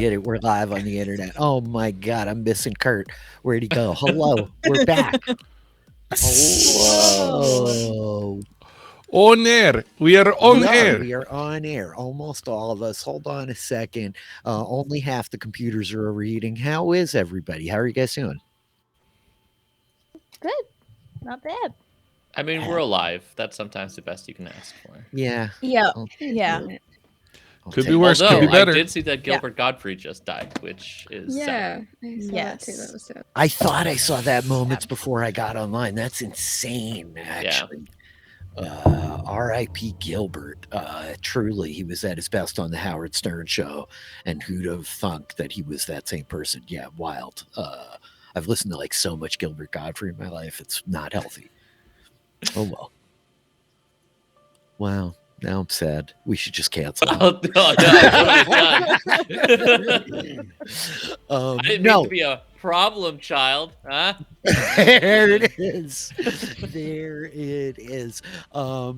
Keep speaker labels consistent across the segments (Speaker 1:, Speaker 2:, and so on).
Speaker 1: did it. We're live on the internet. Oh my God, I'm missing Kurt. Where'd he go? Hello, we're back. Hello.
Speaker 2: On air. We are on air.
Speaker 1: We are on air. Almost all of us. Hold on a second. Only half the computers are overheating. How is everybody? How are you guys doing?
Speaker 3: Good. Not bad.
Speaker 4: I mean, we're alive. That's sometimes the best you can ask for.
Speaker 1: Yeah.
Speaker 3: Yeah.
Speaker 1: I'll-
Speaker 3: Yeah.
Speaker 2: Could be worse.
Speaker 4: Although,
Speaker 2: Could be better.
Speaker 4: I did see that Gilbert Godfrey just died, which is sad.
Speaker 5: I saw that too. That was sad.
Speaker 1: I thought I saw that moments before I got online. That's insane, actually. R.I.P. Gilbert. Truly, he was at his best on the Howard Stern show, and who'd have thunk that he was that same person? Yeah, wild. I've listened to like so much Gilbert Godfrey in my life. It's not healthy. Oh well. Wow. Now I'm sad. We should just cancel.
Speaker 4: Oh, no, I didn't mean to be a problem child, huh?
Speaker 1: There it is. There it is.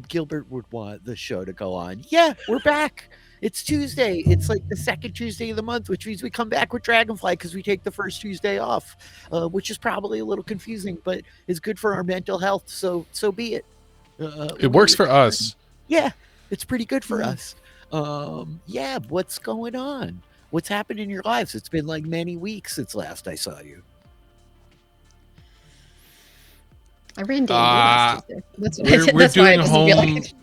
Speaker 1: Gilbert would want the show to go on. Yeah, we're back. It's Tuesday. It's like the second Tuesday of the month, which means we come back with Dragonfly because we take the first Tuesday off, which is probably a little confusing, but is good for our mental health. So be it.
Speaker 2: It works for us.
Speaker 1: Yeah, it's pretty good for us. Yeah, what's going on? What's happened in your lives? It's been like many weeks since last I saw you.
Speaker 5: I ran D&D last Tuesday.
Speaker 2: We're
Speaker 5: That's why I
Speaker 2: doing
Speaker 5: doesn't feel
Speaker 2: home.
Speaker 5: like it.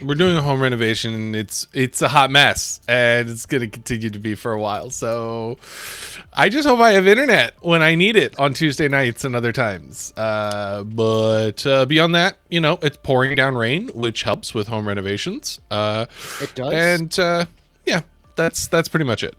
Speaker 2: We're doing a home renovation, and it's a hot mess, and it's going to continue to be for a while. So, I just hope I have internet when I need it on Tuesday nights and other times. But beyond that, it's pouring down rain, which helps with home renovations.
Speaker 1: It does.
Speaker 2: And yeah, that's pretty much it.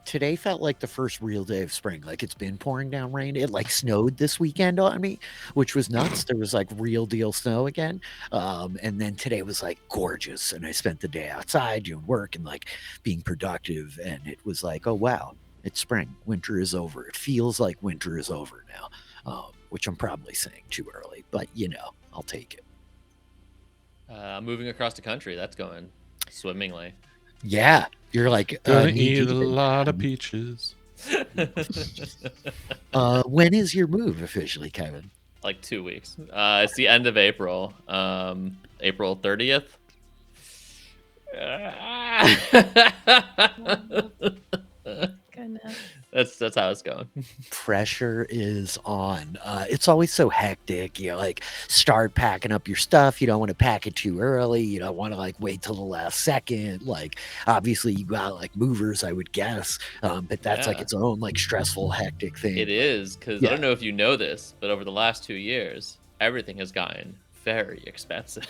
Speaker 1: Today felt like the first real day of spring. Like it's been pouring down rain. It like snowed this weekend on me, which was nuts. There was like real deal snow again. And then today was like gorgeous. And I spent the day outside doing work and like being productive. And it was like, oh, wow, it's spring. Winter is over. It feels like winter is over now, which I'm probably saying too early, but I'll take it.
Speaker 4: Moving across the country, that's going swimmingly.
Speaker 1: Yeah. You're like
Speaker 2: Gonna eat a lot of peaches.
Speaker 1: When is your move officially, Kevin?
Speaker 4: Like 2 weeks. It's the end of April. April 30th.
Speaker 3: Goodness.
Speaker 4: That's how it's going.
Speaker 1: Pressure is on. It's always so hectic. Like start packing up your stuff. You don't want to pack it too early. You don't want to like wait till the last second. Like obviously you got like movers, I would guess. But that's like its own like stressful, hectic thing.
Speaker 4: It is, because I don't know if you know this, but over the last 2 years, everything has gotten very expensive,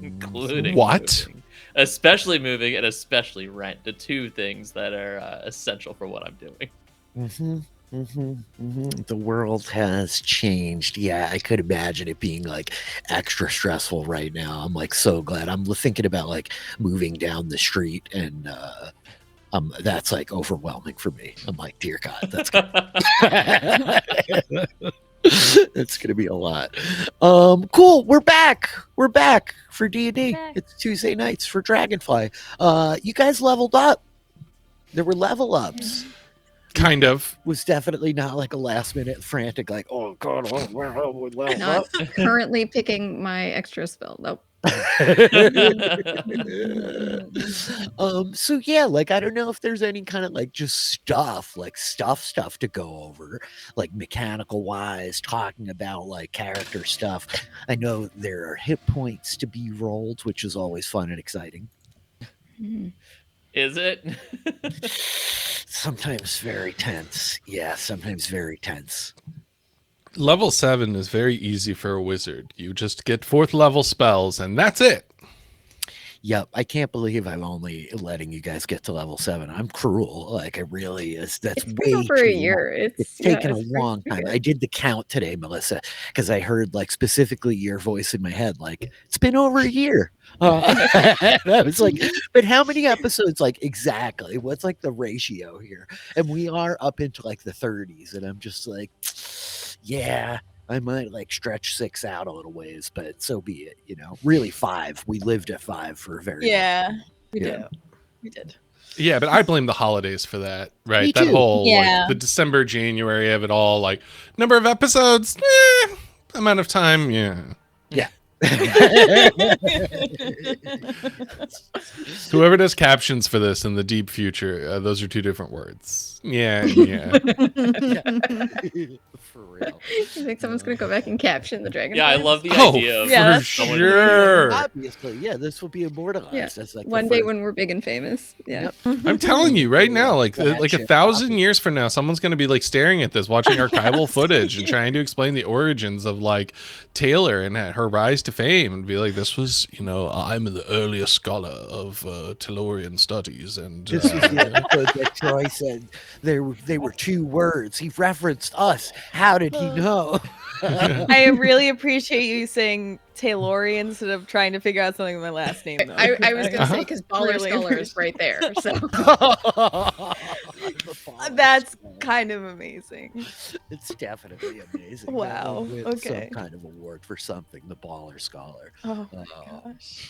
Speaker 4: including
Speaker 2: what?
Speaker 4: Moving. Especially moving and especially rent, the two things that are essential for what I'm doing.
Speaker 1: The world has changed. Yeah, I could imagine it being like extra stressful right now. I'm like so glad. I'm thinking about like moving down the street and that's like overwhelming for me. I'm like, dear God, that's good. It's gonna be a lot. Cool. We're back for D&D. It's Tuesday nights for Dragonfly. You guys leveled up. There were level ups.
Speaker 2: Kind of.
Speaker 1: Was definitely not like a last minute frantic like, oh God, where would level
Speaker 5: Not
Speaker 1: up?
Speaker 5: currently picking my extra spell. Nope.
Speaker 1: So yeah, like I don't know if there's any kind of like just stuff to go over, like mechanical wise, talking about like character stuff. I know there are hit points to be rolled, which is always fun and exciting.
Speaker 4: Is it?
Speaker 1: Sometimes very tense. Yeah, sometimes very tense.
Speaker 2: Level 7 is very easy for a wizard. You just get 4th level spells, and that's it.
Speaker 1: Yep, I can't believe I'm only letting you guys get to level 7. I'm cruel. Like it really is. That's way
Speaker 5: for
Speaker 1: too
Speaker 5: a year.
Speaker 1: long. It's taken a long time. I did the count today, Melissa, because I heard like specifically your voice in my head. Like it's been over a year. And I was like, but how many episodes? Like exactly. What's like the ratio here? And we are up into like the 30s, and I'm just like, yeah. I might like stretch 6 out a little ways, but so be it. Really 5. We lived at 5 for a very long time.
Speaker 3: We did.
Speaker 2: Yeah, but I blame the holidays for that, right?
Speaker 1: Me
Speaker 2: That
Speaker 1: too.
Speaker 2: whole
Speaker 3: Yeah.
Speaker 2: like the December, January of it all, like number of episodes, amount of time, yeah. Whoever does captions for this in the deep future, those are two different words. Yeah.
Speaker 1: For real.
Speaker 5: You think someone's gonna go back and caption the Dragonfly?
Speaker 4: Yeah, I love the
Speaker 2: Oh,
Speaker 4: idea of
Speaker 3: Yeah,
Speaker 2: for
Speaker 3: that's
Speaker 4: someone
Speaker 2: sure.
Speaker 1: Obviously, yeah, this will be immortalized.
Speaker 5: Yeah.
Speaker 1: As like
Speaker 5: One day when we're big and famous. Yeah.
Speaker 1: Yep.
Speaker 2: I'm telling you right now, like
Speaker 1: That
Speaker 2: 1,000
Speaker 1: shit.
Speaker 2: years from now, someone's going to be like staring at this, watching archival footage and trying to explain the origins of like Taylor and her rise to fame, and be like, "This was, I'm the earliest scholar of Tellurian studies." And
Speaker 1: This was the episode that Troy said they were two words. He referenced us. How did he know?
Speaker 3: I really appreciate you saying Taylorian instead of trying to figure out something with my last name, though.
Speaker 5: I was gonna say because Baller
Speaker 3: Really
Speaker 5: Scholar is right there. So
Speaker 3: That's kind of amazing.
Speaker 1: It's definitely amazing.
Speaker 3: Wow,
Speaker 1: With
Speaker 3: okay.
Speaker 1: Some kind of award for something. The Baller Scholar.
Speaker 3: Oh my
Speaker 1: Oh.
Speaker 3: gosh.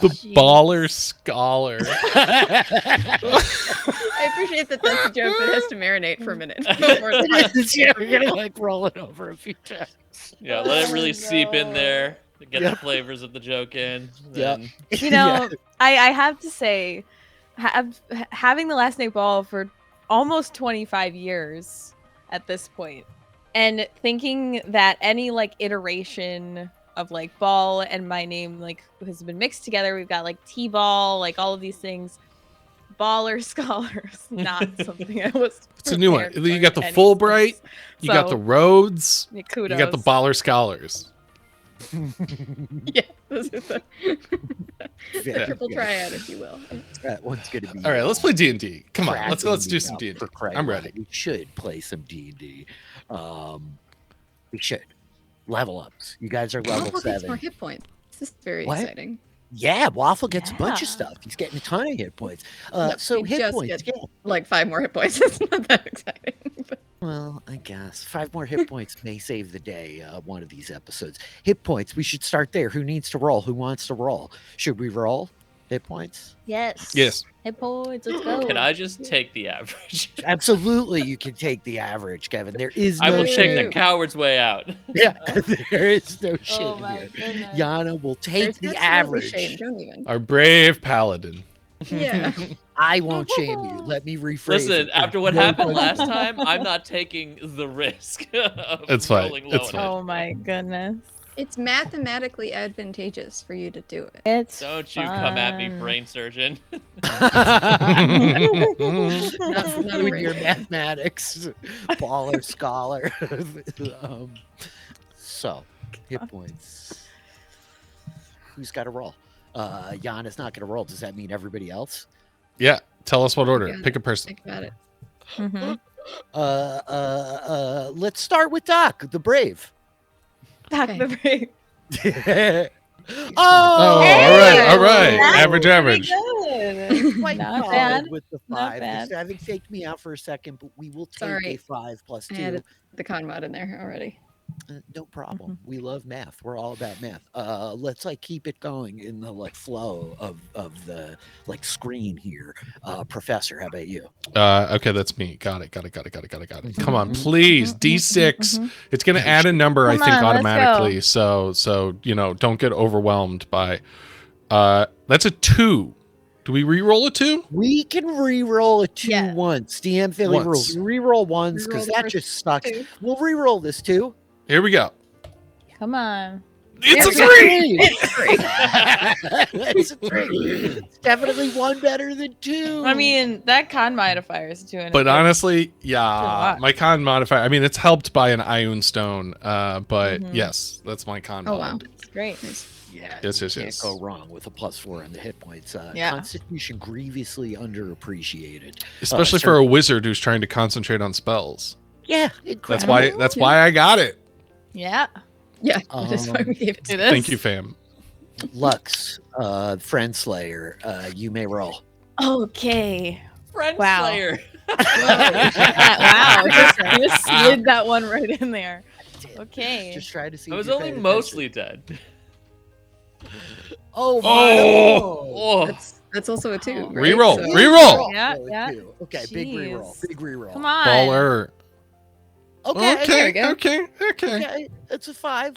Speaker 2: the
Speaker 3: Jeez.
Speaker 2: baller scholar.
Speaker 5: I appreciate that that's a joke that has to marinate for a minute. before it's
Speaker 1: Yeah, we're gonna like roll it over a few times.
Speaker 4: Yeah, let it really
Speaker 3: Oh,
Speaker 4: seep in
Speaker 3: no.
Speaker 4: there. Get
Speaker 1: Yep.
Speaker 4: the flavors of the joke in.
Speaker 1: Yep.
Speaker 4: Then
Speaker 3: You know, I have to say, having the last name Ball for almost 25 years at this point, and thinking that any like iteration of like Ball and my name like has been mixed together. We've got like T-Ball, like all of these things. Baller Scholars, not something I was.
Speaker 2: It's a new one.
Speaker 3: prepared
Speaker 2: You
Speaker 3: for
Speaker 2: got the
Speaker 3: in any
Speaker 2: Fulbright,
Speaker 3: sense.
Speaker 2: you got the
Speaker 3: So,
Speaker 2: Rhodes,
Speaker 3: yeah,
Speaker 2: you
Speaker 3: kudos.
Speaker 2: got the baller scholars.
Speaker 5: Yeah, those are the
Speaker 1: Yeah.
Speaker 5: triple triad, if you will.
Speaker 1: That one's gonna be.
Speaker 2: All right, let's play D&D. Come on, let's
Speaker 1: cracking
Speaker 2: do
Speaker 1: me
Speaker 2: some
Speaker 1: up
Speaker 2: D&D.
Speaker 1: for crying
Speaker 2: I'm
Speaker 1: out
Speaker 2: ready.
Speaker 1: loud. We should play some D&D. We should level ups. You guys are level
Speaker 5: Waffle gets
Speaker 1: 7.
Speaker 5: more hit points. This is very
Speaker 1: What?
Speaker 5: exciting.
Speaker 1: Yeah, Waffle gets a bunch of
Speaker 3: Yeah.
Speaker 1: stuff. He's getting a ton of hit points.
Speaker 5: No,
Speaker 1: So
Speaker 5: he
Speaker 1: hit
Speaker 5: just
Speaker 1: points.
Speaker 5: gets-
Speaker 1: Yeah.
Speaker 5: Like 5 more hit points. It's not that exciting. But
Speaker 1: Well, I guess 5 more hit points may save the day. One of these episodes. Hit points. We should start there. Who needs to roll? Who wants to roll? Should we roll hit points?
Speaker 3: Yes.
Speaker 2: Yes.
Speaker 3: Hit points. Let's go.
Speaker 4: can I just take the average?
Speaker 1: Absolutely, you can take the average, Kevin. There is no
Speaker 4: I will take
Speaker 1: shame.
Speaker 4: the coward's way out.
Speaker 1: Yeah, there is no shame
Speaker 3: Oh my
Speaker 1: here.
Speaker 3: goodness.
Speaker 1: Yana will take
Speaker 5: there's
Speaker 1: the
Speaker 5: absolutely
Speaker 1: average.
Speaker 5: shame. Don't even.
Speaker 2: Our brave paladin.
Speaker 5: Yeah.
Speaker 1: I won't shame you. Let me rephrase.
Speaker 4: Listen,
Speaker 1: it.
Speaker 4: after what
Speaker 1: No
Speaker 4: happened
Speaker 1: one-
Speaker 4: last time, I'm not taking the risk of
Speaker 2: It's fine.
Speaker 4: rolling low
Speaker 2: It's
Speaker 4: on
Speaker 2: fine.
Speaker 4: it.
Speaker 3: Oh my goodness.
Speaker 5: It's mathematically advantageous for you to do it.
Speaker 3: It's
Speaker 4: Don't you come at me,
Speaker 3: fun.
Speaker 4: brain surgeon.
Speaker 5: Not
Speaker 1: Doing
Speaker 5: really.
Speaker 1: your mathematics, baller scholar. So, hit points. Who's got to roll? Yana's not going to roll. Does that mean everybody else?
Speaker 2: Yeah, tell us what order.
Speaker 5: Yeah.
Speaker 2: Pick a person.
Speaker 5: Think about it.
Speaker 3: Mhm.
Speaker 1: Let's start with Doc, the brave.
Speaker 3: Back
Speaker 5: Okay.
Speaker 3: the break.
Speaker 1: Oh,
Speaker 2: Oh,
Speaker 3: Hey!
Speaker 2: all right.
Speaker 3: That's
Speaker 2: Average, average.
Speaker 3: Good.
Speaker 1: Quite
Speaker 3: Not
Speaker 1: solid
Speaker 3: bad.
Speaker 1: with the
Speaker 3: Not
Speaker 1: 5.
Speaker 3: bad.
Speaker 1: It's having faked me out for a second, but we will take
Speaker 5: Sorry.
Speaker 1: a 5 plus
Speaker 5: I
Speaker 1: 2.
Speaker 5: added the con mod in there already.
Speaker 1: No problem. We love math. We're all about math. Let's like keep it going in the like flow of the like screen here. Professor, how about you?
Speaker 2: Okay, that's me. Got it. Come on, please. D6. It's gonna add a number, I
Speaker 3: Come
Speaker 2: think,
Speaker 3: on, let's
Speaker 2: automatically. So don't get overwhelmed by that's a 2. Do we re-roll a 2?
Speaker 1: We can re-roll a 2
Speaker 3: Yeah.
Speaker 1: once. DM Philly
Speaker 2: Once.
Speaker 1: rules. Re-roll ones
Speaker 5: Re-roll
Speaker 1: because
Speaker 5: the
Speaker 1: that
Speaker 5: first
Speaker 1: just sucks.
Speaker 5: 2.
Speaker 1: We'll re-roll this too.
Speaker 2: Here we go.
Speaker 3: Come on.
Speaker 2: It's a
Speaker 1: It's
Speaker 2: 3.
Speaker 1: It's a 3. It's definitely one better than 2.
Speaker 3: I mean, that con modifier is doing
Speaker 2: But
Speaker 3: it.
Speaker 2: honestly,
Speaker 3: a
Speaker 2: yeah,
Speaker 3: lot.
Speaker 2: my con modifier. I mean, it's helped by an Ioun stone, but
Speaker 3: Mhm.
Speaker 2: yes, that's my con
Speaker 5: Oh,
Speaker 2: mod.
Speaker 5: wow.
Speaker 3: It's great.
Speaker 1: yeah,
Speaker 2: Yes,
Speaker 1: you
Speaker 2: yes,
Speaker 1: can't
Speaker 2: yes.
Speaker 1: go wrong with a +4 on the hit points.
Speaker 3: Yeah.
Speaker 1: Constitution grievously underappreciated.
Speaker 2: Especially
Speaker 1: sir.
Speaker 2: for a wizard who's trying to concentrate on spells.
Speaker 1: Yeah,
Speaker 2: That's
Speaker 1: incredible.
Speaker 2: why I got it.
Speaker 3: Yeah.
Speaker 5: Yeah, that's why we gave it to
Speaker 3: It
Speaker 5: you.
Speaker 3: is.
Speaker 2: Thank you, fam.
Speaker 1: Lux, Friend Slayer, you may roll.
Speaker 3: Okay.
Speaker 4: Friend
Speaker 3: Wow.
Speaker 4: Slayer.
Speaker 3: Wow. You just slid that one right in there. Okay.
Speaker 1: Just try to see.
Speaker 4: I
Speaker 1: if
Speaker 4: was
Speaker 1: you're
Speaker 4: only
Speaker 1: paying
Speaker 4: mostly dead.
Speaker 1: attention. Oh, my
Speaker 2: Oh!
Speaker 4: Oh,
Speaker 5: That's That's also a 2,
Speaker 3: Oh.
Speaker 5: right?
Speaker 2: Reroll,
Speaker 5: So-
Speaker 2: reroll.
Speaker 3: Yeah,
Speaker 1: So a
Speaker 3: yeah.
Speaker 1: 2. Okay, big reroll.
Speaker 3: Jeez.
Speaker 1: Big reroll.
Speaker 3: Come on.
Speaker 2: Baller.
Speaker 1: Okay.
Speaker 5: There we go.
Speaker 2: Okay.
Speaker 1: Okay. It's a 5.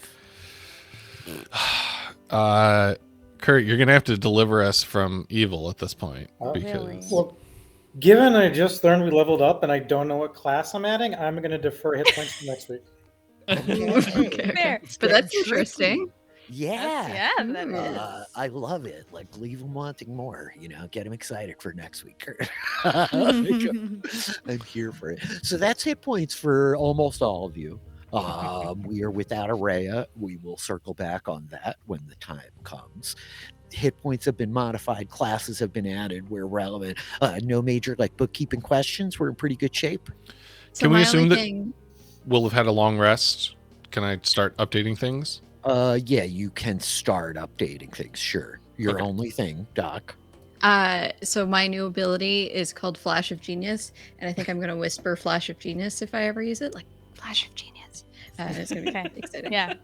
Speaker 2: Kurt, you're gonna have to deliver us from evil at this point because
Speaker 3: Really?
Speaker 6: Well, given I just learned we leveled up and I don't know what class I'm adding, I'm going to defer hit points to next week.
Speaker 5: Okay.
Speaker 3: Fair.
Speaker 5: But that's
Speaker 1: Tricky.
Speaker 5: interesting.
Speaker 1: Yeah.
Speaker 3: That is.
Speaker 1: I love it. Like, leave them wanting more. Get them excited for next week. I'm here for it. So that's hit points for almost all of you. We are without a Reya. We will circle back on that when the time comes. Hit points have been modified. Classes have been added where relevant. No major bookkeeping questions. We're in pretty good shape.
Speaker 5: So
Speaker 2: Can we
Speaker 5: my
Speaker 2: assume
Speaker 5: only
Speaker 2: that-
Speaker 5: thing,
Speaker 2: we'll have had a long rest. Can I start updating things?
Speaker 1: Yeah, you can start updating things. Sure. Your
Speaker 2: Okay.
Speaker 1: only thing, Doc.
Speaker 5: so my new ability is called Flash of Genius, and I think I'm gonna whisper Flash of Genius if I ever use it, like Flash of Genius. It's gonna be
Speaker 3: Okay.
Speaker 5: exciting.
Speaker 3: Yeah.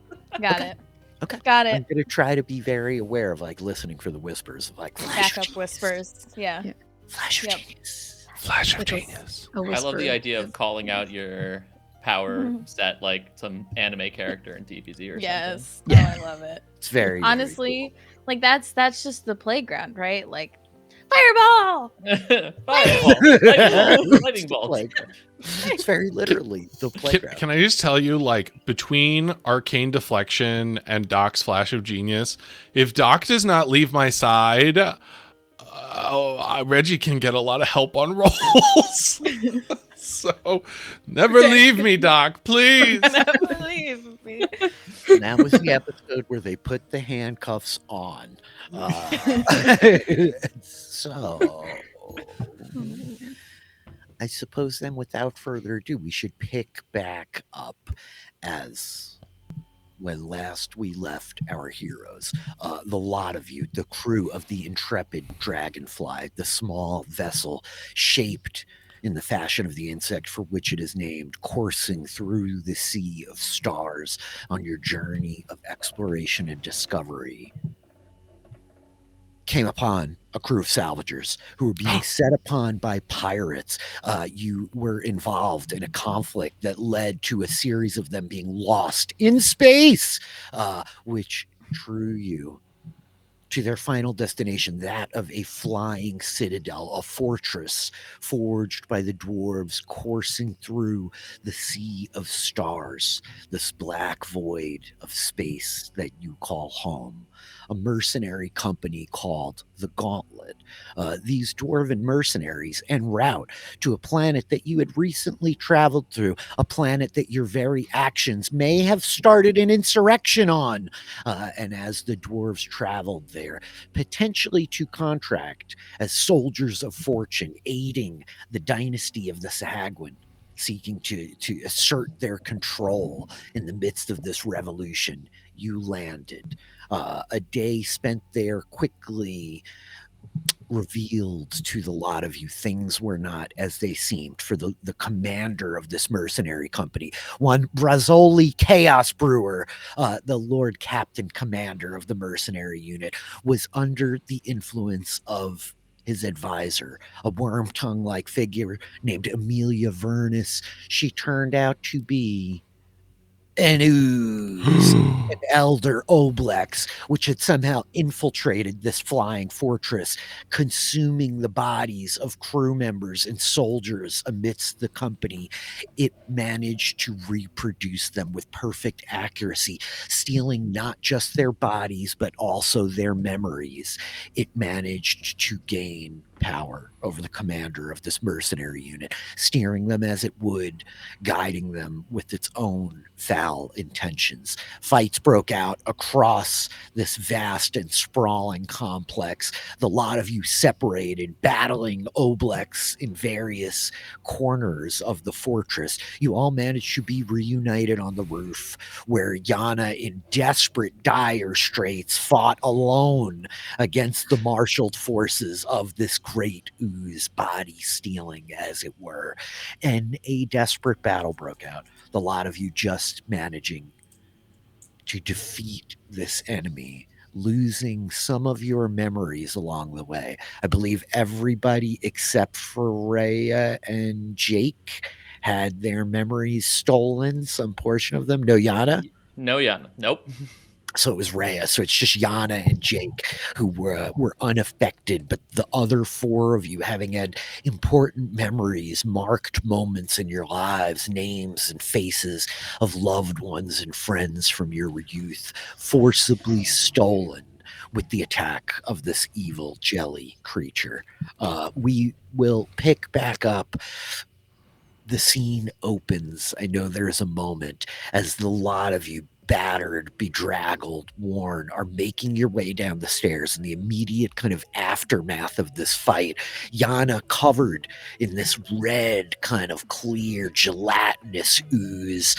Speaker 3: Got
Speaker 1: Okay.
Speaker 3: it.
Speaker 1: Okay.
Speaker 3: Got
Speaker 1: I'm
Speaker 3: it.
Speaker 1: gonna try to be very aware of listening for the whispers of flash
Speaker 3: Backup
Speaker 1: of
Speaker 3: whispers. Yeah.
Speaker 5: Yeah.
Speaker 1: flash of
Speaker 3: Yep.
Speaker 1: genius.
Speaker 2: Flash of
Speaker 5: Which is-
Speaker 2: genius.
Speaker 5: A
Speaker 4: I love the
Speaker 5: whisper.
Speaker 4: idea of calling out your power
Speaker 3: Mhm.
Speaker 4: set like some anime character in DBZ or
Speaker 3: Yes.
Speaker 5: Yeah.
Speaker 3: Oh, I love it.
Speaker 1: It's very
Speaker 3: Honestly, that's just the playground, right? Like, fireball.
Speaker 4: something. Lightning bolt.
Speaker 1: Playground. It's very literally the playground.
Speaker 2: Can I just tell you, between Arcane Deflection and Doc's Flash of Genius, if Doc does not leave my side, Reggie can get a lot of help on rolls. So never leave me, Doc, please.
Speaker 3: Never leave me.
Speaker 1: And that was the episode where they put the handcuffs on. So I suppose then, without further ado, we should pick back up as when last we left our heroes. The lot of you, the crew of the intrepid Dragonfly, the small vessel shaped in the fashion of the insect for which it is named, coursing through the sea of stars on your journey of exploration and discovery, came upon a crew of salvagers who were being set upon by pirates. You were involved in a conflict that led to a series of them being lost in space, which drew you to their final destination, that of a flying citadel, a fortress forged by the dwarves coursing through the sea of stars, this black void of space that you call home. A mercenary company called the Gauntlet. These dwarven mercenaries en route to a planet that you had recently traveled through, a planet that your very actions may have started an insurrection on. And as the dwarves traveled there, potentially to contract as soldiers of fortune, aiding the dynasty of the Sahagwin, seeking to assert their control in the midst of this revolution, you landed. A day spent there quickly revealed to the lot of you things were not as they seemed for the commander of this mercenary company, one Brazzoli Chaos Brewer, the Lord Captain Commander of the mercenary unit, was under the influence of his advisor, a worm tongue-like figure named Amelia Vernus. She turned out to be an ooze, an elder Oblex, which had somehow infiltrated this flying fortress, consuming the bodies of crew members and soldiers amidst the company. It managed to reproduce them with perfect accuracy, stealing not just their bodies, but also their memories. It managed to gain power over the commander of this mercenary unit, steering them as it would, guiding them with its own foul intentions. Fights broke out across this vast and sprawling complex. The lot of you separated, battling Oblex in various corners of the fortress. You all managed to be reunited on the roof, where Yana, in desperate, dire straits, fought alone against the marshaled forces of this great ooze, body stealing, as it were. And a desperate battle broke out. The lot of you just managing to defeat this enemy losing some of your memories along the way. I believe everybody except for Reya and Jake had their memories stolen, some portion of them. No, Yana?
Speaker 4: No, Yana. Nope.
Speaker 1: So it was Reya. So it's just Yana and Jake who were unaffected, but the other four of you having had important memories, marked moments in your lives, names and faces of loved ones and friends from your youth, forcibly stolen with the attack of this evil jelly creature. We will pick back up. The scene opens. I know there's a moment as the lot of you, battered, bedraggled, worn, are making your way down the stairs in the immediate kind of aftermath of this fight. Yana covered in this red kind of clear gelatinous ooze,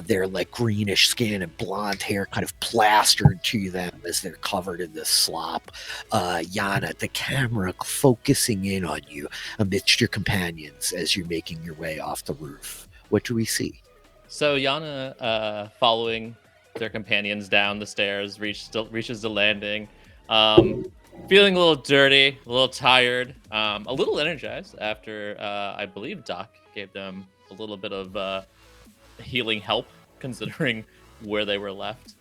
Speaker 1: their like greenish skin and blonde hair kind of plastered to them as they're covered in this slop. Yana, the camera focusing in on you amidst your companions as you're making your way off the roof. What do we see?
Speaker 4: So Yana, following their companions down the stairs, reaches the landing, feeling a little dirty, a little tired, a little energized after I believe Doc gave them a little bit of healing help, considering where they were left.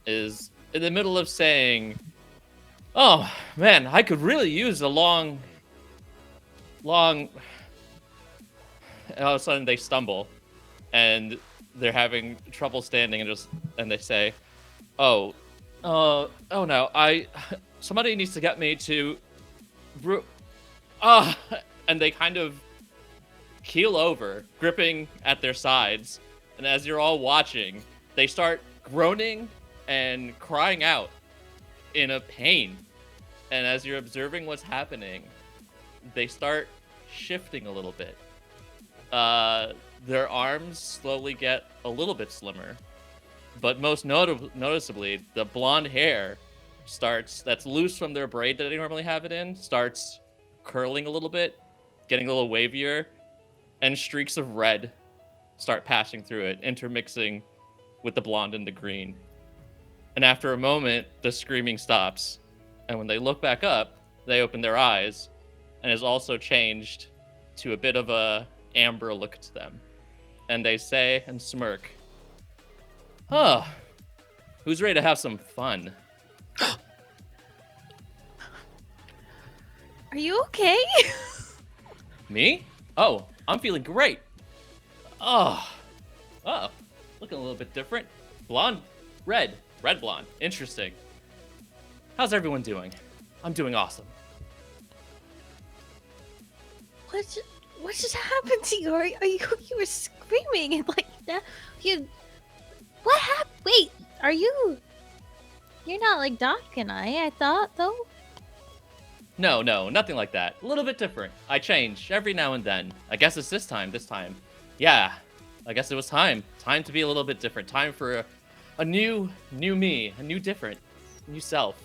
Speaker 4: Is in the middle of saying, "Oh man, I could really use a long." And all of a sudden they stumble. And they're having trouble standing, and they say, "Oh no! Somebody needs to get me to, and they kind of keel over, gripping at their sides. And as you're all watching, they start groaning and crying out in a pain. And as you're observing what's happening, they start shifting a little bit. Their arms slowly get a little bit slimmer, but most noticeably, the blonde hair that's loose from their braid that they normally have it in, starts curling a little bit, getting a little wavier, and streaks of red start passing through it, intermixing with the blonde and the green. And after a moment, the screaming stops, and when they look back up, they open their eyes, and has also changed to a bit of a amber look to them. And they say and smirk, "Oh, who's ready to have some fun?"
Speaker 3: Are you okay?
Speaker 4: Me? Oh, I'm feeling great. Oh, looking a little bit different. Blonde, red blonde. Interesting. How's everyone doing? I'm doing awesome.
Speaker 3: What just happened to you? You were screaming and like that? What happened? Wait, you're not like Doc and I thought though.
Speaker 4: No, nothing like that. A little bit different. I change every now and then. I guess it's this time. Yeah, I guess it was time to be a little bit different. Time for a new me, a new different, new self.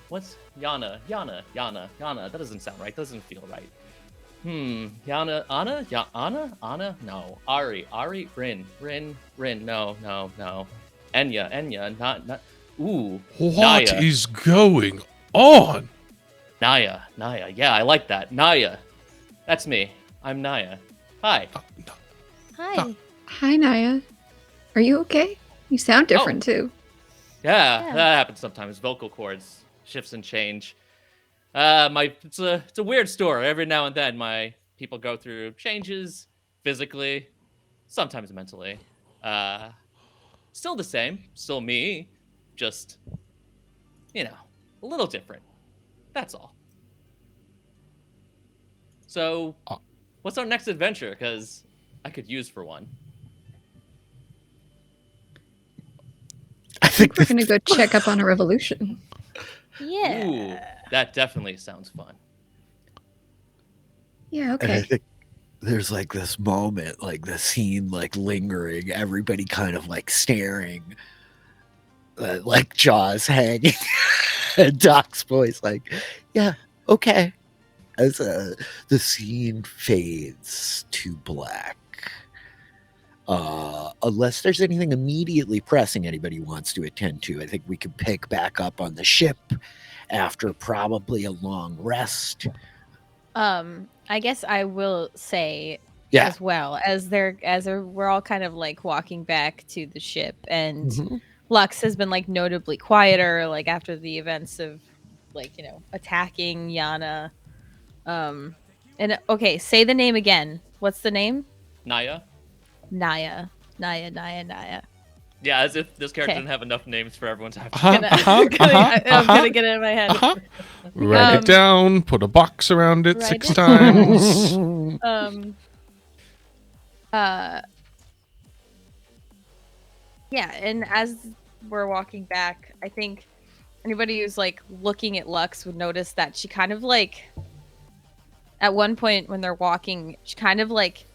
Speaker 4: What's Yana? That doesn't sound right. Doesn't feel right. Yana, Anna? No. Ari, Rin, no. Enya, not. Ooh.
Speaker 2: What
Speaker 4: Naya.
Speaker 2: is going on?
Speaker 4: Naya. Yeah, I like that. Naya. That's me. I'm Naya. Hi.
Speaker 3: Hi.
Speaker 5: Hi, Naya. Are you okay? You sound different too.
Speaker 4: Yeah, that happens sometimes. Vocal cords shifts and change. It's a weird story. Every now and then, my people go through changes physically, sometimes mentally. Still the same, still me, just a little different. That's all. So, what's our next adventure? Because I could use for one.
Speaker 5: I think we're gonna go check up on a revolution.
Speaker 3: Yeah.
Speaker 4: Ooh, that definitely sounds fun.
Speaker 5: Yeah,
Speaker 1: And I
Speaker 5: okay.
Speaker 1: think there's like this moment, like the scene, like lingering, everybody kind of like staring, like jaws hanging, and Doc's voice like, "Yeah, okay." As the scene fades to black, Unless there's anything immediately pressing anybody wants to attend to, I think we could pick back up on the ship after probably a long rest.
Speaker 3: I guess I will say
Speaker 1: Yeah.
Speaker 3: as well as we're all kind of like walking back to the ship, and
Speaker 1: Mhm.
Speaker 3: Lux has been like notably quieter, like after the events of like, attacking Yana. And okay, say the name again. What's the name?
Speaker 4: Naya.
Speaker 3: Naya.
Speaker 4: Yeah, as if this character
Speaker 3: Okay.
Speaker 4: didn't have enough names for everyone to have.
Speaker 3: I'm gonna get it in my head.
Speaker 2: Write it down. Put a box around it
Speaker 3: Write
Speaker 2: 6
Speaker 3: it
Speaker 2: times.
Speaker 3: Yeah, and as we're walking back, I think anybody who's like looking at Lux would notice that she kind of like, at one point when they're walking, she kind of like,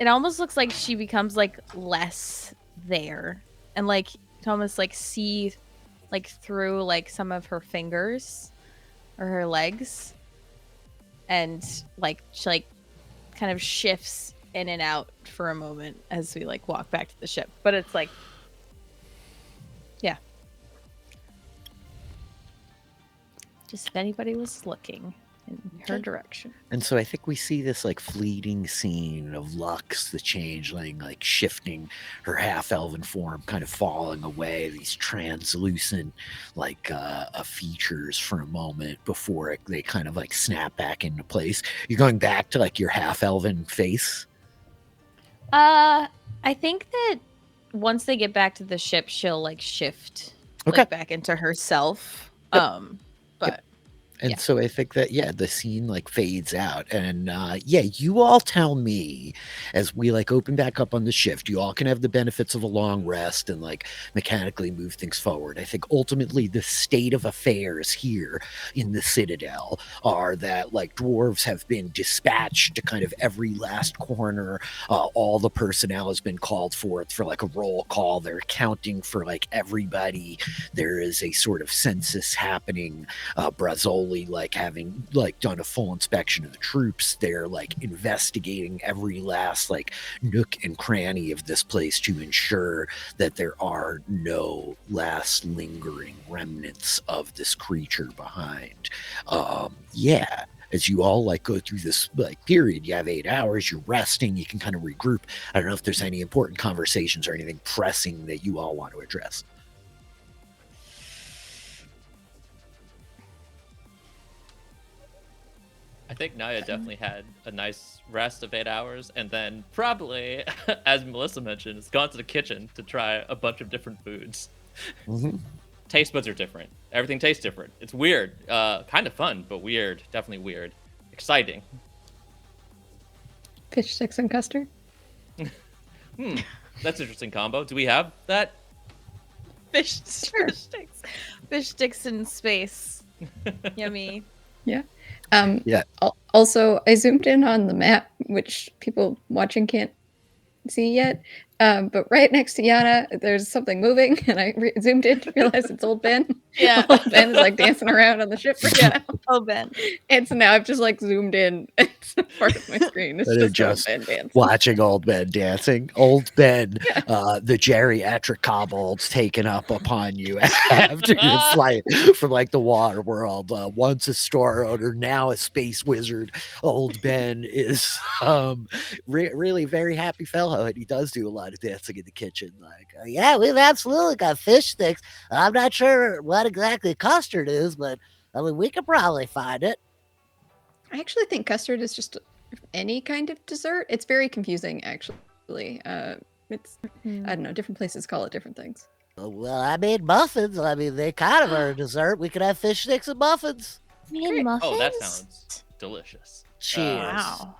Speaker 3: it almost looks like she becomes like less there, and like to almost like see like through like some of her fingers or her legs, and like she like kind of shifts in and out for a moment as we like walk back to the ship. But it's like, yeah, just if anybody was looking in her direction.
Speaker 1: And so I think we see this like fleeting scene of Lux, the changeling, like shifting her half-elven form, kind of falling away, these translucent like features for a moment before they kind of like snap back into place. You're going back to like your half-elven face?
Speaker 3: I think that once they get back to the ship, she'll like shift like, back into herself. But
Speaker 1: And
Speaker 3: yeah.
Speaker 1: so I think that, the scene like fades out. And you all tell me as we like open back up on the shift, you all can have the benefits of a long rest and like mechanically move things forward. I think ultimately the state of affairs here in the Citadel are that like dwarves have been dispatched to kind of every last corner. All the personnel has been called forth for like a roll call. They're accounting for like everybody. There is a sort of census happening. Brazzoli like having like done a full inspection of the troops. They're like investigating every last like nook and cranny of this place to ensure that there are no last lingering remnants of this creature behind. As you all like go through this like period, you have 8 hours, you're resting, you can kind of regroup. I don't know if there's any important conversations or anything pressing that you all want to address.
Speaker 4: I think Naya definitely had a nice rest of 8 hours, and then probably, as Melissa mentioned, has gone to the kitchen to try a bunch of different foods.
Speaker 1: Mm-hmm.
Speaker 4: Taste buds are different. Everything tastes different. It's weird. Kind of fun, but weird. Definitely weird. Exciting.
Speaker 5: Fish sticks and custard.
Speaker 4: That's an interesting combo. Do we have that?
Speaker 3: Fish sticks in space. Yummy.
Speaker 5: Yeah.
Speaker 1: Yeah.
Speaker 5: Also, I zoomed in on the map, which people watching can't see yet. But right next to Yana, there's something moving, and I zoomed in to realize it's old Ben.
Speaker 3: Yeah.
Speaker 5: Old Ben is like dancing around on the ship right now.
Speaker 3: Oh, Ben.
Speaker 5: And so now I've just like zoomed in. It's part of my screen. It's
Speaker 1: They're
Speaker 5: just old Ben dancing.
Speaker 1: watching old Ben dancing. Old Ben, the geriatric kobolds taken up upon you after your flight from like the water world. Once a store owner, now a space wizard. Old Ben is really very happy fellow, and he does do a lot of dancing in the kitchen. Like, yeah, we've absolutely got fish sticks. I'm not sure what exactly custard is, but I mean, we could probably find it.
Speaker 5: I actually think custard is just any kind of dessert. It's very confusing, actually. It's I don't know. Different places call it different things.
Speaker 1: Well, I made muffins. I mean, they kind of are a dessert. We could have fish sticks and muffins.
Speaker 3: Muffins?
Speaker 4: Oh, that sounds delicious.
Speaker 1: Cheers.
Speaker 3: Wow.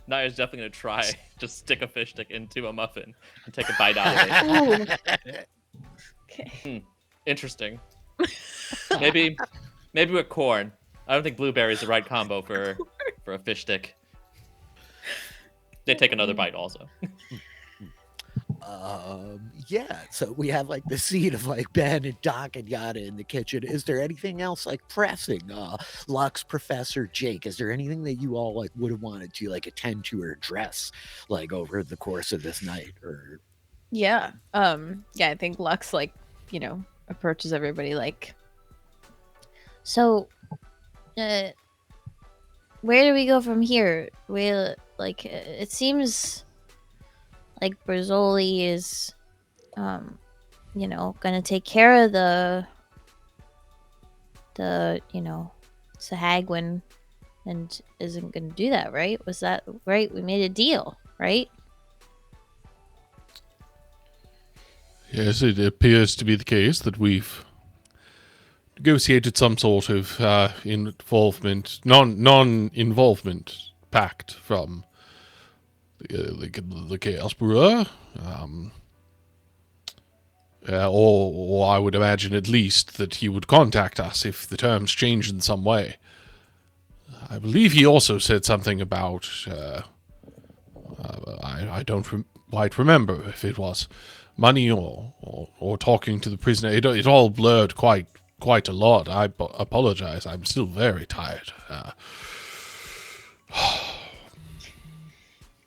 Speaker 4: Naya's definitely going to try just stick a fish stick into a muffin and take a bite out of it.
Speaker 3: Okay.
Speaker 4: Interesting. Maybe with corn. I don't think blueberry is the right combo for a fish stick. They take another bite also.
Speaker 1: Yeah, so we have like the scene of like Ben and Doc and Yada in the kitchen. Is there anything else like pressing? Lux, Professor, Jake, is there anything that you all like would have wanted to like attend to or address like over the course of this night? Or
Speaker 3: Yeah. I think Lux like, approaches everybody like, so where do we go from here? It seems like Brazzoli is gonna take care of the Sahagwin and isn't gonna do that, right? Was that right? We made a deal, right?
Speaker 2: Yes, it appears to be the case that we've negotiated some sort of involvement, non-involvement pact from the Chaos Brewer, or I would imagine at least that he would contact us if the terms change in some way. I believe he also said something about I don't quite remember if it was money or talking to the prisoner. It all blurred quite a lot. I apologize. I'm still very tired.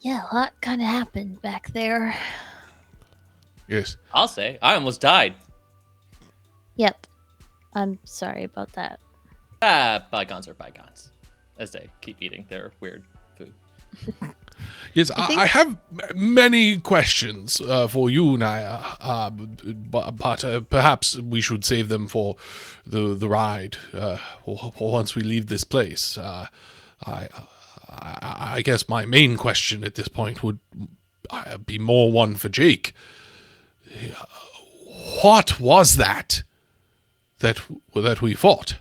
Speaker 3: Yeah, a lot kind of happened back there.
Speaker 2: Yes.
Speaker 4: I'll say I almost died.
Speaker 3: Yep. I'm sorry about that.
Speaker 4: Bygones are bygones, as they keep eating their weird food.
Speaker 2: Yes, I have many questions for you, Naya, but perhaps we should save them for the ride, or once we leave this place. I guess my main question at this point would be more one for Jake. What was that we fought?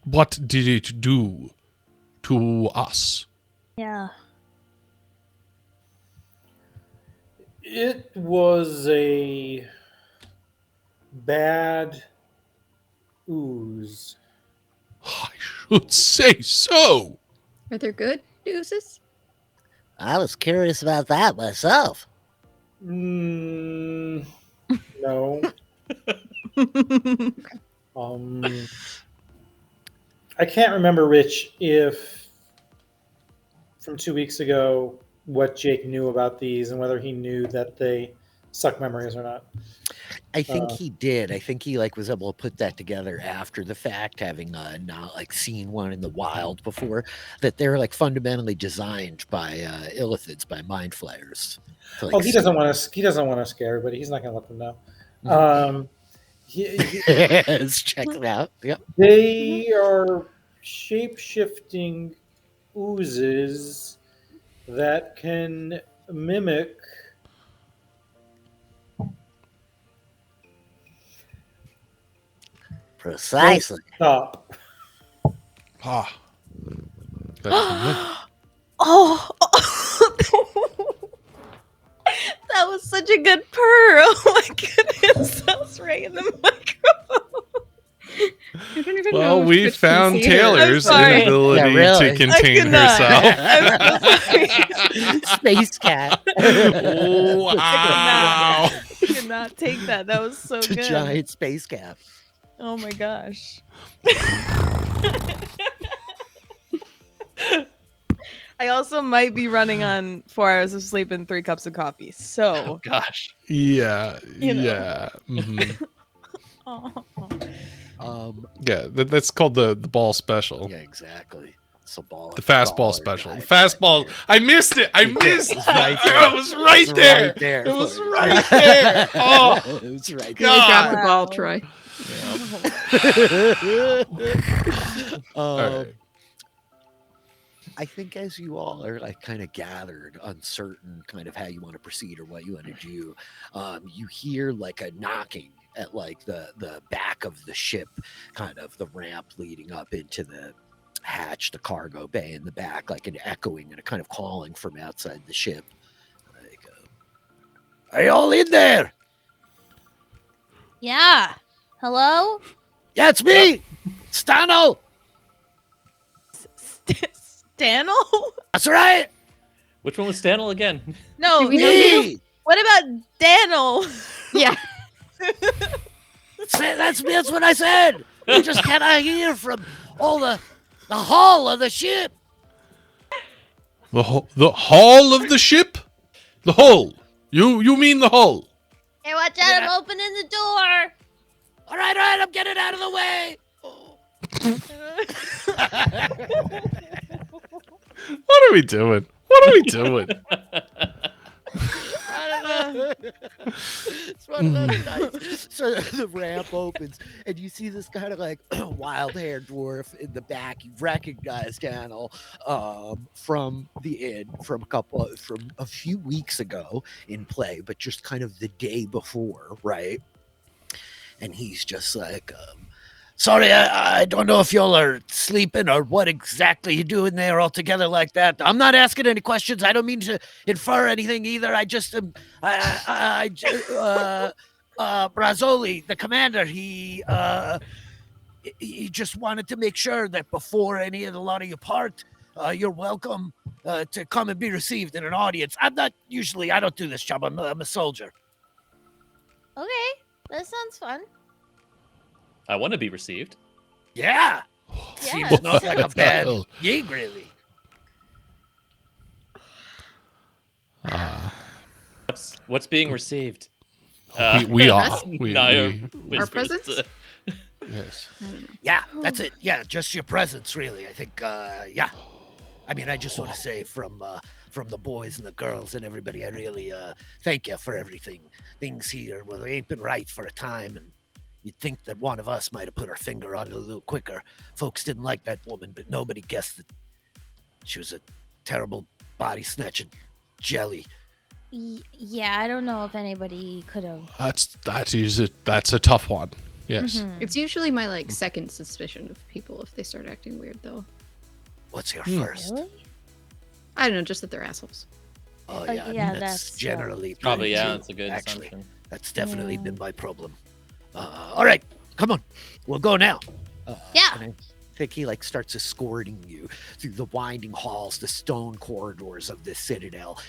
Speaker 2: What did it do to us?
Speaker 3: Yeah.
Speaker 6: It was a bad ooze.
Speaker 2: I should say so.
Speaker 5: Are there good oozes?
Speaker 1: I was curious about that myself.
Speaker 6: No. I can't remember, Rich, if from 2 weeks ago what Jake knew about these and whether he knew that they suck memories or not.
Speaker 1: I think he did. I think he like was able to put that together after the fact, having not like seen one in the wild before. That they're like fundamentally designed by illithids, by mind flayers. Like,
Speaker 6: He doesn't want to. He doesn't want to scare everybody. He's not going to let them know.
Speaker 1: Let's check it out. Yep.
Speaker 6: They are shape-shifting oozes that can mimic
Speaker 1: Precisely.
Speaker 6: Stop.
Speaker 2: Ah.
Speaker 3: Oh, that was such a good purr. Oh my goodness, that was right in the microphone.
Speaker 5: I don't even know
Speaker 2: Well,
Speaker 5: if
Speaker 2: we
Speaker 5: Twitch
Speaker 2: found
Speaker 5: can see it.
Speaker 2: Taylor's
Speaker 3: I'm sorry.
Speaker 2: inability
Speaker 1: Yeah, really.
Speaker 2: to contain
Speaker 3: could not.
Speaker 2: herself.
Speaker 1: Space cat.
Speaker 2: Wow.
Speaker 3: I could not take that. That was so
Speaker 1: It's a
Speaker 3: good.
Speaker 1: giant space cat.
Speaker 3: Oh my gosh. I also might be running on 4 hours of sleep and 3 cups of coffee.
Speaker 4: Oh
Speaker 3: So,
Speaker 4: gosh.
Speaker 2: Yeah.
Speaker 3: You know.
Speaker 2: Yeah. Mhm.
Speaker 3: oh.
Speaker 2: Yeah. That's called the ball special.
Speaker 1: Yeah, exactly. It's a ball.
Speaker 2: The fastball special. The fastball. I missed it. I missed it.
Speaker 1: It's right there.
Speaker 2: It was right there. It was right there. Oh,
Speaker 1: it was right
Speaker 5: Really
Speaker 1: there.
Speaker 5: dropped the
Speaker 3: Wow.
Speaker 5: ball, Troy.
Speaker 2: All right.
Speaker 1: I think as you all are like kind of gathered, uncertain kind of how you want to proceed or what you want to do, you hear like a knocking at like the back of the ship, kind of the ramp leading up into the hatch, the cargo bay in the back, like an echoing and a kind of calling from outside the ship. Like, are you all in there?
Speaker 3: Yeah. Hello?
Speaker 1: Yeah, it's me, Stano.
Speaker 3: Stano?
Speaker 1: That's right.
Speaker 4: Which one was Stanel again?
Speaker 3: No,
Speaker 5: Do we know
Speaker 1: Hey!
Speaker 3: what about Daniel?
Speaker 5: Yeah.
Speaker 1: That's what I said. You just cannot hear from all the hull of the ship.
Speaker 2: The hull of the ship? The hull. You mean the hull?
Speaker 3: Hey, watch out, I'm opening the door.
Speaker 1: All right, I'm getting out of the way.
Speaker 2: What are we doing? What are we doing?
Speaker 1: It's one of those nights. So the ramp opens, and you see this kind of like wild-haired dwarf in the back. You recognize Daniel from the inn from a few weeks ago in play, but just kind of the day before, right? And he's just like, sorry, I don't know if y'all are sleeping or what exactly you're doing there all together like that. I'm not asking any questions. I don't mean to infer anything either. I just Brazzoli, the commander, he just wanted to make sure that before any of the lot of you part, you're welcome to come and be received in an audience. I don't do this job. I'm a soldier.
Speaker 3: Okay, that sounds fun.
Speaker 4: I want to be received.
Speaker 1: Yeah.
Speaker 3: Yeah.
Speaker 1: Seems not like a bad
Speaker 2: Well.
Speaker 1: gig, really.
Speaker 4: What's being received?
Speaker 2: We are.
Speaker 4: Naya
Speaker 5: Our
Speaker 4: whispers
Speaker 5: presence?
Speaker 4: to-
Speaker 2: Yes.
Speaker 5: I don't know.
Speaker 1: Yeah, that's it. Yeah, just your presence, really. I think, yeah. I mean, I just want to say from the boys and the girls and everybody, I really thank you for everything. Things here, well, they ain't been right for a time, and you'd think that one of us might have put our finger on it a little quicker. Folks didn't like that woman, but nobody guessed that she was a terrible body-snatching jelly.
Speaker 3: Yeah, I don't know if anybody could have.
Speaker 2: That's a tough one. Yes.
Speaker 3: Mhm.
Speaker 5: It's usually my like second suspicion of people if they start acting weird, though.
Speaker 1: What's your
Speaker 2: Hmm.
Speaker 1: first?
Speaker 3: Really?
Speaker 5: I don't know, just that they're assholes.
Speaker 1: Oh,
Speaker 3: Oh,
Speaker 1: yeah,
Speaker 3: yeah,
Speaker 1: that's
Speaker 3: that's,
Speaker 1: generally
Speaker 4: Probably,
Speaker 1: pretty
Speaker 4: yeah,
Speaker 1: true,
Speaker 4: that's a good
Speaker 1: actually.
Speaker 4: assumption.
Speaker 1: That's definitely
Speaker 3: Yeah.
Speaker 1: been my problem. All right, come on. We'll go now.
Speaker 3: Yeah.
Speaker 1: And I think he like starts escorting you through the winding halls, the stone corridors of this citadel,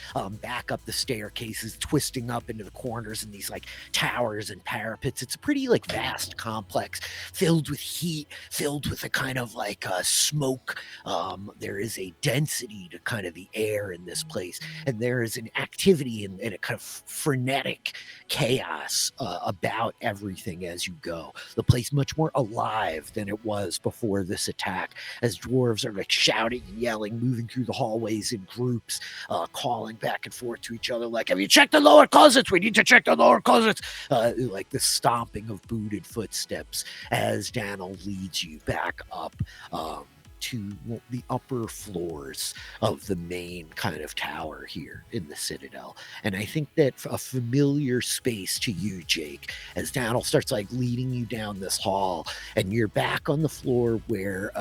Speaker 1: back up the staircases, twisting up into the corners and these like towers and parapets. It's a pretty like vast complex filled with heat, filled with a kind of like smoke. There is a density to kind of the air in this place, and there is an activity and a kind of frenetic chaos about everything as you go. The place much more alive than it was before this attack, as dwarves are like shouting and yelling, moving through the hallways in groups, calling back and forth to each other like, have you checked the lower closets? We need to check the lower closets. Like the stomping of booted footsteps as Daniel leads you back up to the upper floors of the main kind of tower here in the Citadel. And I think that a familiar space to you, Jake, as Daniel starts like leading you down this hall, and you're back on the floor where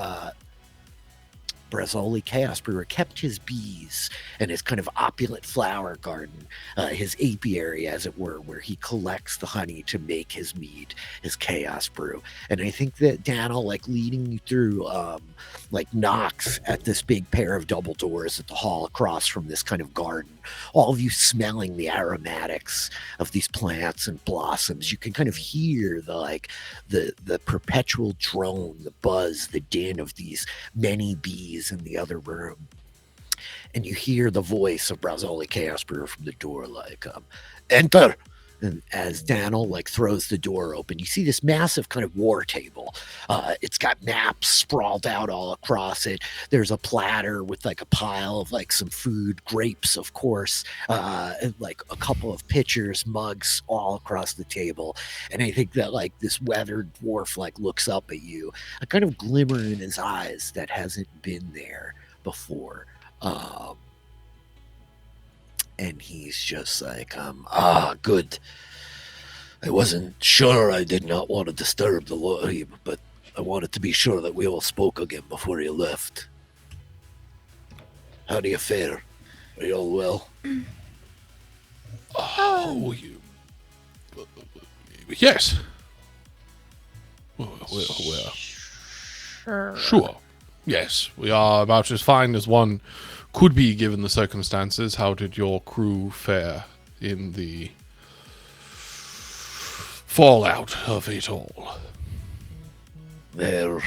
Speaker 1: Brazzoli Chaos Brewer kept his bees and his kind of opulent flower garden, his apiary, as it were, where he collects the honey to make his mead, his Chaos Brew. And I think that Daniel, like leading you through, like knocks at this big pair of double doors at the hall across from this kind of garden. All of you smelling the aromatics of these plants and blossoms. You can kind of hear the like the perpetual drone, the buzz, the din of these many bees in the other room. And you hear the voice of Brazzoli Chaos Brewer from the door like, enter. And as Daniel like throws the door open, you see this massive kind of war table. It's got maps sprawled out all across it. There's a platter with like a pile of like some food, grapes, of course, and like a couple of pitchers, mugs all across the table. And I think that like this weathered dwarf like looks up at you, a kind of glimmer in his eyes that hasn't been there before. And he's just like, good. I wasn't sure. I did not want to disturb the Lord, but I wanted to be sure that we all spoke again before you left. How do you fare? Are you all well?
Speaker 2: Oh, yes. Well,
Speaker 3: Sure.
Speaker 2: sure. Yes, we are about as fine as one could be given the circumstances. How did your crew fare in the fallout of it all?
Speaker 1: They're,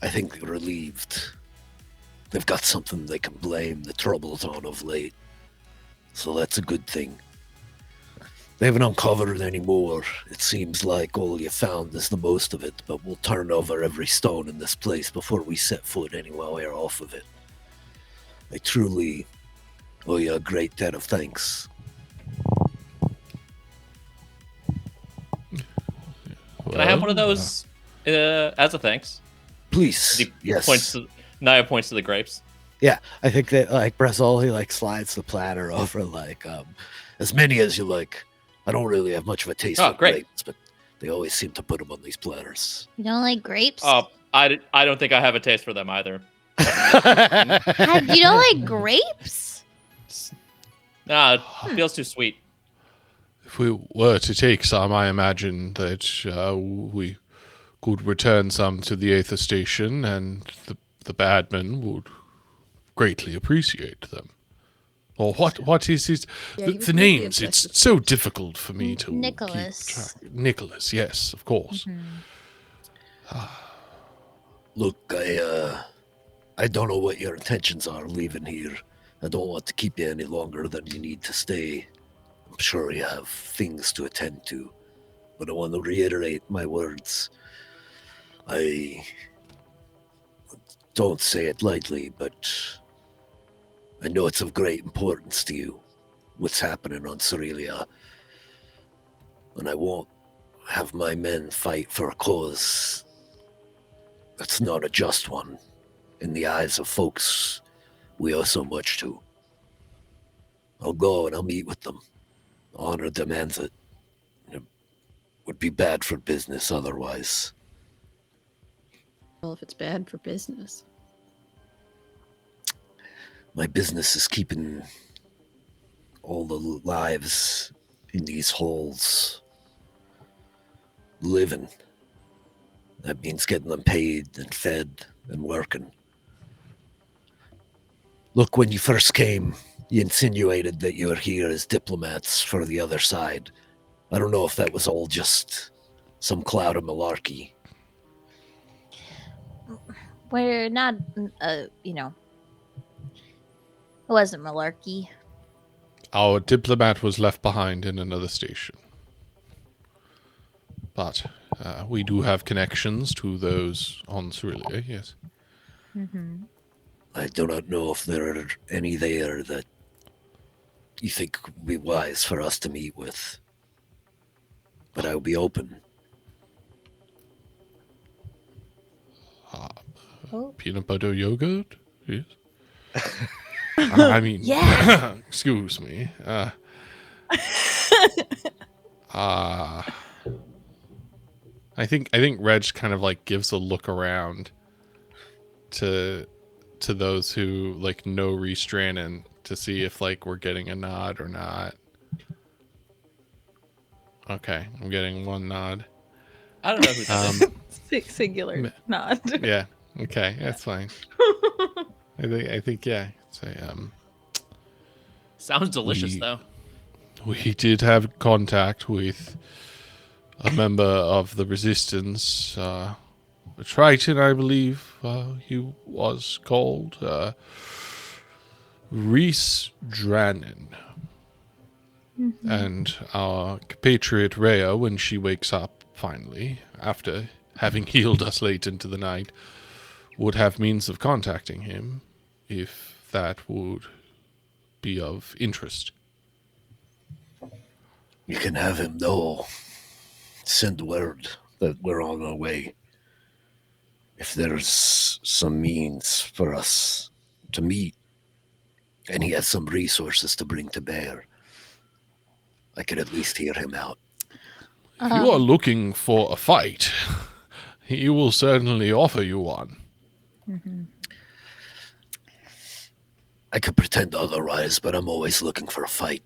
Speaker 1: I think, relieved. They've got something they can blame the troubles on of late. So that's a good thing. They haven't uncovered any more. It seems like all you found is the most of it, but we'll turn over every stone in this place before we set foot anywhere off of it. I truly owe you a great debt of thanks.
Speaker 4: Can I have one of those as a thanks?
Speaker 1: Please. Yes.
Speaker 4: Naya points to the grapes.
Speaker 1: Yeah, I think that like Brezol, he like slides the platter over like as many as you like. I don't really have much of a taste for grapes, but they always seem to put them on these platters.
Speaker 7: You don't like grapes?
Speaker 4: Oh, I don't think I have a taste for them either.
Speaker 7: You don't like grapes?
Speaker 4: Nah, it feels too sweet.
Speaker 2: If we were to take some, I imagine that we could return some to the Aether Station, and the badman would greatly appreciate them. Or what is his... the names, it's so difficult for me to
Speaker 7: Nicholas.
Speaker 2: keep track. Nicholas, yes, of course.
Speaker 1: Look, I don't know what your intentions are leaving here. I don't want to keep you any longer than you need to stay. I'm sure you have things to attend to, but I want to reiterate my words. I don't say it lightly, but I know it's of great importance to you, what's happening on Cerelia, and I won't have my men fight for a cause that's not a just one in the eyes of folks we owe so much to. I'll go and I'll meet with them. Honor demands it. It would be bad for business otherwise.
Speaker 5: Well, if it's bad for business.
Speaker 1: My business is keeping all the lives in these halls living. That means getting them paid and fed and working. Look, when you first came, you insinuated that you were here as diplomats for the other side. I don't know if that was all just some cloud of malarkey.
Speaker 7: We're not, it wasn't malarkey.
Speaker 2: Our diplomat was left behind in another station. But we do have connections to those on Cerelia, yes.
Speaker 7: Mm-hmm.
Speaker 1: I do not know if there are any there that you think would be wise for us to meet with. But I will be open.
Speaker 2: Peanut butter yogurt? Yes. I mean,
Speaker 7: Yeah.
Speaker 2: excuse me. I think Reg kind of like gives a look around to those who like know Restranin to see if like we're getting a nod or not. Okay, I'm getting one nod.
Speaker 4: I don't know who that is.
Speaker 3: Singular nod.
Speaker 2: Yeah. Okay, that's fine. I think yeah. So,
Speaker 4: Sounds delicious though.
Speaker 2: we did have contact with a member of the Resistance, Triton, I believe he was called, Reese Dranin.
Speaker 7: Mm-hmm.
Speaker 2: And our compatriot Reya, when she wakes up finally, after having healed us late into the night, would have means of contacting him if that would be of interest.
Speaker 1: You can have him know. Send word that we're on our way. If there's some means for us to meet, and he has some resources to bring to bear, I could at least hear him out.
Speaker 2: If you are looking for a fight, he will certainly offer you one.
Speaker 7: Mm-hmm.
Speaker 1: I could pretend otherwise, but I'm always looking for a fight.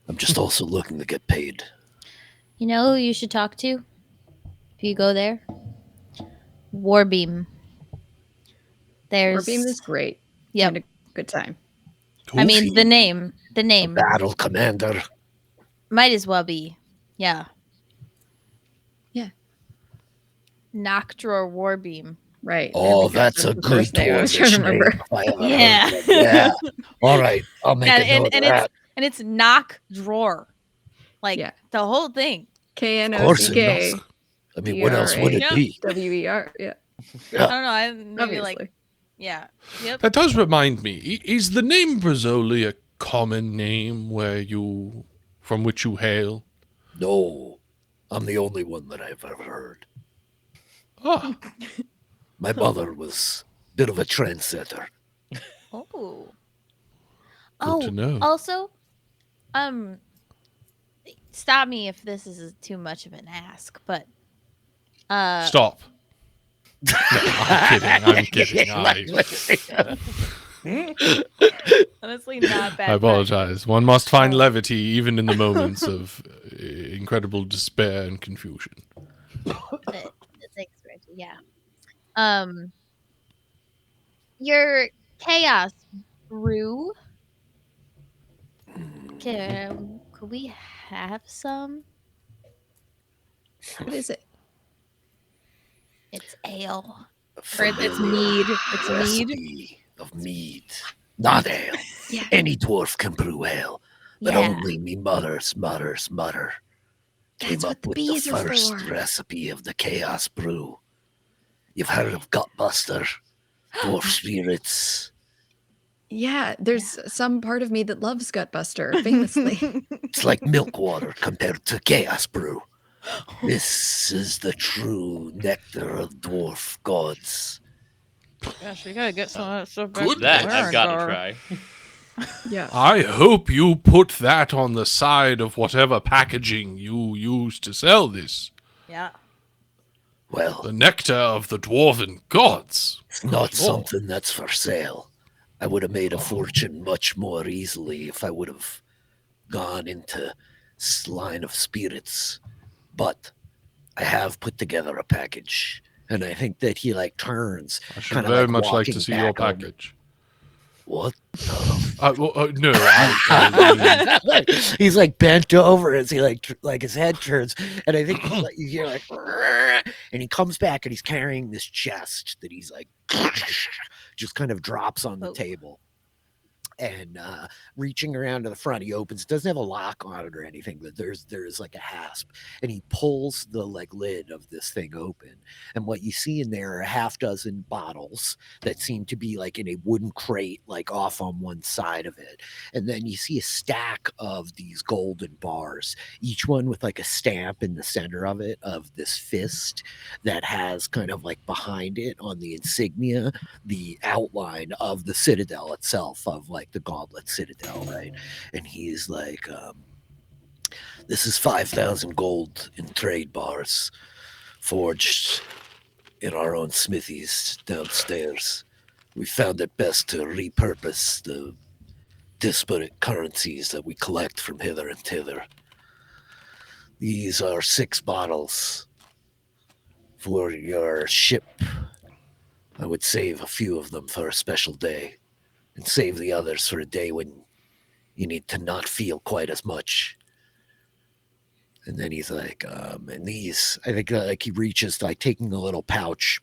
Speaker 1: I'm just also looking to get paid.
Speaker 7: You know who you should talk to if you go there? Warbeam.
Speaker 5: Warbeam is great.
Speaker 7: Yep.
Speaker 5: And Good time.
Speaker 7: I mean, the name. The name.
Speaker 1: Battle commander.
Speaker 7: Might as well be. Yeah.
Speaker 5: Yeah.
Speaker 7: Knock Drawer Warbeam.
Speaker 5: Right.
Speaker 1: Oh, that's a
Speaker 5: the
Speaker 1: good
Speaker 5: first name I was trying
Speaker 1: dwarvish
Speaker 5: to remember.
Speaker 1: name. If I ever
Speaker 7: Yeah.
Speaker 1: heard one. Yeah. All right. I'll make a note of that.
Speaker 3: And it's knock drawer. Like
Speaker 5: Yeah.
Speaker 3: the whole thing.
Speaker 1: Of course it
Speaker 5: KNOCK.
Speaker 1: does. I mean, what else would it
Speaker 3: Yeah.
Speaker 1: be?
Speaker 5: WER. Yeah.
Speaker 3: I don't know. I maybe
Speaker 5: Obviously.
Speaker 3: like yeah. Yep.
Speaker 2: That does remind me. Is the name Brazzoli a common name from which you hail?
Speaker 1: No. I'm the only one that I've ever heard.
Speaker 2: Ah,
Speaker 1: My mother was a bit of a trendsetter.
Speaker 3: Oh.
Speaker 2: good to know.
Speaker 7: Also, stop me if this is too much of an ask, but
Speaker 2: Stop. No, I'm kidding.
Speaker 3: Honestly, not bad.
Speaker 2: I apologize. One must find levity even in the moments of incredible despair and confusion.
Speaker 7: thanks, Reggie. Yeah. Your chaos brew. Could we have some?
Speaker 5: What is it?
Speaker 7: It's ale.
Speaker 3: Or it's mead. It's mead.
Speaker 1: Recipe of mead, not ale.
Speaker 5: Yeah.
Speaker 1: Any dwarf can brew ale, but
Speaker 7: Yeah.
Speaker 1: only me mother's mother came
Speaker 5: That's what
Speaker 1: up
Speaker 5: the
Speaker 1: with the
Speaker 5: bees are
Speaker 1: first
Speaker 5: for.
Speaker 1: recipe of the chaos brew. You've heard of Gutbuster, dwarf spirits.
Speaker 5: Yeah, there's some part of me that loves Gutbuster, famously.
Speaker 1: It's like milk water compared to chaos brew. This is the true nectar of dwarf gods.
Speaker 3: Gosh, we gotta get some of that stuff back.
Speaker 2: Good.
Speaker 3: to
Speaker 4: That I've got to
Speaker 3: Warrendar.
Speaker 4: try.
Speaker 5: Yeah.
Speaker 2: I hope you put that on the side of whatever packaging you use to sell this.
Speaker 3: Yeah.
Speaker 1: Well,
Speaker 2: The nectar of the dwarven gods.
Speaker 1: it's not
Speaker 2: Good lord.
Speaker 1: something that's for sale. I would have made a fortune much more easily if I would have gone into line of spirits. But I have put together a package, and I think that he turns.
Speaker 2: I should
Speaker 1: Kinda
Speaker 2: very
Speaker 1: like
Speaker 2: much like
Speaker 1: walking
Speaker 2: to see your
Speaker 1: back on-
Speaker 2: package.
Speaker 1: What?
Speaker 2: No, I mean,
Speaker 1: He's bent over as he his head turns, and I think you hear and he comes back and he's carrying this chest that he's just kind of drops on the table. And reaching around to the front, he opens. It doesn't have a lock on it or anything, but there's a hasp, and he pulls the lid of this thing open. And what you see in there are a half dozen bottles that seem to be in a wooden crate, off on one side of it. And then you see a stack of these golden bars, each one with a stamp in the center of it of this fist that has kind of behind it on the insignia the outline of the citadel itself of the Gauntlet Citadel, right? And he's this is 5,000 gold in trade bars forged in our own smithies downstairs. We found it best to repurpose the disparate currencies that we collect from hither and thither. These are 6 bottles for your ship. I would save a few of them for a special day and save the others for a day when you need to not feel quite as much. And then he's and these, I think he reaches taking the little pouch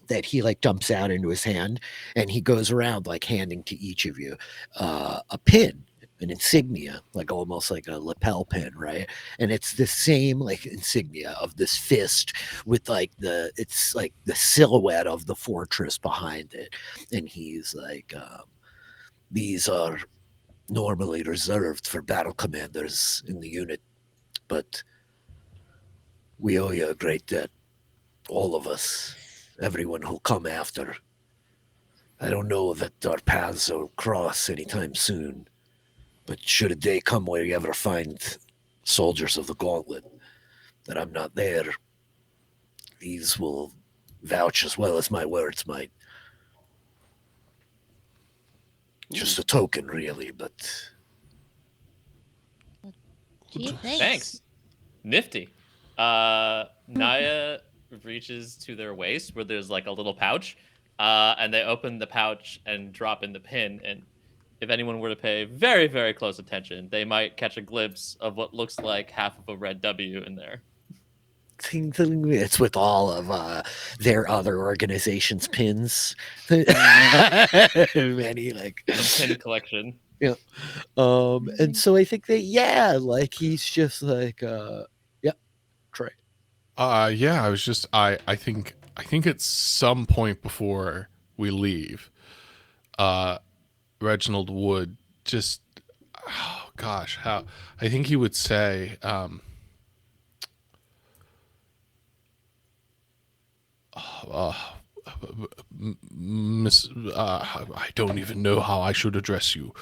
Speaker 1: that he dumps out into his hand, and he goes around handing to each of you a pin, an insignia, almost like a lapel pin, right? And it's the same insignia of this fist with the silhouette of the fortress behind it. And he's these are normally reserved for battle commanders in the unit, but we owe you a great debt, all of us, everyone who'll come after. I don't know that our paths will cross anytime soon, but should a day come where you ever find soldiers of the Gauntlet that I'm not there, these will vouch as well as my words might. Just a token, really, but...
Speaker 7: Gee,
Speaker 4: Thanks. Nifty. Naya reaches to their waist where there's a little pouch, and they open the pouch and drop in the pin. And if anyone were to pay very, very close attention, they might catch a glimpse of what looks like half of a red W in there.
Speaker 1: It's with all of their other organizations' pins. Many like
Speaker 4: pin collection.
Speaker 1: Yeah. And so I think that like he's just like Trey.
Speaker 2: Yeah, I was just I think at some point before we leave, Reginald would just how I think he would say Miss, I don't even know how I should address you.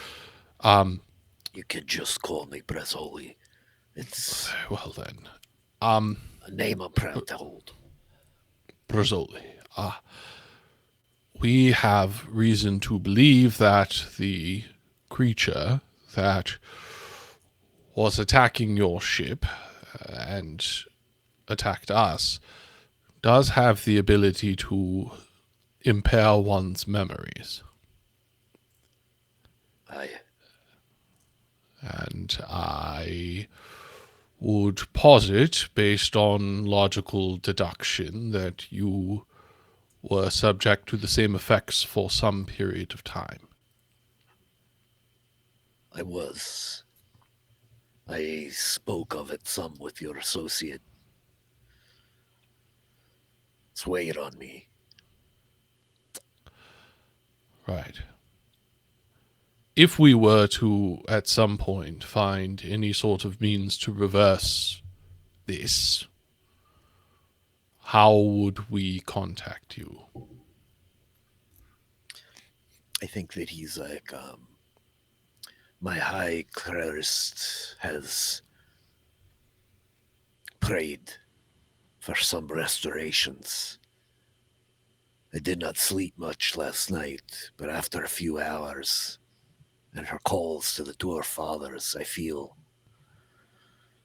Speaker 1: You can just call me Brazzoli. It's
Speaker 2: well then.
Speaker 1: A name I'm proud to hold.
Speaker 2: Brazzoli. We have reason to believe that the creature that was attacking your ship and attacked us does have the ability to impair one's memories. And I would posit, based on logical deduction, that you were subject to the same effects for some period of time.
Speaker 1: I was. I spoke of it some with your associate. It's weighed on me.
Speaker 2: Right. If we were to, at some point, find any sort of means to reverse this, how would we contact you?
Speaker 1: I think that he's like, my high clerist has prayed for some restorations. I did not sleep much last night, but after a few hours and her calls to the Dwarf Fathers, I feel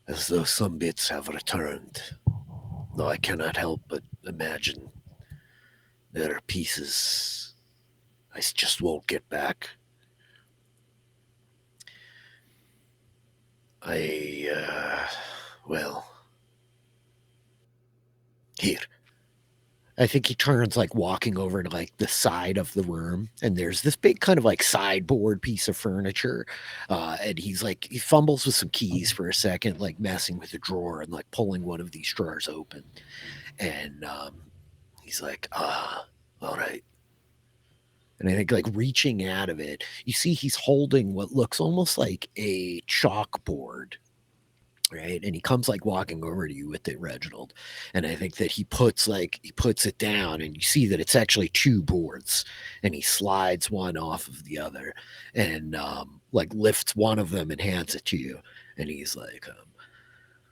Speaker 1: as though some bits have returned, though I cannot help but imagine there are pieces I just won't get back. Here. I think he turns like walking over to like the side of the room, and there's this big kind of like sideboard piece of furniture. And he's like, he fumbles with some keys for a second, like messing with a drawer and like pulling one of these drawers open. And he's like, all right. And I think like reaching out of it, you see he's holding what looks almost like a chalkboard, right? And he comes like walking over to you with it, Reginald. And I think that he puts it down, and you see that it's actually two boards, and he slides one off of the other and like lifts one of them and hands it to you. And he's like,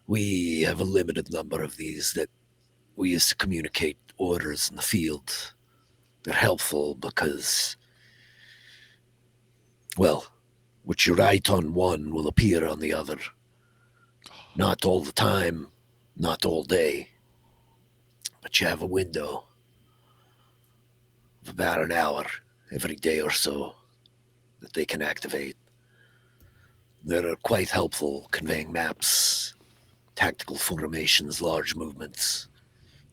Speaker 1: we have a limited number of these that we use to communicate orders in the field. They're helpful because, well, what you write on one will appear on the other. Not all the time, not all day, but you have a window of about an hour every day or so that they can activate. They're quite helpful conveying maps, tactical formations, large movements.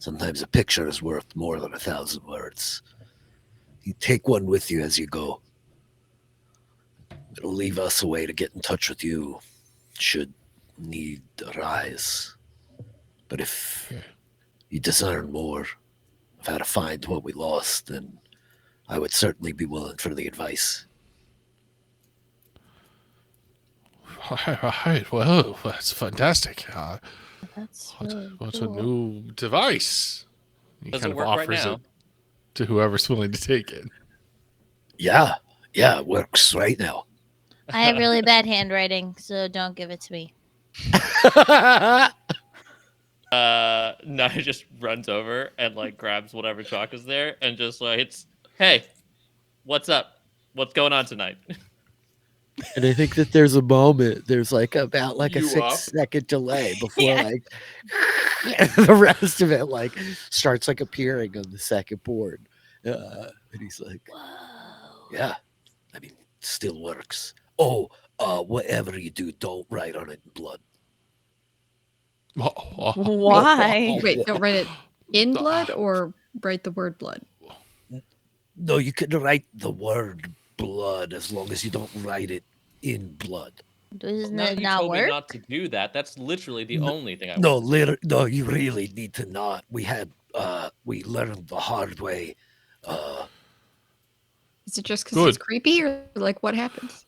Speaker 1: Sometimes a picture is worth more than 1,000 words. You take one with you as you go. It'll leave us a way to get in touch with you should need arise. But if you discern more of how to find what we lost, then I would certainly be willing for the advice.
Speaker 2: Right. Well, that's fantastic.
Speaker 7: That's really
Speaker 2: What's
Speaker 7: cool.
Speaker 2: a new device? He
Speaker 4: Does
Speaker 2: kind
Speaker 4: it
Speaker 2: of
Speaker 4: work right
Speaker 2: offers
Speaker 4: now?
Speaker 2: it to whoever's willing to take it.
Speaker 1: Yeah, it works right now.
Speaker 7: I have really bad handwriting, so don't give it to me.
Speaker 4: Naya just runs over and like grabs whatever chalk is there and just like, it's, hey, what's up? What's going on tonight?
Speaker 1: And I think that there's a moment, there's like about like a
Speaker 2: You
Speaker 1: 6-second delay before
Speaker 3: Yeah.
Speaker 1: like the rest of it like starts like appearing on the second board. And he's like, yeah, I mean, still works. Oh, whatever you do, don't write on it in blood.
Speaker 3: Why?
Speaker 5: Wait, don't write it in blood or write the word blood?
Speaker 1: No, you can write the word blood as long as you don't write it in blood.
Speaker 7: Doesn't
Speaker 4: Now
Speaker 7: it
Speaker 4: you
Speaker 7: not
Speaker 4: told me
Speaker 7: work?
Speaker 4: not to do that. That's literally the only thing I
Speaker 1: No,
Speaker 4: want.
Speaker 1: no, you really need to not. We learned the hard way.
Speaker 5: Is it just because it's
Speaker 2: Good.
Speaker 5: creepy, or like what happens?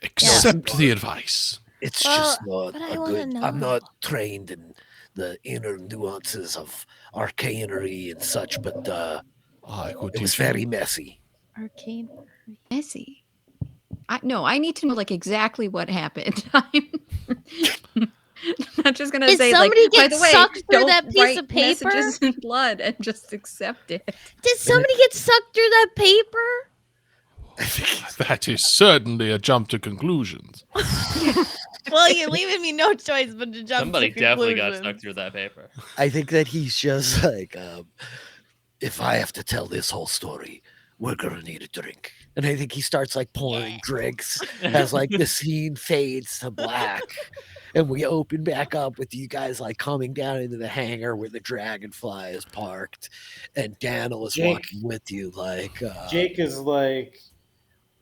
Speaker 2: Accept the advice.
Speaker 1: It's
Speaker 7: Well,
Speaker 1: just not
Speaker 7: but I
Speaker 1: a
Speaker 7: wanna
Speaker 1: good. I'm
Speaker 7: know.
Speaker 1: not trained in the inner nuances of arcanery and such, but
Speaker 2: I could
Speaker 1: it was
Speaker 2: teach you.
Speaker 1: very messy.
Speaker 7: Arcane.
Speaker 5: Messy. I need to know like exactly what happened. I'm not just gonna
Speaker 7: Did
Speaker 5: say like,
Speaker 7: somebody
Speaker 5: by
Speaker 7: get
Speaker 5: the way,
Speaker 7: sucked through
Speaker 5: don't
Speaker 7: that piece
Speaker 5: write
Speaker 7: of paper?
Speaker 5: messages in blood and just accept it.
Speaker 7: Did somebody get sucked through that paper?
Speaker 2: That is certainly a jump to conclusions.
Speaker 3: Well, you're leaving me no choice but to jump
Speaker 4: Somebody
Speaker 3: to
Speaker 4: definitely got
Speaker 3: conclusions.
Speaker 4: stuck through that paper.
Speaker 1: I think that he's just like, if I have to tell this whole story, we're gonna need a drink. And I think he starts like pouring drinks as like the scene fades to black. And we open back up with you guys like coming down into the hangar where the Dragonfly is parked. And Daniel is
Speaker 6: Jake-
Speaker 1: walking with you like
Speaker 6: Jake is like,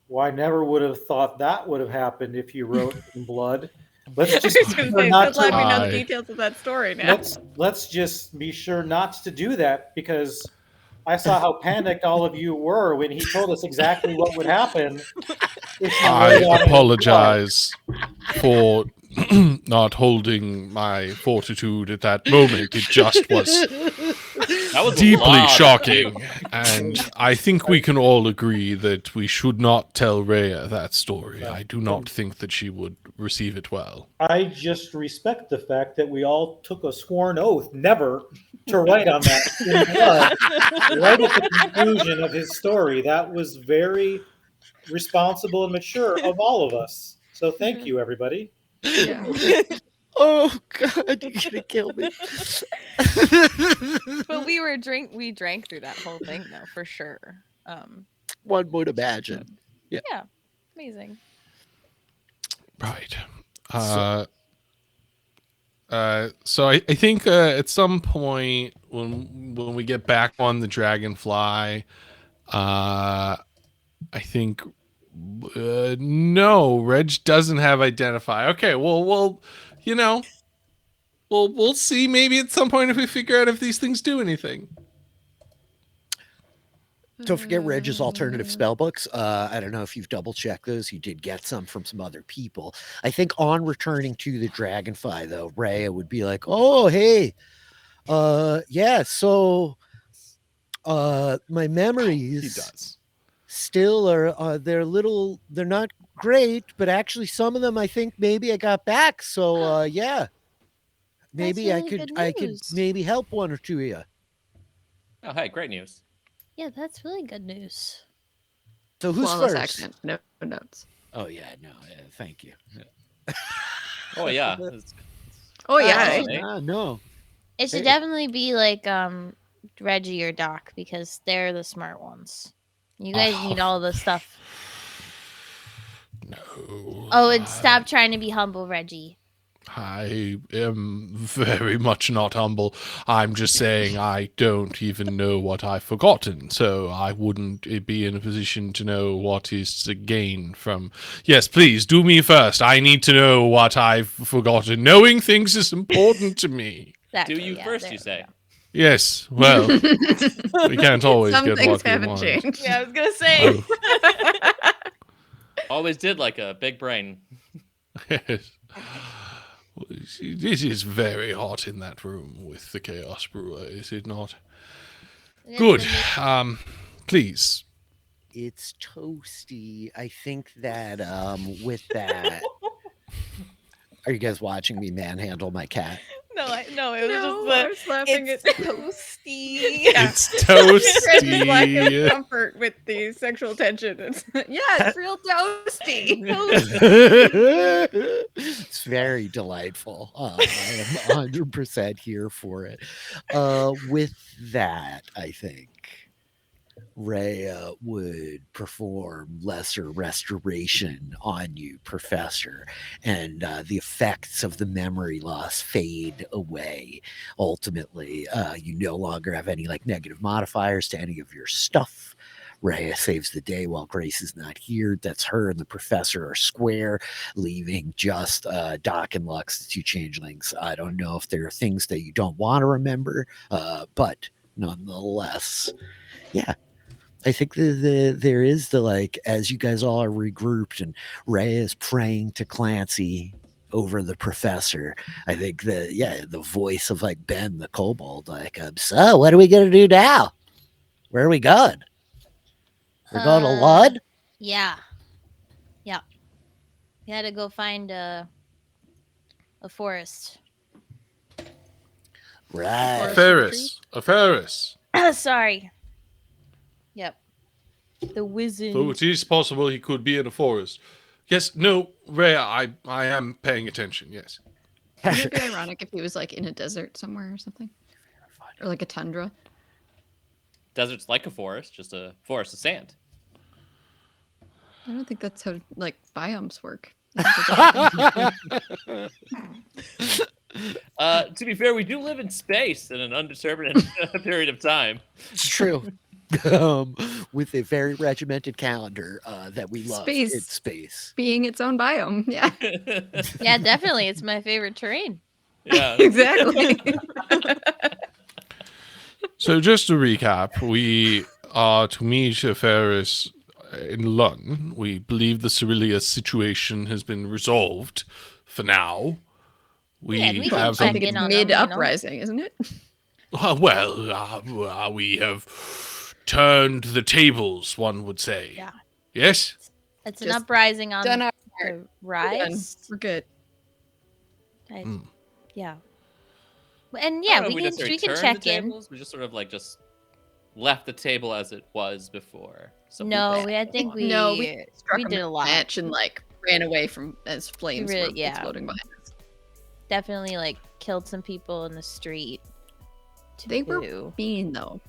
Speaker 6: well, I never would have thought that would have happened if you wrote in blood. Let's just
Speaker 5: Let me know
Speaker 2: Hi.
Speaker 5: the details of that story now.
Speaker 6: let's just be sure not to do that, because I saw how panicked all of you were when he told us exactly what would happen. If you
Speaker 2: I
Speaker 6: wrote on it in blood.
Speaker 2: apologize for not holding my fortitude at that moment. It just was
Speaker 4: That was a
Speaker 2: deeply
Speaker 4: lot.
Speaker 2: shocking. And I think we can all agree that we should not tell Reya that story. I do not think that she would receive it well.
Speaker 6: I just respect the fact that we all took a sworn oath never to write on that in blood right at the conclusion of his story. That was very responsible and mature of all of us. So thank you, everybody.
Speaker 5: Yeah.
Speaker 1: oh god, you're gonna kill me.
Speaker 3: But we drank through that whole thing though, for sure.
Speaker 1: One would imagine.
Speaker 3: Yeah, amazing.
Speaker 2: Right. So I think at some point when we get back on the Dragonfly, I think no, Reg doesn't have identify. Okay, well, we'll see. Maybe at some point if we figure out if these things do anything.
Speaker 1: Don't forget Reg's alternative spell books. I don't know if you've double checked those. You did get some from some other people. I think on returning to the Dragonfly, though, Reya would be like, "Oh, hey, yeah. So, my
Speaker 2: He
Speaker 1: memories
Speaker 2: does.
Speaker 1: still are they're not great, but actually some of them I think maybe I got back. So, yeah, maybe
Speaker 7: really good
Speaker 1: I could
Speaker 7: news.
Speaker 1: maybe help one or two of you.
Speaker 4: Oh, hey, great news.
Speaker 7: Yeah, that's really good news.
Speaker 1: So who's
Speaker 5: Flawless
Speaker 1: first?
Speaker 5: accent. No notes.
Speaker 1: Oh yeah, no, thank you.
Speaker 4: Oh yeah.
Speaker 5: Oh yeah.
Speaker 1: No.
Speaker 7: It should
Speaker 1: Hey.
Speaker 7: definitely be like Reggie or Doc because they're the smart ones. You guys need all the stuff.
Speaker 2: No.
Speaker 7: Oh, and stop trying to be humble, Reggie.
Speaker 2: I am very much not humble. I'm just saying I don't even know what I've forgotten, so I wouldn't be in a position to know what is to gain from... Yes, please, do me first. I need to know what I've forgotten. Knowing things is important to me.
Speaker 3: Exactly,
Speaker 4: Do you first, you say?
Speaker 2: Yes, well, we can't always
Speaker 5: Some
Speaker 2: get
Speaker 5: things
Speaker 2: what we
Speaker 5: haven't
Speaker 2: want.
Speaker 5: changed.
Speaker 3: Yeah, I was gonna say.
Speaker 4: Always did like a big brain.
Speaker 2: Yes. It is very hot in that room with the Chaos Brewer, is it not? Good. Please.
Speaker 1: It's toasty. I think that with that. Are you guys watching me manhandle my cat?
Speaker 3: No, it was
Speaker 5: No,
Speaker 3: just
Speaker 5: I was laughing
Speaker 3: it's
Speaker 5: at
Speaker 3: toasty.
Speaker 5: Yeah.
Speaker 2: It's
Speaker 5: Reg's lack of
Speaker 2: toasty.
Speaker 5: comfort with the sexual tension. It's real toasty.
Speaker 1: It's very delightful. I am 100% here for it. With that, I think Reya would perform lesser restoration on you, Professor, and the effects of the memory loss fade away. Ultimately, you no longer have any like negative modifiers to any of your stuff. Reya saves the day while Grace is not here. That's her and the Professor are square, leaving just Doc and Lux, the two changelings. I don't know if there are things that you don't want to remember, but nonetheless, yeah. I think there is the like, as you guys all are regrouped and Ray is praying to Clancy over the Professor. I think the voice of like Ben the Kobold, like, so what are we gonna do now? Where are we going? We're going to Lud?
Speaker 7: Yeah. Yeah. We had to go find a forest.
Speaker 1: Right.
Speaker 2: A Ferris.
Speaker 7: Sorry. Yep. The wizard.
Speaker 2: So it is possible he could be in a forest. Yes, no, Reya, I am paying attention, yes.
Speaker 5: Would it be ironic if he was like in a desert somewhere or something? Or like a tundra?
Speaker 4: Desert's like a forest, just a forest of sand.
Speaker 5: I don't think that's how like biomes work.
Speaker 4: To be fair, we do live in space in an undetermined period of time.
Speaker 1: It's true. With a very regimented calendar that we love.
Speaker 5: Space.
Speaker 1: It's space.
Speaker 5: Being its own biome. Yeah.
Speaker 7: Yeah, definitely. It's my favorite terrain.
Speaker 4: Yeah.
Speaker 5: Exactly.
Speaker 2: So just to recap, we are to meet a Ferris in London. We believe the Cerelia situation has been resolved for now. We
Speaker 7: Yeah, we can
Speaker 2: have
Speaker 7: check
Speaker 5: I think
Speaker 7: in
Speaker 5: it's
Speaker 7: on them,
Speaker 5: mid
Speaker 7: you know?
Speaker 5: uprising, isn't it?
Speaker 2: we have turned the tables, one would say.
Speaker 7: Yeah.
Speaker 2: Yes?
Speaker 7: It's an
Speaker 5: Just
Speaker 7: uprising on
Speaker 5: done our
Speaker 7: the
Speaker 5: part.
Speaker 7: rise.
Speaker 5: We're good.
Speaker 7: Yeah. And
Speaker 4: I
Speaker 7: yeah,
Speaker 4: don't know if
Speaker 7: we
Speaker 4: necessarily
Speaker 7: can
Speaker 4: turned
Speaker 7: check
Speaker 4: the
Speaker 7: in.
Speaker 4: tables. We just sort of like just left the table as it was before. So
Speaker 7: No, I think we
Speaker 5: struck
Speaker 7: we
Speaker 5: a
Speaker 7: did a lot.
Speaker 5: match and like ran away from as flames
Speaker 7: really-
Speaker 5: were
Speaker 7: yeah.
Speaker 5: exploding behind us.
Speaker 7: Definitely like killed some people in the street.
Speaker 5: They were
Speaker 7: too.
Speaker 5: mean though.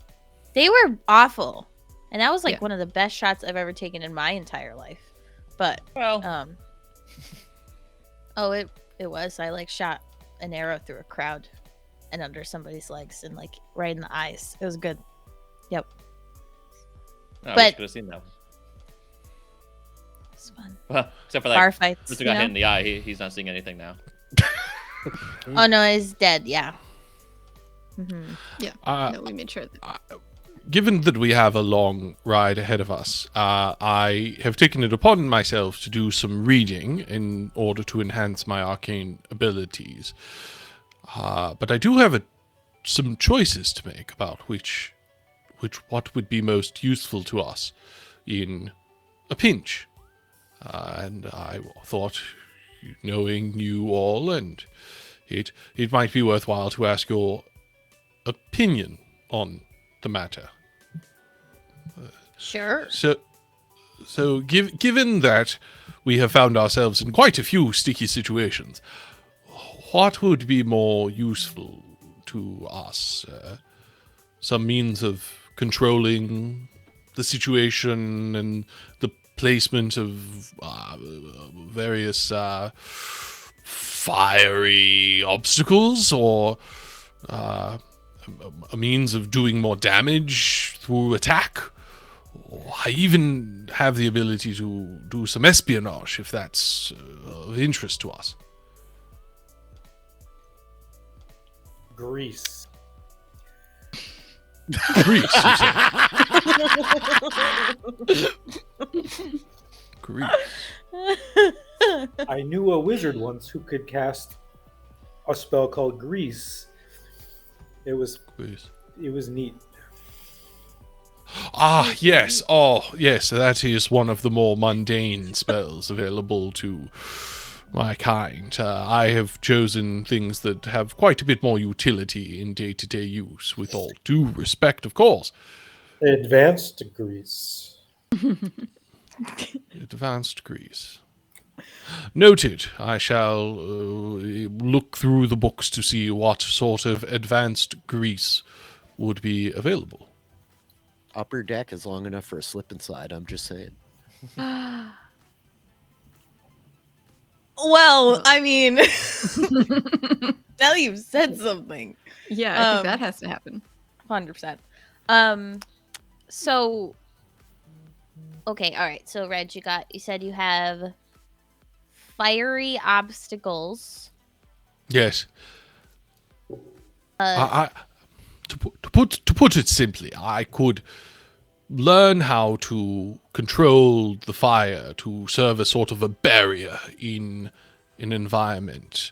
Speaker 7: They were awful. And that was like
Speaker 5: Yeah.
Speaker 7: one of the best shots I've ever taken in my entire life. But
Speaker 4: well,
Speaker 7: oh, it was. I like shot an arrow through a crowd and under somebody's legs and like right in the eyes. It was good. Yep.
Speaker 4: no,
Speaker 7: but-
Speaker 4: we could have seen that.
Speaker 7: It's fun.
Speaker 4: Well, except for
Speaker 7: Bar
Speaker 4: that,
Speaker 7: fights.
Speaker 4: Mr.
Speaker 7: You
Speaker 4: got
Speaker 7: know?
Speaker 4: hit in the eye. He's not seeing anything now.
Speaker 7: Oh no, he's dead. Yeah. Mm-hmm.
Speaker 5: No, we made sure that
Speaker 2: Given that we have a long ride ahead of us, I have taken it upon myself to do some reading in order to enhance my arcane abilities. But I do have some choices to make about what would be most useful to us in a pinch. And I thought, knowing you all, and it might be worthwhile to ask your opinion on the matter.
Speaker 7: Sure.
Speaker 2: So given that we have found ourselves in quite a few sticky situations, what would be more useful to us? Some means of controlling the situation and the placement of various fiery obstacles, or a means of doing more damage through attack. I even have the ability to do some espionage if that's of interest to us.
Speaker 6: Greece.
Speaker 2: Greece, you say? Greece.
Speaker 6: I knew a wizard once who could cast a spell called Grease. It was
Speaker 2: Greece.
Speaker 6: neat.
Speaker 2: Ah, yes. Oh, yes. That is one of the more mundane spells available to my kind. I have chosen things that have quite a bit more utility in day-to-day use, with all due respect, of course.
Speaker 6: Advanced Grease.
Speaker 2: Advanced Greece. Noted. I shall look through the books to see what sort of advanced Greece would be available.
Speaker 1: upper deck is long enough for a slip and slide. I'm just saying.
Speaker 3: Well, I mean, now you've said something.
Speaker 5: Yeah, I think that has to happen.
Speaker 3: 100%.
Speaker 7: So, okay, all right. So, Reg, you said you have fiery obstacles.
Speaker 2: Yes. To put it simply, I could learn how to control the fire to serve as sort of a barrier in an environment,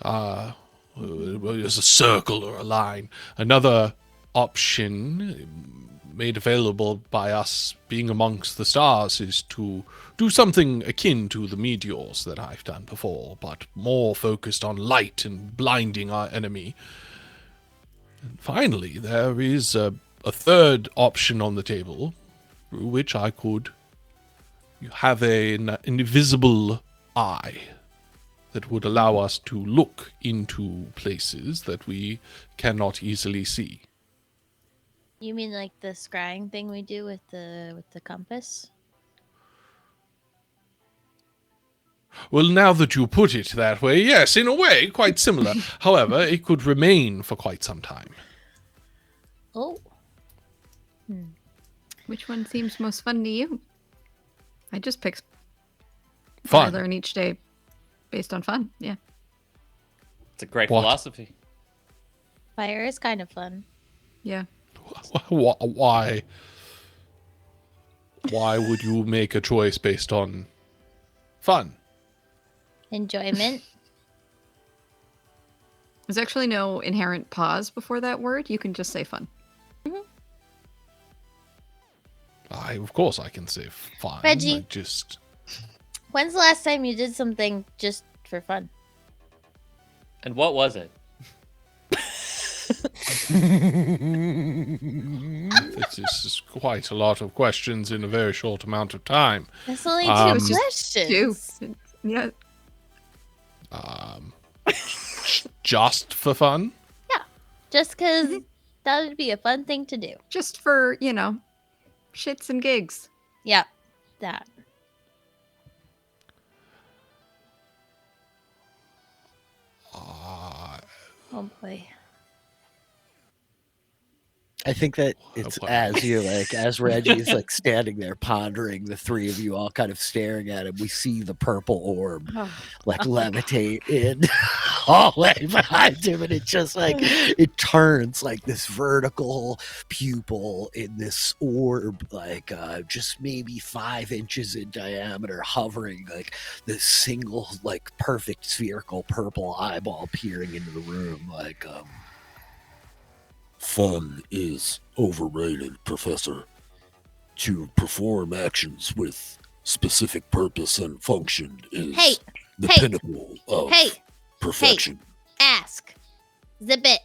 Speaker 2: as a circle or a line. Another option made available by us being amongst the stars is to do something akin to the meteors that I've done before, but more focused on light and blinding our enemy. And finally, there is a third option on the table, through which I could have an invisible eye that would allow us to look into places that we cannot easily see.
Speaker 7: You mean like the scrying thing we do with the compass?
Speaker 2: Well, now that you put it that way, yes, in a way, quite similar. However, it could remain for quite some time.
Speaker 7: Oh.
Speaker 5: Which one seems most fun to you? I just picked
Speaker 2: Fun.
Speaker 5: I learn each day based on fun. Yeah.
Speaker 4: It's a great
Speaker 2: What?
Speaker 4: philosophy.
Speaker 7: Fire is kind of fun.
Speaker 5: Yeah.
Speaker 2: Why? Why would you make a choice based on fun?
Speaker 7: Enjoyment.
Speaker 5: There's actually no inherent pause before that word. You can just say fun.
Speaker 2: Of course I can say fun.
Speaker 7: Reggie. When's the last time you did something just for fun?
Speaker 4: And what was it?
Speaker 2: This is quite a lot of questions in a very short amount of time.
Speaker 7: That's only
Speaker 2: Um,
Speaker 7: two questions.
Speaker 5: Yeah.
Speaker 2: Just for fun?
Speaker 7: Just because that would be a fun thing to do.
Speaker 5: Just for, shits and gigs.
Speaker 7: Yeah, that. Oh boy.
Speaker 1: I think that it's
Speaker 2: wow.
Speaker 1: as Reggie's like standing there pondering, the three of you all kind of staring at him. We see the purple orb like levitate in all the way behind him, and it just like it turns like this vertical pupil in this orb, like just maybe 5 inches in diameter, hovering like this single like perfect spherical purple eyeball peering into the room, like
Speaker 8: Fun is overrated, Professor. To perform actions with specific purpose and function is the pinnacle of perfection.
Speaker 7: Ask. Zip it.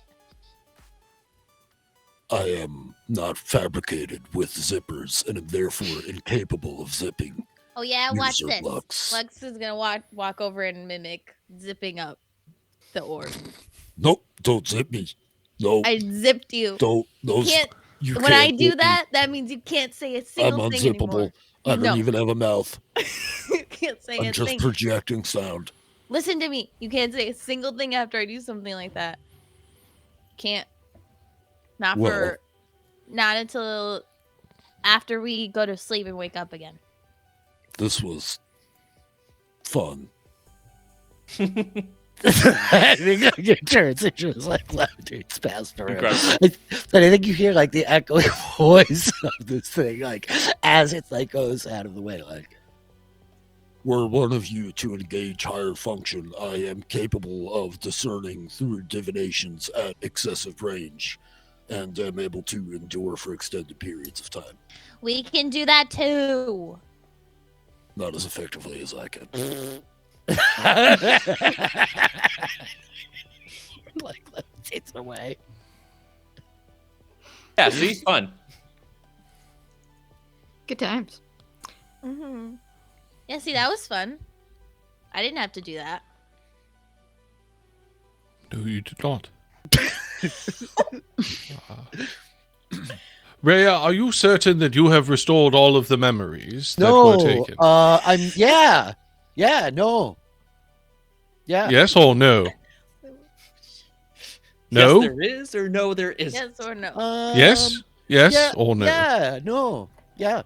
Speaker 8: I am not fabricated with zippers and am therefore incapable of zipping.
Speaker 7: Oh yeah, watch
Speaker 8: User
Speaker 7: this.
Speaker 8: Lux.
Speaker 3: Lux is gonna walk over and mimic zipping up the orb.
Speaker 8: Nope, don't zip me. No,
Speaker 3: I zipped you.
Speaker 8: don't. Those,
Speaker 3: Can't.
Speaker 8: you
Speaker 3: When
Speaker 8: can't
Speaker 3: I do
Speaker 8: zip me.
Speaker 3: that means you can't say a
Speaker 8: I'm
Speaker 3: single thing anymore.
Speaker 8: unzippable. I don't
Speaker 3: No.
Speaker 8: even have a mouth.
Speaker 3: You can't say
Speaker 8: I'm
Speaker 3: a
Speaker 8: just
Speaker 3: thing.
Speaker 8: projecting sound.
Speaker 3: Listen to me. You can't say a single thing after I do something like that. Can't. Not until after we go to sleep and wake up again.
Speaker 8: This was fun.
Speaker 1: I think your transition is like levitates past around.
Speaker 4: Incredible.
Speaker 1: But I think you hear like the echoing voice of this thing, like as it like goes out of the way, like.
Speaker 8: Were one of you to engage higher function, I am capable of discerning through divinations at excessive range, and am able to endure for extended periods of time.
Speaker 7: We can do that too.
Speaker 8: Not as effectively as I can.
Speaker 1: Like levitates away.
Speaker 4: Yeah, see, fun.
Speaker 5: Good times.
Speaker 3: Mm-hmm.
Speaker 7: Yeah, see, that was fun. I didn't have to do that.
Speaker 2: No, you did not. Reya, are you certain that you have restored all of the memories that
Speaker 1: No,
Speaker 2: were taken?
Speaker 1: No. Yeah.
Speaker 2: Yes or no? No?
Speaker 4: Yes, there is, or no, there isn't.
Speaker 7: Yes or no?
Speaker 2: Yes? Yes or no?
Speaker 1: Yeah, no. Yeah.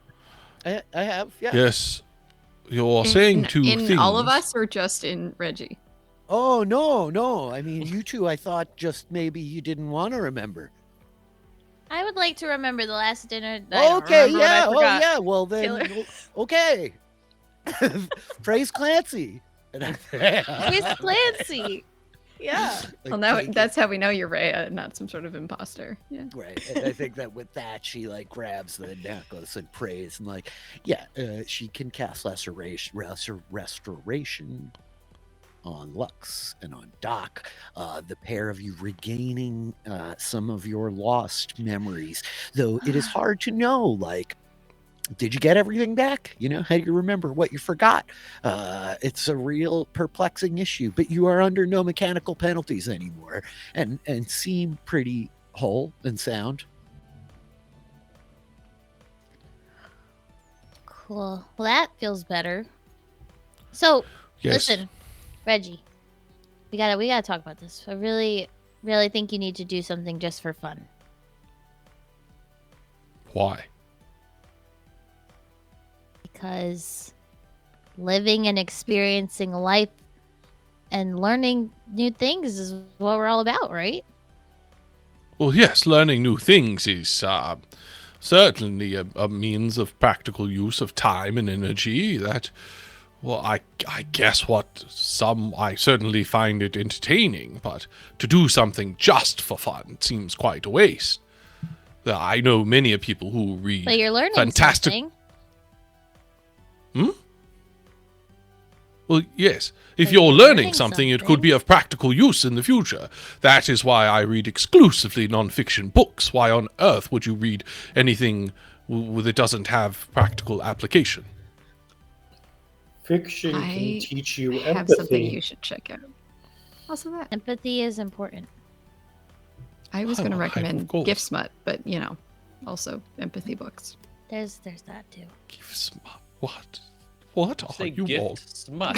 Speaker 1: I have, yeah.
Speaker 2: Yes. You're saying two things.
Speaker 9: In all of us, or just in Reggie?
Speaker 1: Oh, no. I mean, you two, I thought just maybe you didn't want to remember.
Speaker 7: I would like to remember the last dinner. I don't
Speaker 1: Okay,
Speaker 7: remember what I
Speaker 1: yeah. Oh,
Speaker 7: forgot.
Speaker 1: yeah. Well, then,
Speaker 7: Killer.
Speaker 1: okay. Praise Clancy.
Speaker 7: Where's Clancy? Yeah.
Speaker 5: Well, now that's how we know you're Reya, not some sort of imposter. Yeah.
Speaker 1: Right. And I think that with that, she like grabs the necklace and prays and like, yeah, she can cast restoration on Lux and on Doc. The pair of you regaining some of your lost memories, though it is hard to know, like, did you get everything back? You know, how do you remember what you forgot? It's a real perplexing issue, but you are under no mechanical penalties anymore and seem pretty whole and sound.
Speaker 7: Cool. Well, that feels better. So,
Speaker 2: Yes.
Speaker 7: listen, Reggie, we gotta talk about this. I really think you need to do something just for fun.
Speaker 2: Why?
Speaker 7: Because living and experiencing life and learning new things is what we're all about, right?
Speaker 2: Well, yes, learning new things is certainly a means of practical use of time and energy. That, well, I guess I certainly find it entertaining, but to do something just for fun seems quite a waste. I know many people who read
Speaker 7: But you're learning
Speaker 2: fantastic.
Speaker 7: something.
Speaker 2: Well, yes. If
Speaker 7: But
Speaker 2: you're
Speaker 7: you're
Speaker 2: learning
Speaker 7: learning
Speaker 2: something, it
Speaker 7: something.
Speaker 2: could be of practical use in the future. That is why I read exclusively non-fiction books. Why on earth would you read anything that doesn't have practical application?
Speaker 6: Fiction can
Speaker 5: I
Speaker 6: teach you
Speaker 5: have something you
Speaker 6: empathy.
Speaker 5: should check out. Also that.
Speaker 7: Empathy is important.
Speaker 5: I was going to
Speaker 2: Oh,
Speaker 5: recommend
Speaker 2: of course.
Speaker 5: Gift Smut, but also empathy books.
Speaker 7: There's that too.
Speaker 2: Give some- What? What are
Speaker 4: Say
Speaker 2: you all?
Speaker 4: gift smut.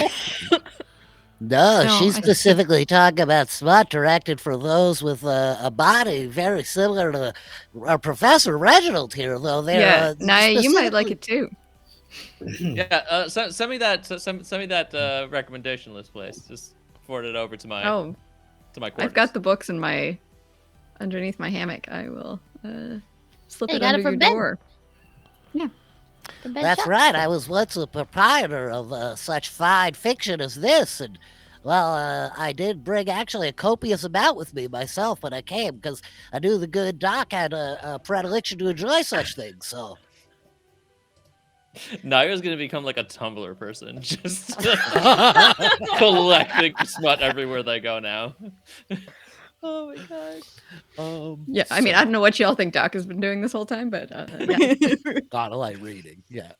Speaker 1: No,
Speaker 5: No,
Speaker 1: she's
Speaker 5: I-
Speaker 1: specifically talking about smut directed for those with a body very similar to our Professor Reginald here, though. They're,
Speaker 5: Naya, you might like
Speaker 1: specifically-
Speaker 5: it too.
Speaker 4: Yeah, send me that. Send me that recommendation list, please. Just forward it over to my
Speaker 5: Oh,
Speaker 4: to my.
Speaker 5: I've
Speaker 4: quarters.
Speaker 5: got the books in underneath my hammock. I will slip
Speaker 7: Hey,
Speaker 5: it
Speaker 7: got it
Speaker 5: under
Speaker 7: from
Speaker 5: your
Speaker 7: Ben.
Speaker 5: door.
Speaker 7: The best
Speaker 1: That's
Speaker 7: shop.
Speaker 1: right. I was once a proprietor of such fine fiction as this, and well, I did bring actually a copious amount with me myself when I came because I knew the good Doc had a predilection to enjoy such things. So
Speaker 4: Naya's gonna become like a Tumblr person, just collecting smut everywhere they go now.
Speaker 7: Oh my gosh.
Speaker 5: Yeah, I mean, I don't know what y'all think Doc has been doing this whole time, but yeah.
Speaker 1: gotta like reading, yeah.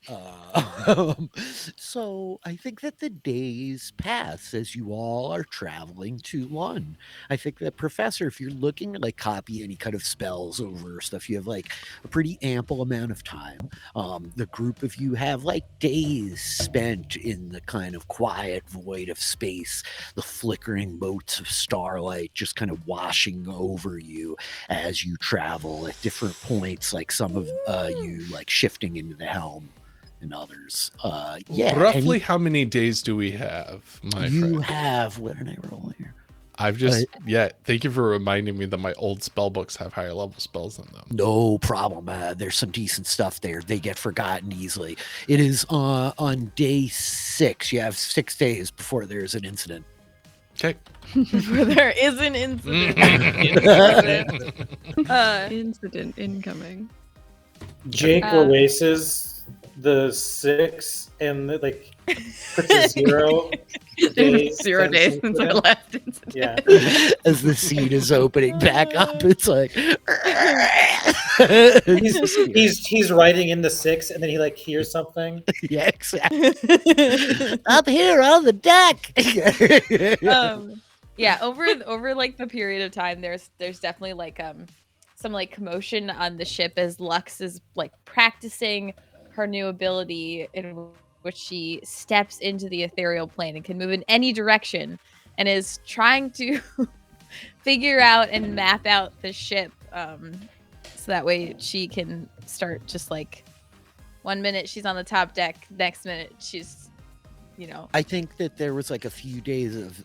Speaker 1: So I think that the days pass as you all are traveling to Lund. I think that Professor, if you're looking to like copy any kind of spells over or stuff, you have like a pretty ample amount of time. The group of you have like days spent in the kind of quiet void of space, the flickering motes of starlight just kind of washing over you as you travel at different points, like some of you like shifting into the helm and others. Yeah.
Speaker 2: Roughly how many days do we have, my
Speaker 1: you
Speaker 2: friend?
Speaker 1: have, what did I roll here?
Speaker 2: I've just, thank you for reminding me that my old spell books have higher level spells in them.
Speaker 1: No problem. There's some decent stuff there. They get forgotten easily. It is on day 6. You have 6 days before there's an incident.
Speaker 2: Okay.
Speaker 3: Where there is an incident.
Speaker 5: Incident incoming.
Speaker 6: Jake erases the 6 and like puts a 0 days.
Speaker 5: 0 days since our
Speaker 6: incident.
Speaker 5: last incident.
Speaker 6: Yeah.
Speaker 1: As the scene is opening back up, it's like
Speaker 6: He's writing in the 6 and then he like hears something.
Speaker 1: yeah, exactly. Up here on the deck.
Speaker 3: Yeah, over like the period of time, there's definitely like some like commotion on the ship as Lux is like practicing her new ability in which she steps into the ethereal plane and can move in any direction and is trying to figure out and map out the ship so that way she can start just like 1 minute she's on the top deck, next minute she's
Speaker 1: I think that there was like a few days of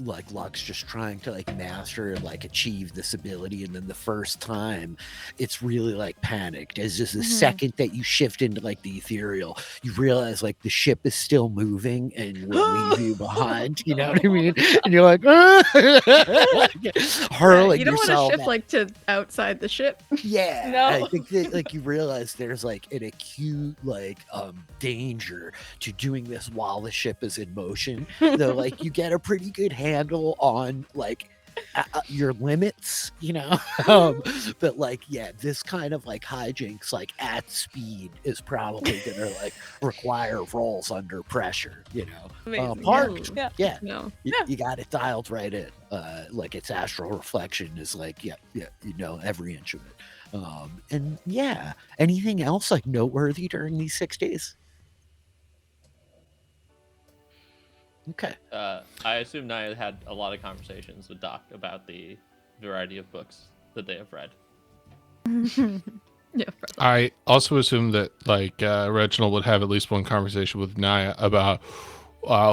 Speaker 1: like Lux just trying to like master and like achieve this ability, and then the first time it's really like panicked. As just the second that you shift into like the ethereal, you realize like the ship is still moving and will leave you behind. You know what I mean? And you're like hurling
Speaker 9: you don't want to
Speaker 1: yourself
Speaker 9: shift
Speaker 1: at-
Speaker 9: like to outside the ship.
Speaker 1: Yeah,
Speaker 3: No.
Speaker 1: I think that like you realize there's like an acute like danger to doing this while the ship is in motion. Though like you get a pretty good handle on like your limits, but like this kind of like hijinks like at speed is probably gonna like require rolls under pressure.
Speaker 3: Amazing.
Speaker 1: Parked.
Speaker 3: Yeah.
Speaker 1: Yeah,
Speaker 9: No.
Speaker 1: you got it dialed right in. Like its astral reflection is like every inch of it. And yeah, anything else like noteworthy during these 6 days? Okay.
Speaker 4: I assume Naya had a lot of conversations with Doc about the variety of books that they have read.
Speaker 9: Yeah, probably.
Speaker 2: I also assume that like Reginald would have at least one conversation with Naya about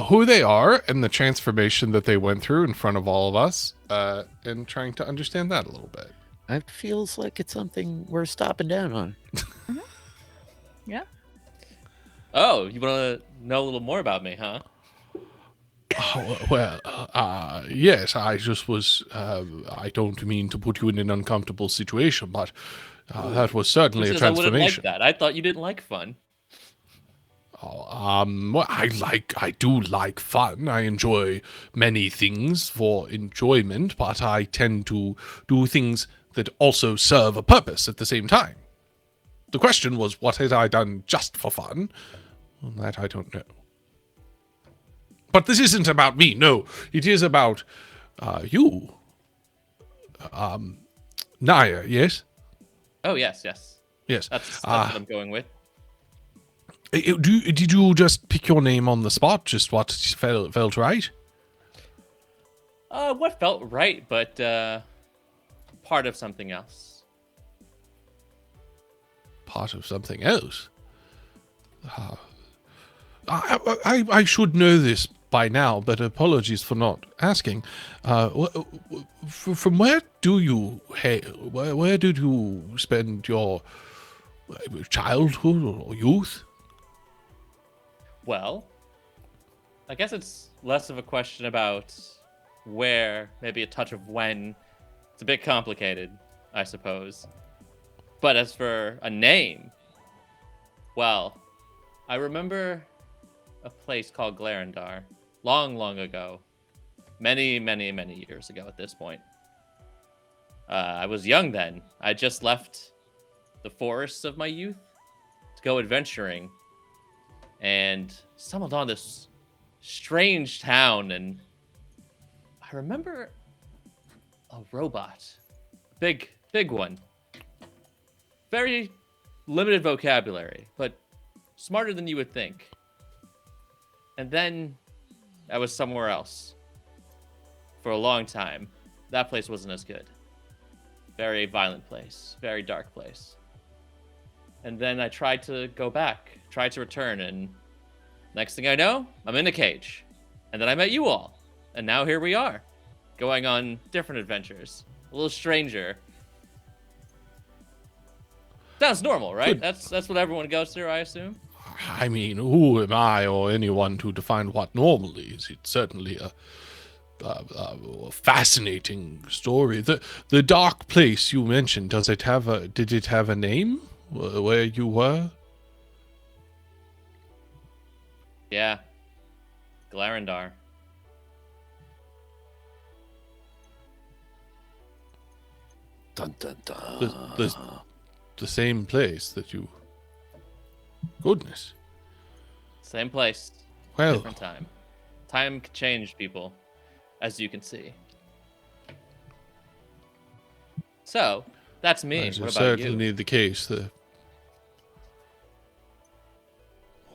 Speaker 2: who they are and the transformation that they went through in front of all of us, and trying to understand that a little bit.
Speaker 1: It feels like it's something we're stopping down on.
Speaker 3: Yeah.
Speaker 4: Oh, you want to know a little more about me, huh?
Speaker 2: Oh, well, yes, I just was, I don't mean to put you in an uncomfortable situation, but that was certainly a
Speaker 4: Because I wouldn't like
Speaker 2: transformation.
Speaker 4: that. I thought you didn't like fun.
Speaker 2: Well, I do like fun. I enjoy many things for enjoyment, but I tend to do things that also serve a purpose at the same time. The question was, what had I done just for fun? Well, that I don't know. But this isn't about me, no. It is about you. Naya, yes?
Speaker 4: Oh, yes.
Speaker 2: Yes.
Speaker 4: That's what I'm going with.
Speaker 2: Did you just pick your name on the spot? Just what felt right?
Speaker 4: What felt right, but part of something else.
Speaker 2: Part of something else? I should know this by now, but apologies for not asking. From where do you where did you spend your childhood or youth?
Speaker 4: Well, I guess it's less of a question about where, maybe a touch of when. It's a bit complicated, I suppose. But as for a name, well, I remember a place called Glarendar long ago. Many years ago at this point. I was young then. I just left the forests of my youth to go adventuring and stumbled on this strange town, and I remember a robot. Big one. Very limited vocabulary, but smarter than you would think. And then I was somewhere else for a long time. That place wasn't as good. Very violent place, very dark place. And then I tried to go back, tried to return, and next thing I know, I'm in a cage. And then I met you all. And now here we are, going on different adventures. A little stranger. Sounds normal, right?
Speaker 2: Good.
Speaker 4: That's what everyone goes through, I assume.
Speaker 2: I mean, who am I or anyone to define what normal is? It's certainly a fascinating story. The dark place you mentioned, did it have a name? Where you were?
Speaker 4: Yeah. Glarendar.
Speaker 1: Dun dun dun.
Speaker 2: The same place that you... Goodness.
Speaker 4: Same place.
Speaker 2: Well,
Speaker 4: Different time. Time can change people, as you can see. So, That's me.
Speaker 2: That
Speaker 4: What
Speaker 2: is
Speaker 4: about you?
Speaker 2: certainly the case.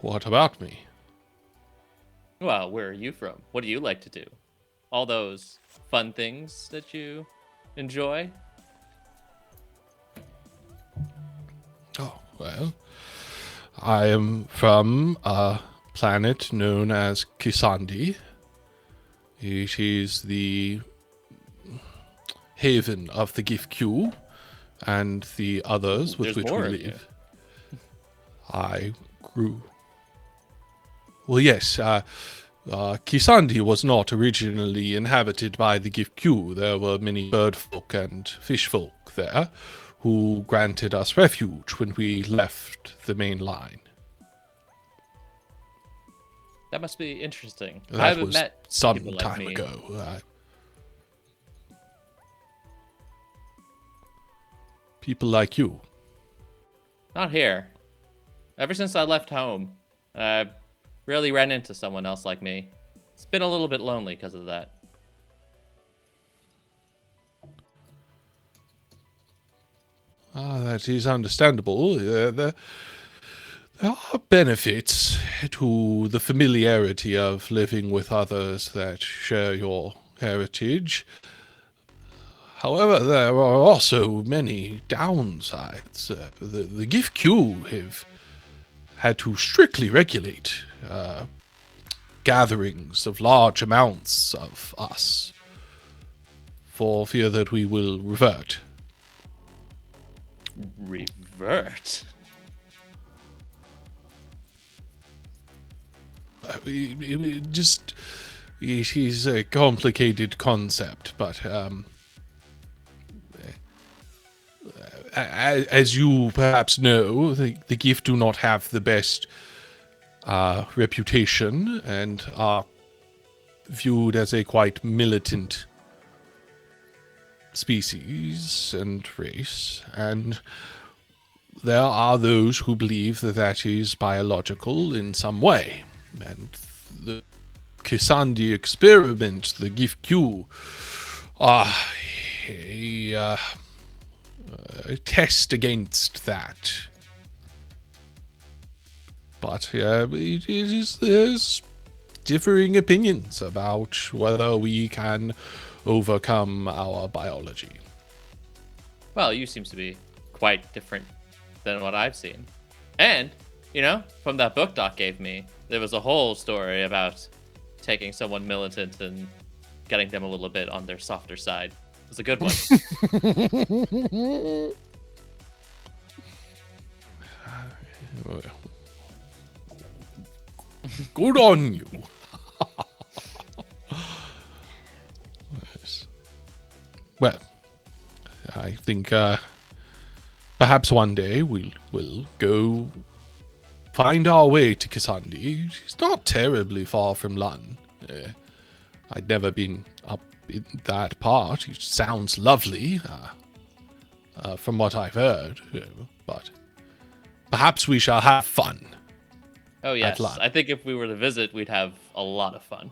Speaker 2: What about me?
Speaker 4: Well, where are you from? What do you like to do? All those fun things that you enjoy?
Speaker 2: Oh, well, I am from a planet known as Kisandi. It is the haven of the Giff-Q and the others with
Speaker 4: There's
Speaker 2: which we
Speaker 4: more of you.
Speaker 2: live. I grew. Well, yes, Kisandi was not originally inhabited by the Giff-Q. There were many bird folk and fish folk there who granted us refuge when we left the main line.
Speaker 4: That must be interesting. I
Speaker 2: That
Speaker 4: haven't
Speaker 2: was
Speaker 4: met
Speaker 2: some
Speaker 4: people like
Speaker 2: time
Speaker 4: me.
Speaker 2: ago. People like you.
Speaker 4: Not here. Ever since I left home, I rarely ran into someone else like me. It's been a little bit lonely because of that.
Speaker 2: That is understandable. There are benefits to the familiarity of living with others that share your heritage. However, there are also many downsides. The Giff-Q have had to strictly regulate gatherings of large amounts of us for fear that we will revert.
Speaker 4: Revert?
Speaker 2: It is a complicated concept, but as you perhaps know, the Giff do not have the best reputation and are viewed as a quite militant species and race, and there are those who believe that that is biological in some way, and the Kisandi experiment, the Giff-Q, are a test against that. But there's differing opinions about whether we can overcome our biology.
Speaker 4: Well, you seem to be quite different than what I've seen. And, from that book Doc gave me, there was a whole story about taking someone militant and getting them a little bit on their softer side. It was a good one.
Speaker 2: Good on you. Yes. Well, I think perhaps one day we'll go find our way to Kisandi. It's not terribly far from Lun. I'd never been up in that part. It sounds lovely, from what I've heard. But perhaps we shall have fun.
Speaker 4: Oh, yes.
Speaker 2: Lun.
Speaker 4: I think if we were to visit, we'd have a lot of fun.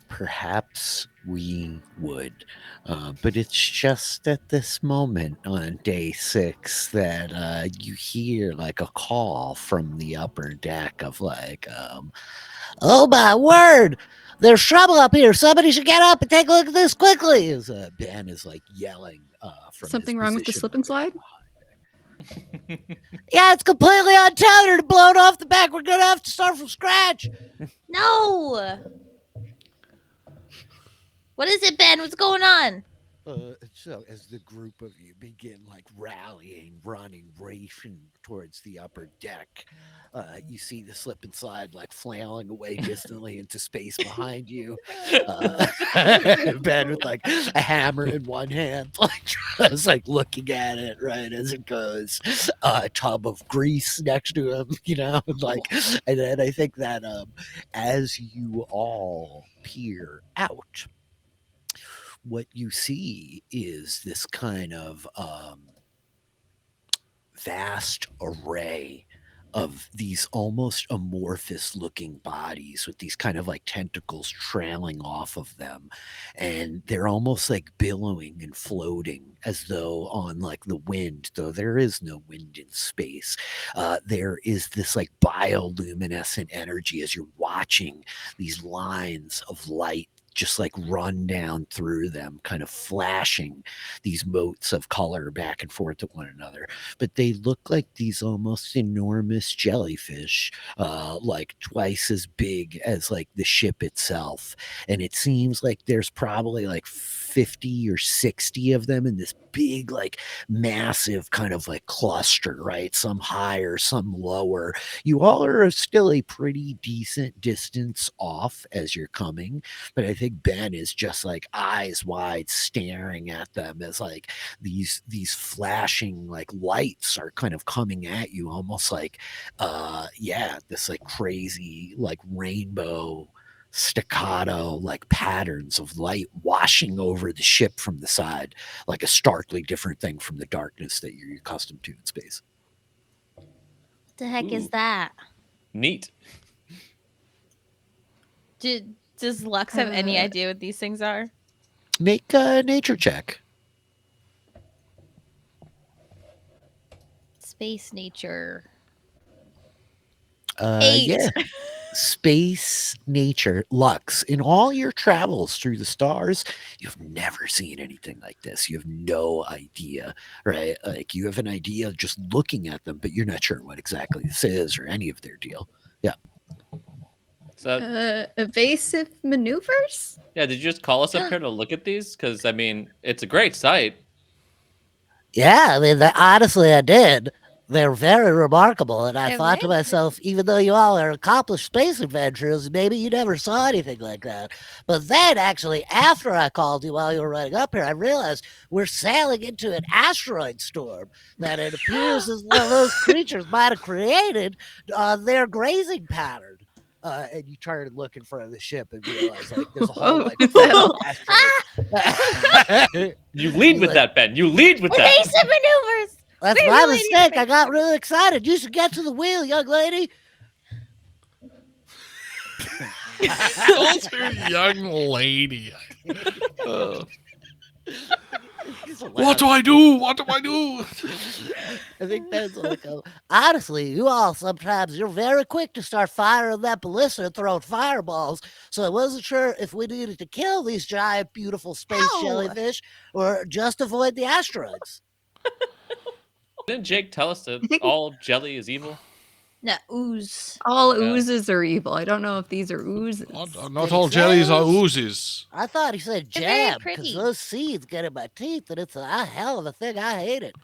Speaker 1: Perhaps we would. But it's just at this moment on day 6 that you hear like a call from the upper deck of like, oh my word, there's trouble up here. Somebody should get up and take a look at this quickly. As Ben is like yelling from
Speaker 9: Something
Speaker 1: his
Speaker 9: wrong with the
Speaker 1: position
Speaker 9: slip and slide?
Speaker 1: Yeah, it's completely untethered and blown off the back. We're gonna have to start from scratch.
Speaker 7: No. What is it, Ben? What's going on?
Speaker 1: So as the group of you begin like rallying, running, racing towards the upper deck, you see the slip and slide like flailing away distantly into space behind you. Ben with like a hammer in one hand, like just like looking at it right as it goes. A tub of grease next to him, like, and then I think that as you all peer out, what you see is this kind of vast array of these almost amorphous looking bodies with these kind of like tentacles trailing off of them, and they're almost like billowing and floating as though on like the wind, though there is no wind in space. There is this like bioluminescent energy as you're watching these lines of light just like run down through them, kind of flashing these motes of color back and forth to one another. But they look like these almost enormous jellyfish, like twice as big as like the ship itself. And it seems like there's probably like 50 or 60 of them in this big, like massive kind of like cluster, right? Some higher, some lower. You all are still a pretty decent distance off as you're coming, but I think Ben is just like eyes wide staring at them as like these flashing like lights are kind of coming at you, almost like this like crazy like rainbow staccato like patterns of light washing over the ship from the side, like a starkly different thing from the darkness that you're accustomed to in space.
Speaker 7: What the heck is that?
Speaker 4: Neat.
Speaker 3: Does Lux have any idea what these things are?
Speaker 1: Make a nature check.
Speaker 7: Space nature.
Speaker 3: 8.
Speaker 1: Yeah. Space nature. Lux, in all your travels through the stars, you've never seen anything like this. You have no idea, right? Like you have an idea just looking at them, but you're not sure what exactly this is or any of their deal. Yeah.
Speaker 4: So
Speaker 9: Evasive maneuvers?
Speaker 4: yeah, did you just call us up here to look at these? Because I mean, it's a great sight.
Speaker 10: Yeah, I mean, honestly, I did. They're very remarkable, and I
Speaker 7: They're
Speaker 10: thought to
Speaker 7: very
Speaker 10: myself, even though you all are accomplished space adventurers, maybe you never saw anything like that. But then, actually, after I called you while you were running up here, I realized we're sailing into an asteroid storm that it appears as though those creatures might have created on their grazing pattern. And you try to look in front of the ship and realize like there's a whole like asteroid.
Speaker 4: You lead with that, Ben. You lead with that.
Speaker 7: Evasive maneuvers.
Speaker 10: That's
Speaker 7: We
Speaker 10: my
Speaker 7: really need to
Speaker 10: mistake.
Speaker 7: make
Speaker 10: I got really excited. You should get to the wheel, young lady.
Speaker 2: Those are young lady. What do I do? What do I do?
Speaker 10: I think that's like honestly, you all sometimes you're very quick to start firing that ballista and throwing fireballs. So I wasn't sure if we needed to kill these giant, beautiful space
Speaker 7: Ow.
Speaker 10: jellyfish or just avoid the asteroids.
Speaker 4: Didn't Jake tell us that all jelly is evil?
Speaker 7: No, ooze.
Speaker 9: All
Speaker 4: Yeah.
Speaker 9: oozes are evil. I don't know if these are oozes.
Speaker 2: Not all jellies are oozes.
Speaker 10: I thought he said
Speaker 7: They're very
Speaker 10: jam because
Speaker 7: pretty.
Speaker 10: those seeds get in my teeth, and it's a hell of a thing. I hate it.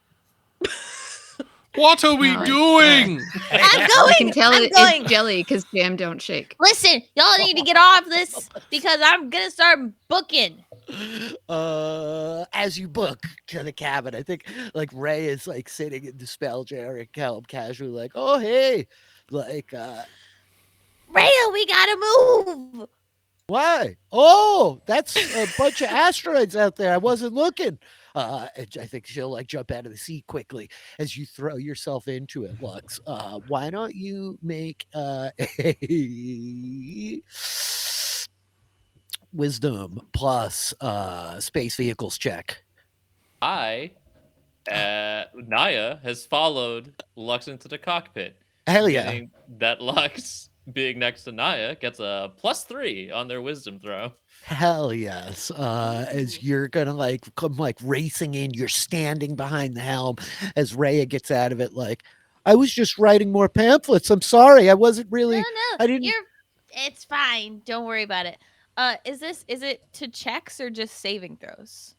Speaker 2: What are we
Speaker 9: No,
Speaker 2: doing?
Speaker 7: I'm
Speaker 9: I
Speaker 7: going.
Speaker 9: can tell
Speaker 7: I'm
Speaker 9: it's
Speaker 7: going.
Speaker 9: jelly because jam don't shake.
Speaker 7: Listen, y'all need to get off this because I'm gonna start booking.
Speaker 1: As you book to the cabin, I think like Ray is like sitting in the Spelljammer and casually like, oh hey, like
Speaker 7: Reya, we gotta move.
Speaker 1: why? Oh, that's a bunch of asteroids out there. I wasn't looking. And I think she'll like jump out of the seat quickly as you throw yourself into it, Lux. Why don't you make a wisdom plus space vehicles check?
Speaker 4: Naya has followed Lux into the cockpit.
Speaker 1: Hell yeah.
Speaker 4: Meaning that Lux, being next to Naya, gets a +3 on their wisdom throw.
Speaker 1: Hell yes. As you're gonna like come like racing in, you're standing behind the helm as Reya gets out of it like, I was just writing more pamphlets. I'm sorry. I wasn't really
Speaker 7: No,
Speaker 1: I didn't
Speaker 7: it's fine. Don't worry about it. Is it to checks or just saving throws?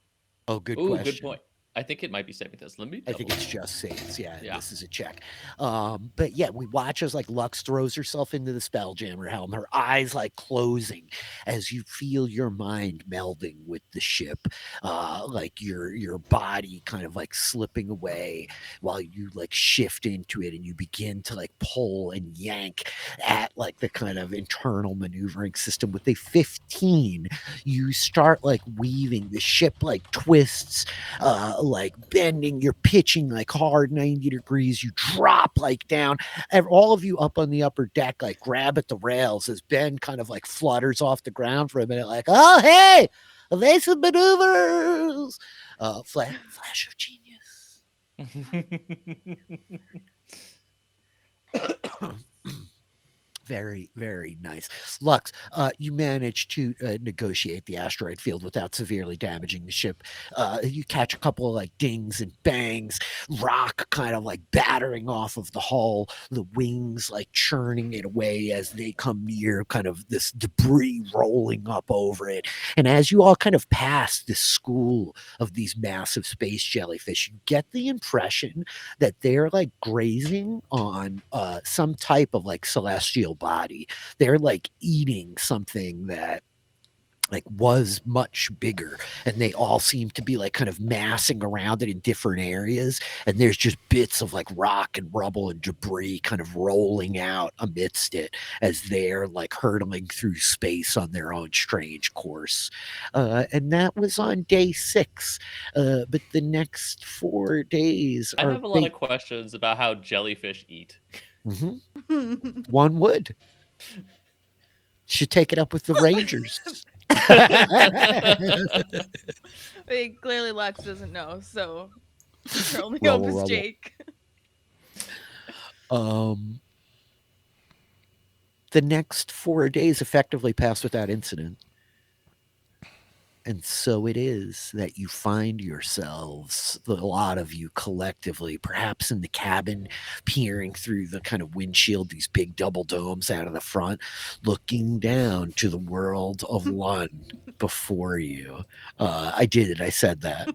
Speaker 1: Oh, good
Speaker 4: Ooh,
Speaker 1: question.
Speaker 4: good point. I think it might be saving this. Let me
Speaker 1: I think
Speaker 4: double
Speaker 1: it's
Speaker 4: check.
Speaker 1: just saves. Yeah,
Speaker 4: Yeah.
Speaker 1: this is a check. But yeah, we watch as like Lux throws herself into the Spelljammer helm, her eyes like closing as you feel your mind melding with the ship, like your body kind of like slipping away while you like shift into it and you begin to like pull and yank at like the kind of internal maneuvering system. With a 15, you start like weaving the ship like twists like bending, you're pitching like hard 90 degrees, you drop like down, and all of you up on the upper deck like grab at the rails as Ben kind of like flutters off the ground for a minute, like, oh hey, evasive maneuvers, flash of genius. Very, very nice. Lux, you managed to negotiate the asteroid field without severely damaging the ship. You catch a couple of like dings and bangs, rock kind of like battering off of the hull, the wings like churning it away as they come near, kind of this debris rolling up over it. And as you all kind of pass this school of these massive space jellyfish, you get the impression that they're like grazing on some type of like celestial body. They're like eating something that like was much bigger, and they all seem to be like kind of massing around it in different areas, and there's just bits of like rock and rubble and debris kind of rolling out amidst it as they're like hurtling through space on their own strange course. And that was on day 6, but the next 4 days
Speaker 4: I
Speaker 1: are
Speaker 4: have a lot of questions about how jellyfish eat.
Speaker 1: One would. Should take it up with the Rangers.
Speaker 3: Wait, clearly Lux doesn't know, so her only
Speaker 1: Rubble,
Speaker 3: hope is
Speaker 1: rubble.
Speaker 3: Jake.
Speaker 1: The next 4 days effectively pass without incident. And so it is that you find yourselves, a lot of you collectively, perhaps in the cabin, peering through the kind of windshield, these big double domes out of the front, looking down to the world of Lund before you. I did it. I said that.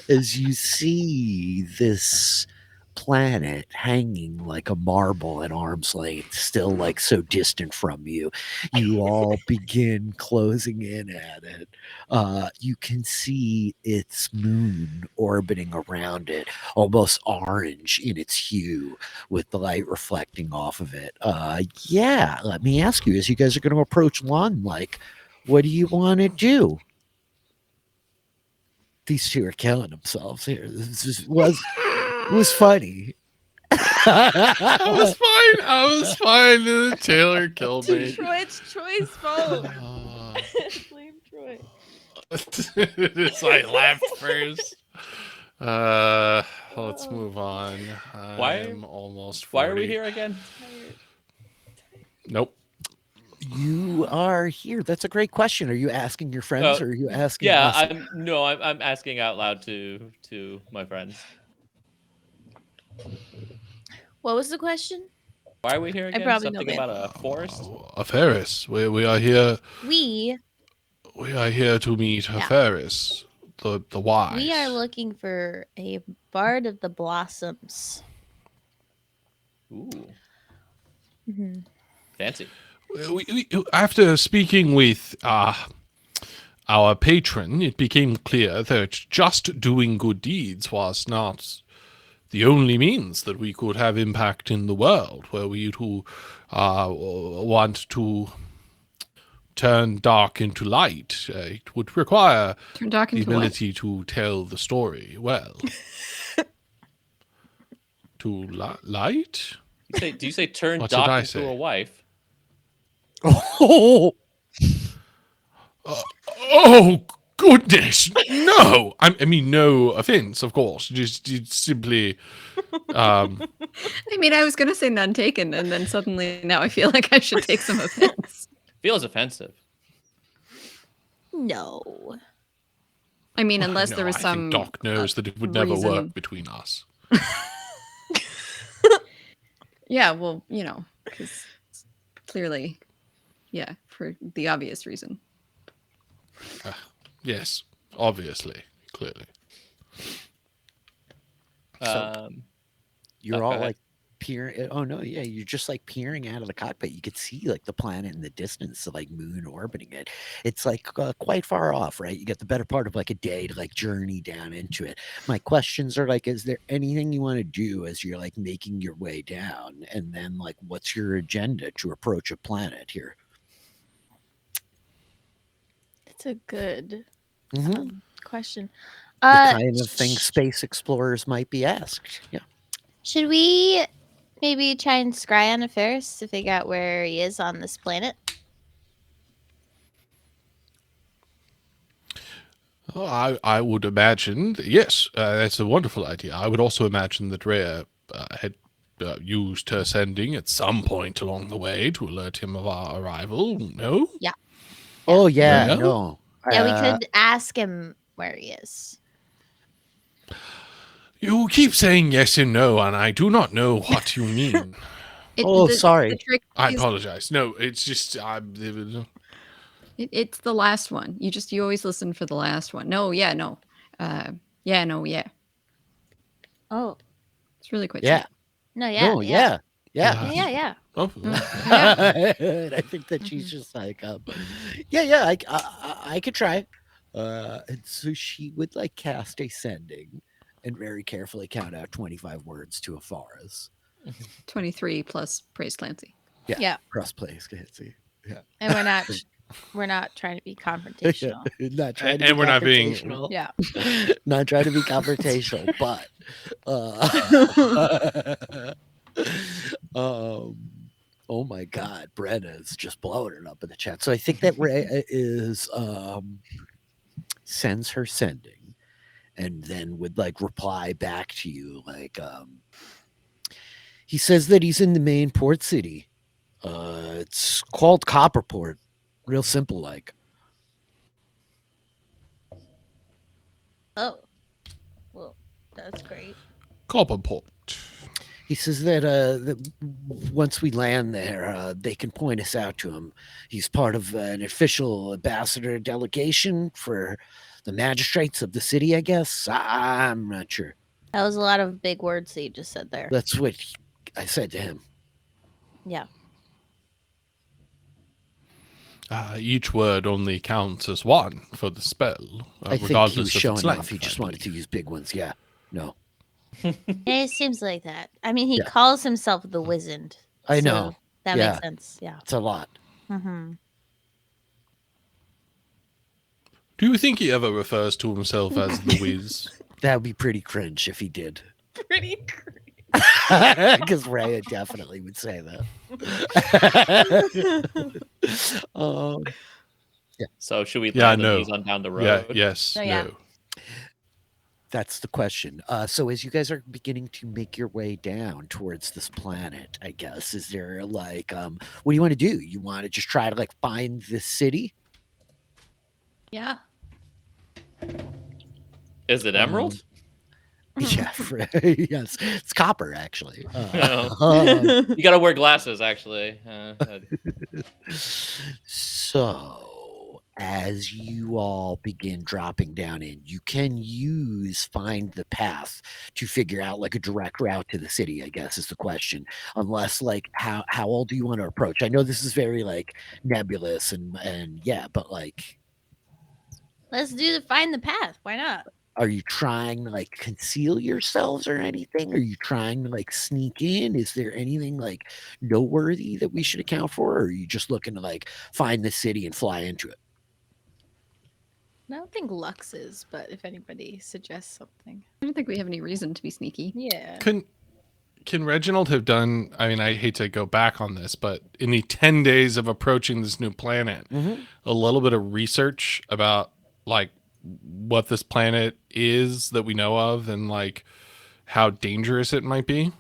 Speaker 1: As you see this planet hanging like a marble at arm's length, still like so distant from you, you all begin closing in at it. You can see its moon orbiting around it, almost orange in its hue, with the light reflecting off of it. Yeah, let me ask you, as you guys are going to approach Lund, like, what do you want to do? These two are killing themselves here. This was funny.
Speaker 2: I was fine. The Taylor killed me.
Speaker 3: Troy, it's Troy's fault. Blame Troy.
Speaker 2: So I laughed first. Let's move on. I'm almost 40.
Speaker 4: Why are we here again?
Speaker 2: Nope.
Speaker 1: You are here. That's a great question. Are you asking your friends, or are you asking?
Speaker 4: Yeah,
Speaker 1: us?
Speaker 4: I'm asking out loud to my friends.
Speaker 7: What was the question?
Speaker 4: Why are we here again?
Speaker 7: probably know
Speaker 4: Something
Speaker 7: the
Speaker 4: about a forest?
Speaker 2: A Ferris. We are here.
Speaker 7: We
Speaker 2: We are here to meet a Ferris, the wise.
Speaker 7: we are looking for a bard of the blossoms.
Speaker 4: Ooh,
Speaker 7: Mhm.
Speaker 4: fancy.
Speaker 2: After speaking with our patron, it became clear that just doing good deeds was not the only means that we could have impact in the world. Were we to want to turn dark into light, it would require
Speaker 9: Turn dark
Speaker 2: the
Speaker 9: into what?
Speaker 2: ability to tell the story well. To light?
Speaker 4: Do you say turn
Speaker 2: What did I
Speaker 4: Doc into
Speaker 2: say?
Speaker 4: a wife?
Speaker 1: Oh,
Speaker 2: Oh goodness, no! I mean, no offense, of course. Just simply,
Speaker 9: I mean, I was going to say none taken, and then suddenly now I feel like I should take some offense.
Speaker 4: Feels offensive.
Speaker 7: No.
Speaker 9: I mean, unless
Speaker 2: no,
Speaker 9: there was
Speaker 2: I
Speaker 9: some.
Speaker 2: think Doc knows that it would never
Speaker 9: reason-
Speaker 2: work between us.
Speaker 9: Yeah, well, because clearly, yeah, for the obvious reason.
Speaker 2: Yes, obviously, clearly.
Speaker 1: you're
Speaker 4: go
Speaker 1: all
Speaker 4: ahead.
Speaker 1: like peering. Oh no, yeah, you're just like peering out of the cockpit. You could see like the planet in the distance, the like moon orbiting it. It's like quite far off, right? You get the better part of like a day to like journey down into it. My questions are like, is there anything you want to do as you're like making your way down? And then like, what's your agenda to approach a planet here?
Speaker 7: It's a good
Speaker 1: Mhm.
Speaker 7: question.
Speaker 1: The kind of thing space explorers might be asked. Yeah.
Speaker 7: Should we maybe try and scry on affairs to figure out where he is on this planet?
Speaker 2: Oh, I would imagine, yes, that's a wonderful idea. I would also imagine that Reya had used her sending at some point along the way to alert him of our arrival. No?
Speaker 7: Yeah.
Speaker 1: Oh, yeah,
Speaker 2: Well?
Speaker 1: no.
Speaker 7: Yeah, we could ask him where he is.
Speaker 2: You keep saying yes and no, and I do not know what you mean.
Speaker 1: Sorry.
Speaker 9: The trick
Speaker 2: I
Speaker 9: is-
Speaker 2: apologize. No, it's just...
Speaker 9: It's the last one. You always listen for the last one. No, yeah, no. Yeah, no, yeah.
Speaker 7: Oh.
Speaker 9: It's really quick.
Speaker 1: Yeah.
Speaker 7: No, yeah.
Speaker 1: No,
Speaker 7: yeah.
Speaker 1: yeah.
Speaker 7: Yeah.
Speaker 2: Oh,
Speaker 1: And I think that she's just like, yeah, I could try. And so she would like cast a sending and very carefully count out 25 words to Afaris.
Speaker 9: 23 plus praise Clancy.
Speaker 7: Yeah.
Speaker 1: Cross plays, Clancy. Yeah.
Speaker 7: And we're not trying to be confrontational.
Speaker 1: Not trying to
Speaker 2: And
Speaker 1: be
Speaker 2: we're not being-
Speaker 1: confrontational.
Speaker 7: Yeah.
Speaker 1: Not trying to be confrontational, but oh my god, Brenna's just blowing it up in the chat. So I think that Reya is sends her sending and then would like reply back to you like he says that he's in the main port city. It's called Copperport. Real simple like.
Speaker 7: Oh. Well, that's great.
Speaker 2: Copperport.
Speaker 1: He says that once we land there, they can point us out to him. He's part of an official ambassador delegation for the magistrates of the city, I guess. I'm not sure.
Speaker 7: That was a lot of big words that you just said there.
Speaker 1: That's what I said to him.
Speaker 7: Yeah.
Speaker 2: Each word only counts as one for the spell,
Speaker 1: I think he
Speaker 2: regardless
Speaker 1: was
Speaker 2: of
Speaker 1: showing
Speaker 2: its
Speaker 1: off.
Speaker 2: length.
Speaker 1: He just
Speaker 2: I
Speaker 1: wanted to
Speaker 2: believe.
Speaker 1: use big ones. Yeah. No.
Speaker 7: It seems like that. I mean, he
Speaker 1: Yeah.
Speaker 7: calls himself the Wizard.
Speaker 1: I
Speaker 7: so
Speaker 1: know.
Speaker 7: That
Speaker 1: Yeah.
Speaker 7: makes sense. Yeah.
Speaker 1: It's a lot.
Speaker 7: Mm-hmm.
Speaker 2: Do you think he ever refers to himself as the Wiz?
Speaker 1: That would be pretty cringe if he did.
Speaker 3: Pretty.
Speaker 1: Because Reya definitely would say that.
Speaker 4: So should we
Speaker 2: Yeah,
Speaker 4: land
Speaker 2: no.
Speaker 4: these on down the road?
Speaker 2: Yeah, yes,
Speaker 7: Oh, yeah.
Speaker 2: no.
Speaker 1: That's the question. So as you guys are beginning to make your way down towards this planet, I guess, is there like, what do you want to do? You want to just try to like find this city?
Speaker 7: Yeah.
Speaker 4: Is it emerald?
Speaker 1: Yeah, yes, it's copper actually.
Speaker 4: You gotta wear glasses, actually.
Speaker 1: So, as you all begin dropping down in, you can use find the path to figure out like a direct route to the city, I guess is the question. Unless like how old do you want to approach? I know this is very like nebulous and yeah, but like
Speaker 7: Let's do the find the path. Why not?
Speaker 1: are you trying to like conceal yourselves or anything? Are you trying to like sneak in? Is there anything like noteworthy that we should account for? Or are you just looking to like find the city and fly into it?
Speaker 3: I don't think Lux is, but if anybody suggests something.
Speaker 9: I don't think we have any reason to be sneaky.
Speaker 3: Yeah.
Speaker 2: Can Reginald have done, I mean, I hate to go back on this, but in the 10 days of approaching this new planet, a little bit of research about like what this planet is that we know of and like how dangerous it might be?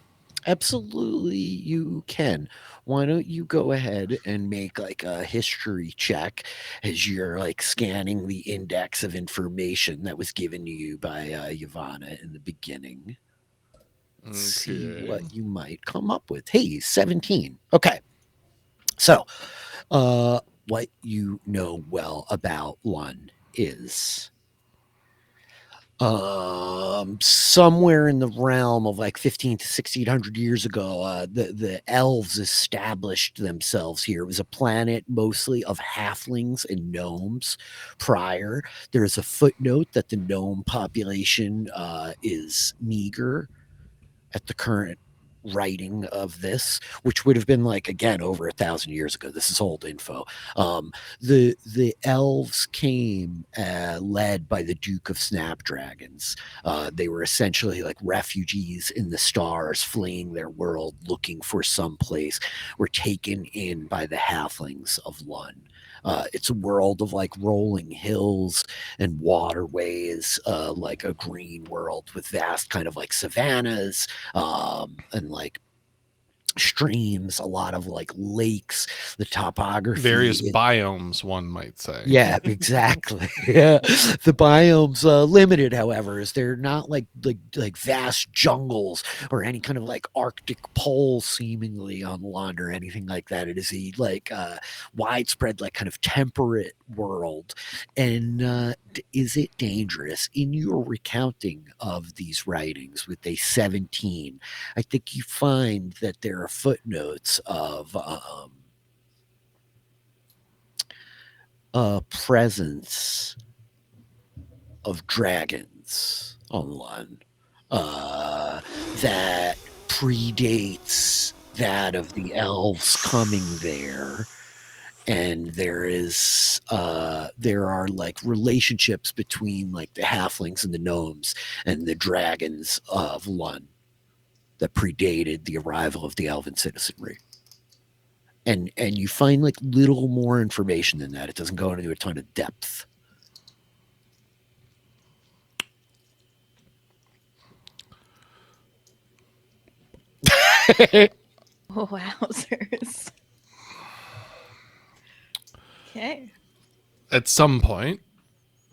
Speaker 1: Absolutely, you can. Why don't you go ahead and make like a history check as you're like scanning the index of information that was given to you by Yavanna in the beginning. See what you might come up with. Hey, 17. Okay. So, what you know well about Lun is somewhere in the realm of like 15 to 1600 years ago, the elves established themselves here. It was a planet mostly of halflings and gnomes prior. There's a footnote that the gnome population is meager at the current writing of this, which would have been like, again, over 1,000 years ago. This is old info. The elves came led by the Duke of Snapdragons. They were essentially like refugees in the stars, fleeing their world, looking for some place. Were taken in by the halflings of Lun. It's a world of like rolling hills and waterways, like a green world with vast kind of like savannas, and like streams, a lot of like lakes, the topography,
Speaker 2: Various biomes, one might say.
Speaker 1: yeah, exactly. Yeah, the biomes limited, however, is they're not like vast jungles or any kind of like Arctic pole seemingly on Lund or anything like that. It is a like widespread like kind of temperate world. And is it dangerous? In your recounting of these writings with day 17, I think you find that there are footnotes of presence of dragons on Lund that predates that of the elves coming there. And there are like relationships between like the halflings and the gnomes and the dragons of Lund that predated the arrival of the elven citizenry. And you find like little more information than that. It doesn't go into a ton of depth.
Speaker 7: Oh, wowzers. Okay.
Speaker 2: At some point,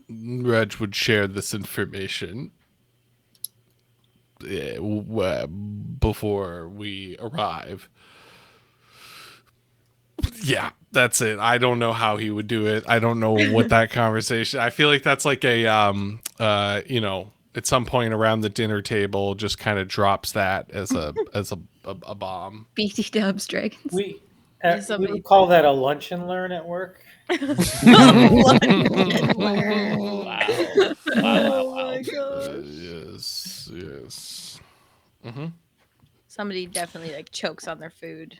Speaker 2: Reg would share this information before we arrive. Yeah, that's it. I don't know how he would do it. I don't know what that conversation. I feel like that's like a at some point around the dinner table, just kind of drops that as a bomb.
Speaker 9: BT Dubs Dragons.
Speaker 6: We would call that a lunch and learn at work.
Speaker 4: Wow.
Speaker 3: Oh my gosh.
Speaker 2: Yes. Mm-hmm.
Speaker 7: Somebody definitely like chokes on their food.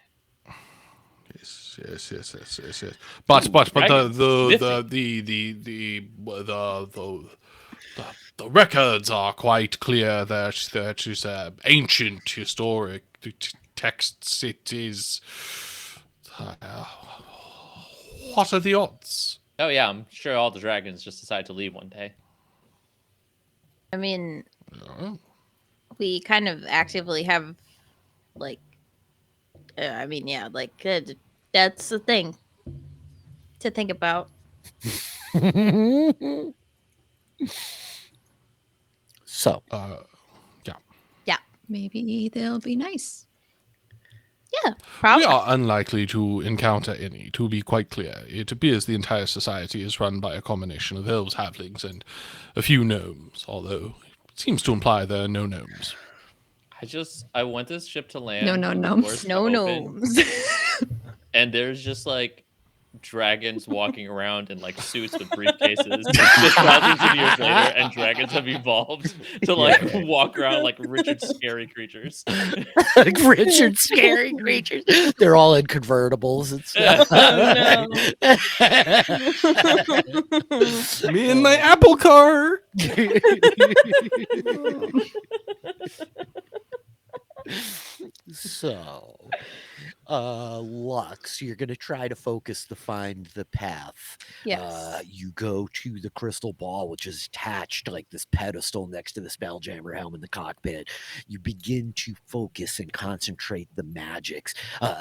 Speaker 2: Yes. But the records are quite clear that is ancient historic texts. It is. What are the odds?
Speaker 4: Oh yeah, I'm sure all the dragons just decide to leave one day.
Speaker 7: I mean, we kind of actively have, like, that's the thing to think about.
Speaker 1: So,
Speaker 2: yeah.
Speaker 9: Maybe they'll be nice.
Speaker 7: Yeah, probably.
Speaker 2: We are unlikely to encounter any, to be quite clear. It appears the entire society is run by a combination of elves, halflings, and a few gnomes, although it seems to imply there are no gnomes.
Speaker 4: I want this ship to land.
Speaker 9: No gnomes.
Speaker 7: No gnomes.
Speaker 4: And there's just like dragons walking around in like suits with briefcases. Just thousands of years later, and dragons have evolved to like walk around like Richard's scary creatures.
Speaker 1: like Richard's scary creatures. They're all in convertibles and stuff.
Speaker 2: Oh, no. Me and my Apple car.
Speaker 1: So, Lux, you're going to try to focus to find the path.
Speaker 7: Yes.
Speaker 1: You go to the crystal ball, which is attached to like this pedestal next to the Spelljammer helm in the cockpit. You begin to focus and concentrate the magics,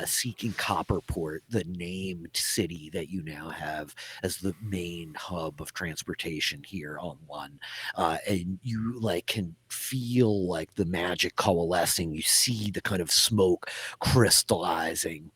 Speaker 1: seeking Copperport, the named city that you now have as the main hub of transportation here on One. And you like can feel like the magic coalescing. You see the kind of smoke crystallizing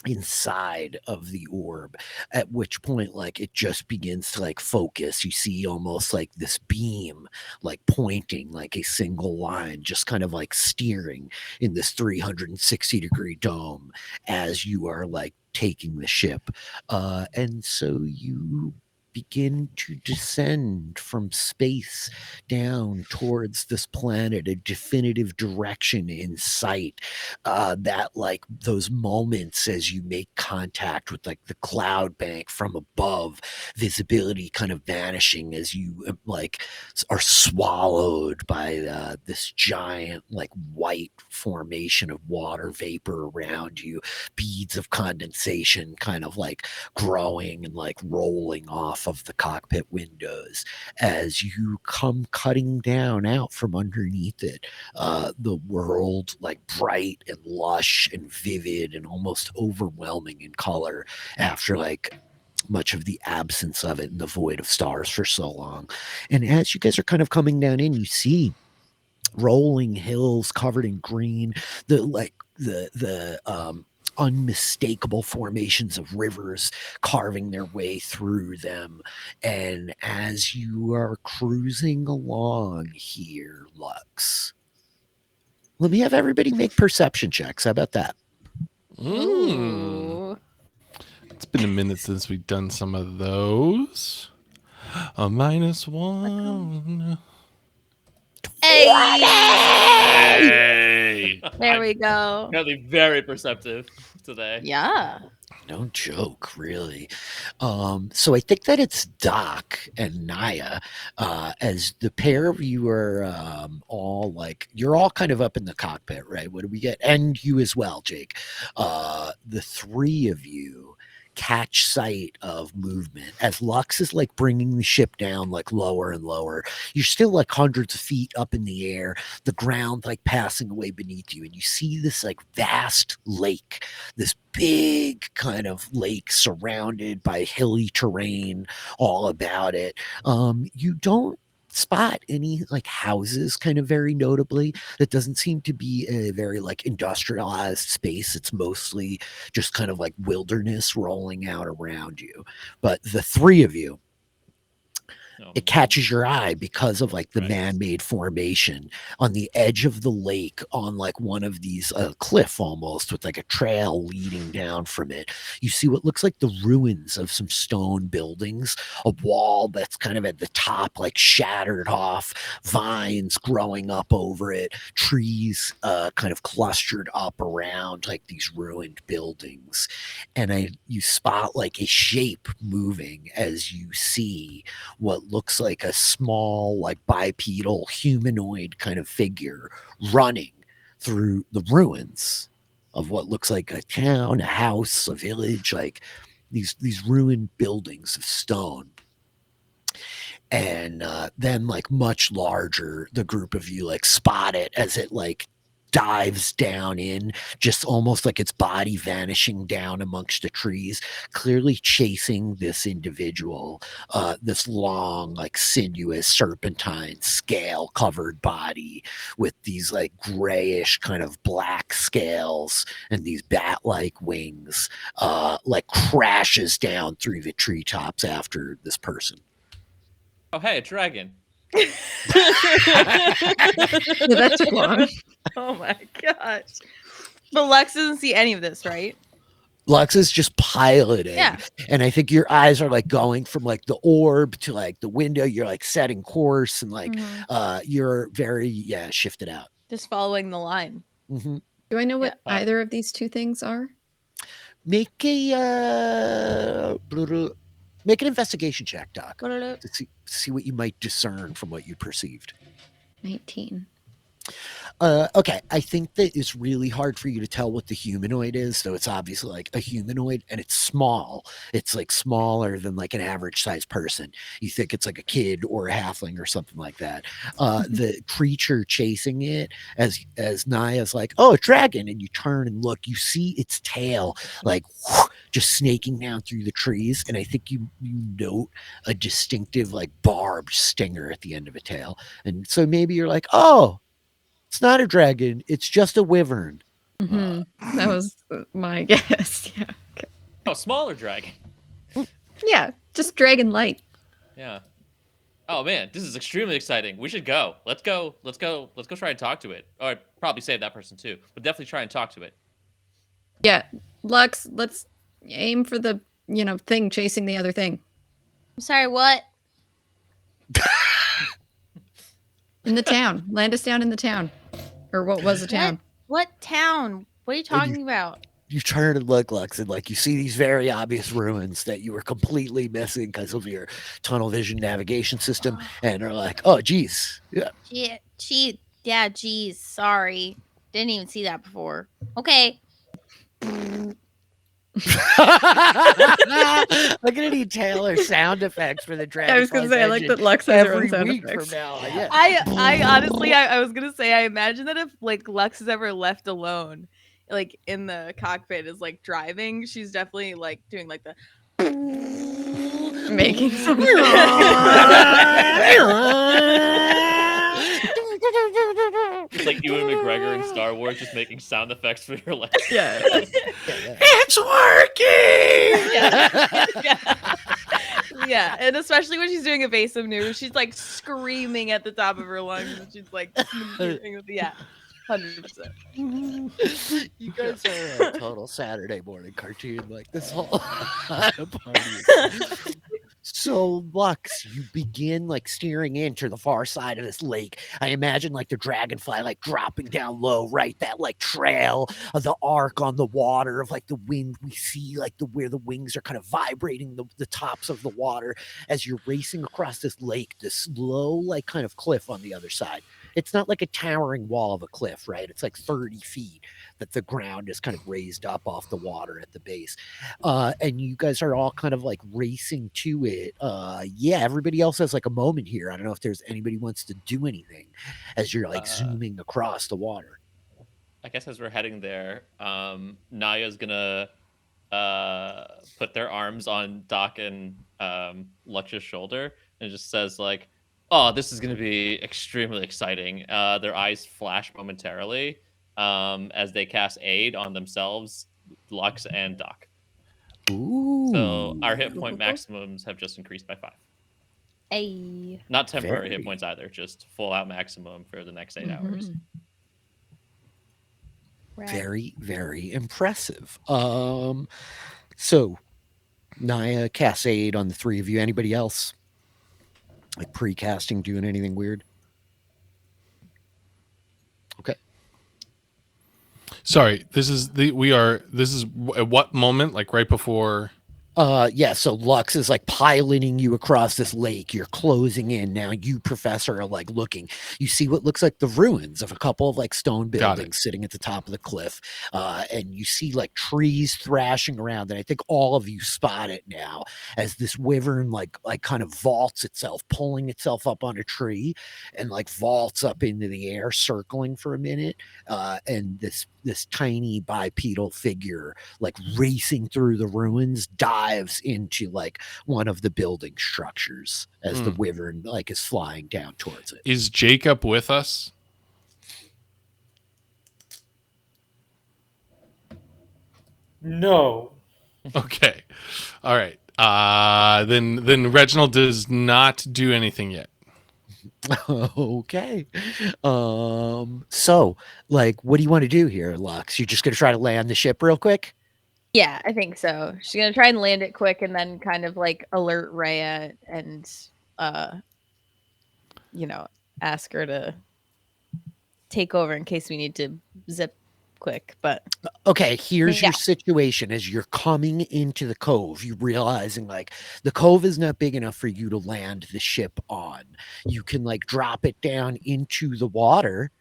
Speaker 1: inside of the orb, at which point like it just begins to like focus. You see almost like this beam like pointing like a single line, just kind of like steering in this 360-degree dome as you are like taking the ship. And so you begin to descend from space down towards this planet, a definitive direction in sight. That like those moments as you make contact with like the cloud bank from above, visibility kind of vanishing as you like are swallowed by this giant like white formation of water vapor around you, beads of condensation kind of like growing and like rolling off of the cockpit windows as you come cutting down out from underneath it. The world like bright and lush and vivid and almost overwhelming in color after like much of the absence of it in the void of stars for so long. And as you guys are kind of coming down in, you see rolling hills covered in green, the unmistakable formations of rivers carving their way through them. And as you are cruising along here, Lux, let me have everybody make perception checks. How about that?
Speaker 3: Ooh.
Speaker 2: It's been a minute since we've done some of those. A -1.
Speaker 3: Hey! There
Speaker 4: I'm
Speaker 3: we go.
Speaker 4: apparently very perceptive today.
Speaker 3: Yeah.
Speaker 1: Don't joke, really. So I think that it's Doc and Naya, as the pair of you are all like, you're all kind of up in the cockpit, right? What do we get? And you as well, Jake. The three of you catch sight of movement as Lux is like bringing the ship down like lower and lower. You're still like hundreds of feet up in the air, the ground like passing away beneath you, and you see this like vast lake, this big kind of lake surrounded by hilly terrain all about it. You don't spot any like houses kind of very notably. That doesn't seem to be a very like industrialized space. It's mostly just kind of like wilderness rolling out around you. But the three of you, it catches your eye because of like the man-made formation on the edge of the lake on like one of these cliff almost with like a trail leading down from it. You see what looks like the ruins of some stone buildings, a wall that's kind of at the top like shattered off, vines growing up over it, trees kind of clustered up around like these ruined buildings. And you spot like a shape moving as you see what looks like a small, like bipedal humanoid kind of figure running through the ruins of what looks like a town, a house, a village, like these ruined buildings of stone. And then like much larger, the group of you like spot it as it like dives down in, just almost like its body vanishing down amongst the trees, clearly chasing this individual, this long, like sinuous serpentine scale covered body with these like grayish kind of black scales and these bat-like wings, like crashes down through the treetops after this person.
Speaker 4: Oh, hey, a dragon.
Speaker 9: Yeah, that's long.
Speaker 3: Oh my gosh. But Lex doesn't see any of this, right?
Speaker 1: Lux is just piloting.
Speaker 3: Yeah.
Speaker 1: And I think your eyes are like going from like the orb to like the window. You're like setting course and like you're very shifted out.
Speaker 3: Just following the line.
Speaker 1: Mm-hmm.
Speaker 5: Do I know what either of these two things are?
Speaker 1: Make an investigation check, Doc, to see what you might discern from what you perceived.
Speaker 5: 19.
Speaker 1: Okay, I think that it's really hard for you to tell what the humanoid is. So it's obviously like a humanoid, and it's small. It's like smaller than like an average sized person. You think it's like a kid or a halfling or something like that. The creature chasing it, as Naya's like, "Oh, a dragon!" and you turn and look, you see its tail like just snaking down through the trees, and I think you note a distinctive like barbed stinger at the end of a tail, and so maybe you're like, "Oh, it's not a dragon. It's just a wyvern."
Speaker 5: Mm-hmm. That was my guess. Yeah. Okay.
Speaker 4: Oh, smaller dragon.
Speaker 5: Yeah, just dragon light.
Speaker 4: Yeah. Oh man, this is extremely exciting. We should go. Let's go try and talk to it. Or I'd probably save that person too, but definitely try and talk to it.
Speaker 5: Yeah, Lux, let's aim for the thing chasing the other thing.
Speaker 7: Sorry, what?
Speaker 9: In the town. Land us down in the town. Or what was the town?
Speaker 7: What town? What are you talking about?
Speaker 1: You turn and look, Lux, and like you see these very obvious ruins that you were completely missing because of your tunnel vision navigation system, and are like, oh, geez, yeah.
Speaker 7: Yeah, geez, sorry. Didn't even see that before. Okay.
Speaker 1: I'm gonna need Taylor sound effects for the Dragonfly.
Speaker 9: I was gonna say, I like that Lux has her own
Speaker 1: every
Speaker 9: sound
Speaker 1: week
Speaker 9: effects.
Speaker 1: from now. Yeah.
Speaker 3: I honestly, I was gonna say, I imagine that if like Lux is ever left alone, like in the cockpit is like driving, she's definitely like doing like the
Speaker 9: Making some
Speaker 4: It's like Ewan McGregor in Star Wars just making sound effects for your legs.
Speaker 9: Yeah.
Speaker 1: It's working.
Speaker 3: yeah, and especially when she's doing evasive maneuvers, she's like screaming at the top of her lungs, and she's like, yeah, 100%.
Speaker 1: You guys are a total Saturday morning cartoon, like this whole party. So, Lux, you begin like steering into the far side of this lake. I imagine like the dragonfly like dropping down low, right? That like trail of the arc on the water of like the wind we see, like where the wings are kind of vibrating the tops of the water as you're racing across this lake, this low like kind of cliff on the other side. It's not like a towering wall of a cliff, right? It's like 30 feet that the ground is kind of raised up off the water at the base. And you guys are all kind of like racing to it. Yeah, everybody else has like a moment here. I don't know if there's anybody who wants to do anything as you're like zooming across the water.
Speaker 4: I guess as we're heading there, Naya's gonna put their arms on Doc and Lux's shoulder and just says like, oh, this is going to be extremely exciting. Their eyes flash momentarily as they cast aid on themselves, Lux and Doc.
Speaker 1: Ooh.
Speaker 4: So our hit point maximums have just increased by 5.
Speaker 7: Ay.
Speaker 4: Not temporary hit points either, just full out maximum for the next 8 hours.
Speaker 7: Right.
Speaker 1: Very, very impressive. So Naya casts aid on the 3 of you. Anybody else? Like pre-casting, doing anything weird? Okay.
Speaker 2: Sorry, this is at what moment? Like right before.
Speaker 1: Yeah, so Lux is like piloting you across this lake. You're closing in. Now you, Professor, are like looking. You see what looks like the ruins of a couple of like stone buildings sitting at the top of the cliff. And you see like trees thrashing around. And I think all of you spot it now as this wyvern like kind of vaults itself, pulling itself up on a tree and like vaults up into the air, circling for a minute. And this tiny bipedal figure like racing through the ruins dives into like one of the building structures as the wyvern like is flying down towards it.
Speaker 2: Is Jacob with us?
Speaker 6: No.
Speaker 2: Okay. All right. Then Reginald does not do anything yet.
Speaker 1: Okay. So like what do you want to do here, Lux? You're just gonna try to land the ship real quick?
Speaker 3: Yeah, I think so. She's gonna try and land it quick, and then kind of like alert Reya and ask her to take over in case we need to zip quick. But
Speaker 1: okay, here's your situation. As you're coming into the cove, you realizing like the cove is not big enough for you to land the ship on. You can like drop it down into the water.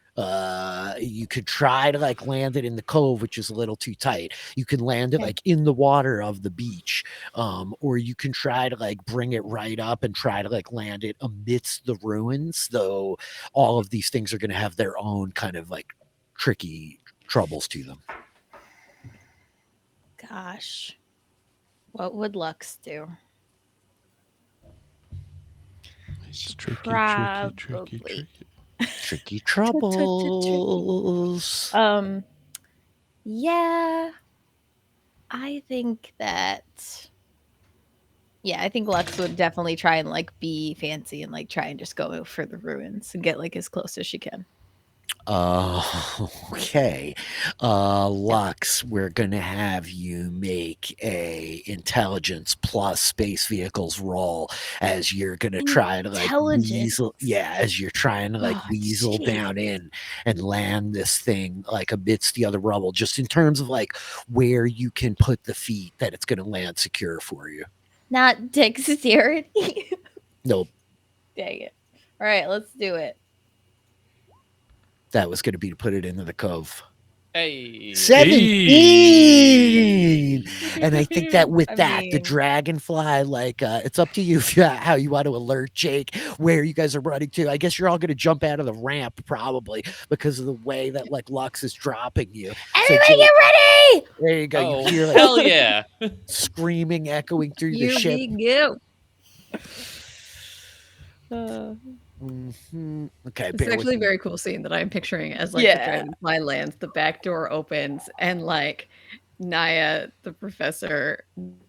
Speaker 1: You could try to like land it in the cove, which is a little too tight. You can land it like in the water of the beach, or you can try to like bring it right up and try to like land it amidst the ruins, though all of these things are going to have their own kind of like tricky troubles to them.
Speaker 7: Gosh, what would Lux do?
Speaker 2: It's tricky,
Speaker 7: Probably.
Speaker 1: Tricky troubles.
Speaker 7: Yeah, I think that. Yeah, I think Lux would definitely try and like be fancy and like try and just go for the ruins and get like as close as she can.
Speaker 1: Okay. Lux, we're gonna have you make a intelligence plus space vehicles roll as you're gonna try to like weasel. Yeah, as you're trying to like
Speaker 7: Oh,
Speaker 1: weasel
Speaker 7: jeez.
Speaker 1: down in and land this thing like amidst the other rubble, just in terms of like where you can put the feet that it's gonna land secure for you.
Speaker 7: Not dexterity.
Speaker 1: Nope.
Speaker 3: Dang it. All right, let's do it.
Speaker 1: That was gonna be to put it into the cove.
Speaker 4: Hey.
Speaker 1: 17. And I think that with
Speaker 3: I
Speaker 1: that, the
Speaker 3: mean-
Speaker 1: Dragonfly, like, it's up to you if you, how you want to alert Jake where you guys are running to. I guess you're all going to jump out of the ramp probably because of the way that like Lux is dropping you.
Speaker 7: Everybody get ready!
Speaker 1: There you go.
Speaker 4: Oh,
Speaker 1: You hear like
Speaker 4: hell yeah.
Speaker 1: screaming echoing through the
Speaker 9: Here
Speaker 1: ship.
Speaker 9: we go.
Speaker 1: Okay,
Speaker 5: It's
Speaker 1: bear
Speaker 5: actually a
Speaker 1: with me.
Speaker 5: very cool scene that I'm picturing as like
Speaker 3: Yeah.
Speaker 5: the dragonfly lands, the back door opens, and like Naya, the professor,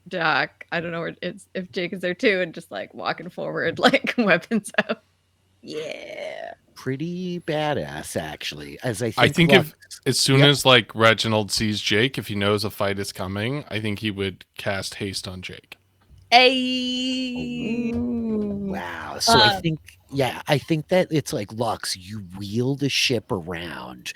Speaker 5: Doc, I don't know where it's if Jake is there too, and just like walking forward, like weapons out.
Speaker 3: Yeah.
Speaker 1: Pretty badass, actually. As
Speaker 2: I think
Speaker 1: Lux-
Speaker 2: as soon
Speaker 1: Yep.
Speaker 2: as like Reginald sees Jake, if he knows a fight is coming, I think he would cast haste on Jake.
Speaker 3: Hey.
Speaker 1: Wow. So I think that it's like Lux, you wheel the ship around.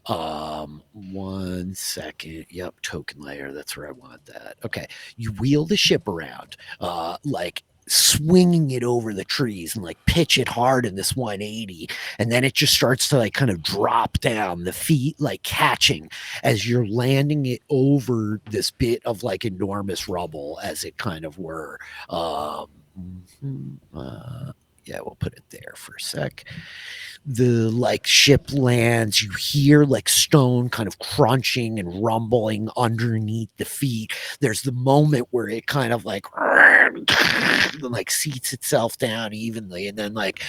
Speaker 1: 1 second. Yep, token layer. That's where I want that. Okay. You wheel the ship around, like swinging it over the trees and like pitch it hard in this 180, and then it just starts to like kind of drop down, the feet like catching as you're landing it over this bit of like enormous rubble, as it kind of were. Yeah, we'll put it there for a sec. The like ship lands, you hear like stone kind of crunching and rumbling underneath the feet. There's the moment where it kind of like seats itself down evenly, and then like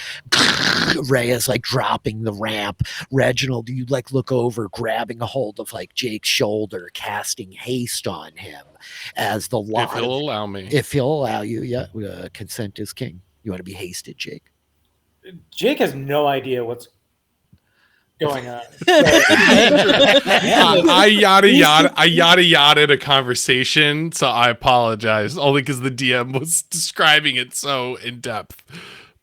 Speaker 1: Reya's like dropping the ramp. Reginald, you like look over, grabbing a hold of like Jake's shoulder, casting haste on him as the lot
Speaker 2: If he'll allow me.
Speaker 1: if he'll allow you. Yeah, consent is king. You want to be hasted, Jake?
Speaker 6: Jake has no idea what's going on.
Speaker 2: I yada yada a conversation, so I apologize. Only because the DM was describing it so in depth.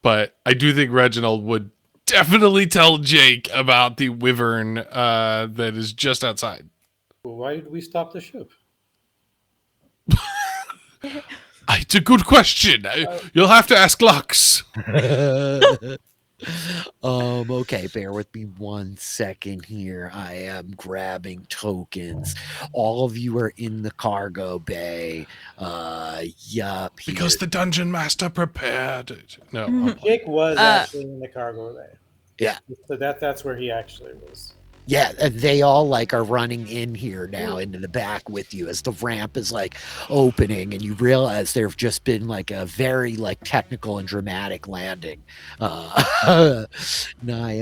Speaker 2: But I do think Reginald would definitely tell Jake about the wyvern that is just outside.
Speaker 6: Why did we stop the ship?
Speaker 2: It's a good question. You'll have to ask Lux.
Speaker 1: Okay, bear with me 1 second here. I am grabbing tokens. All of you are in the cargo bay. Yup.
Speaker 2: Because the dungeon master prepared it. No.
Speaker 6: Jake was actually in the cargo bay.
Speaker 1: Yeah.
Speaker 6: So that's where he actually was.
Speaker 1: Yeah, they all like are running in here now into the back with you as the ramp is like opening, and you realize there've just been like a very like technical and dramatic landing. Naya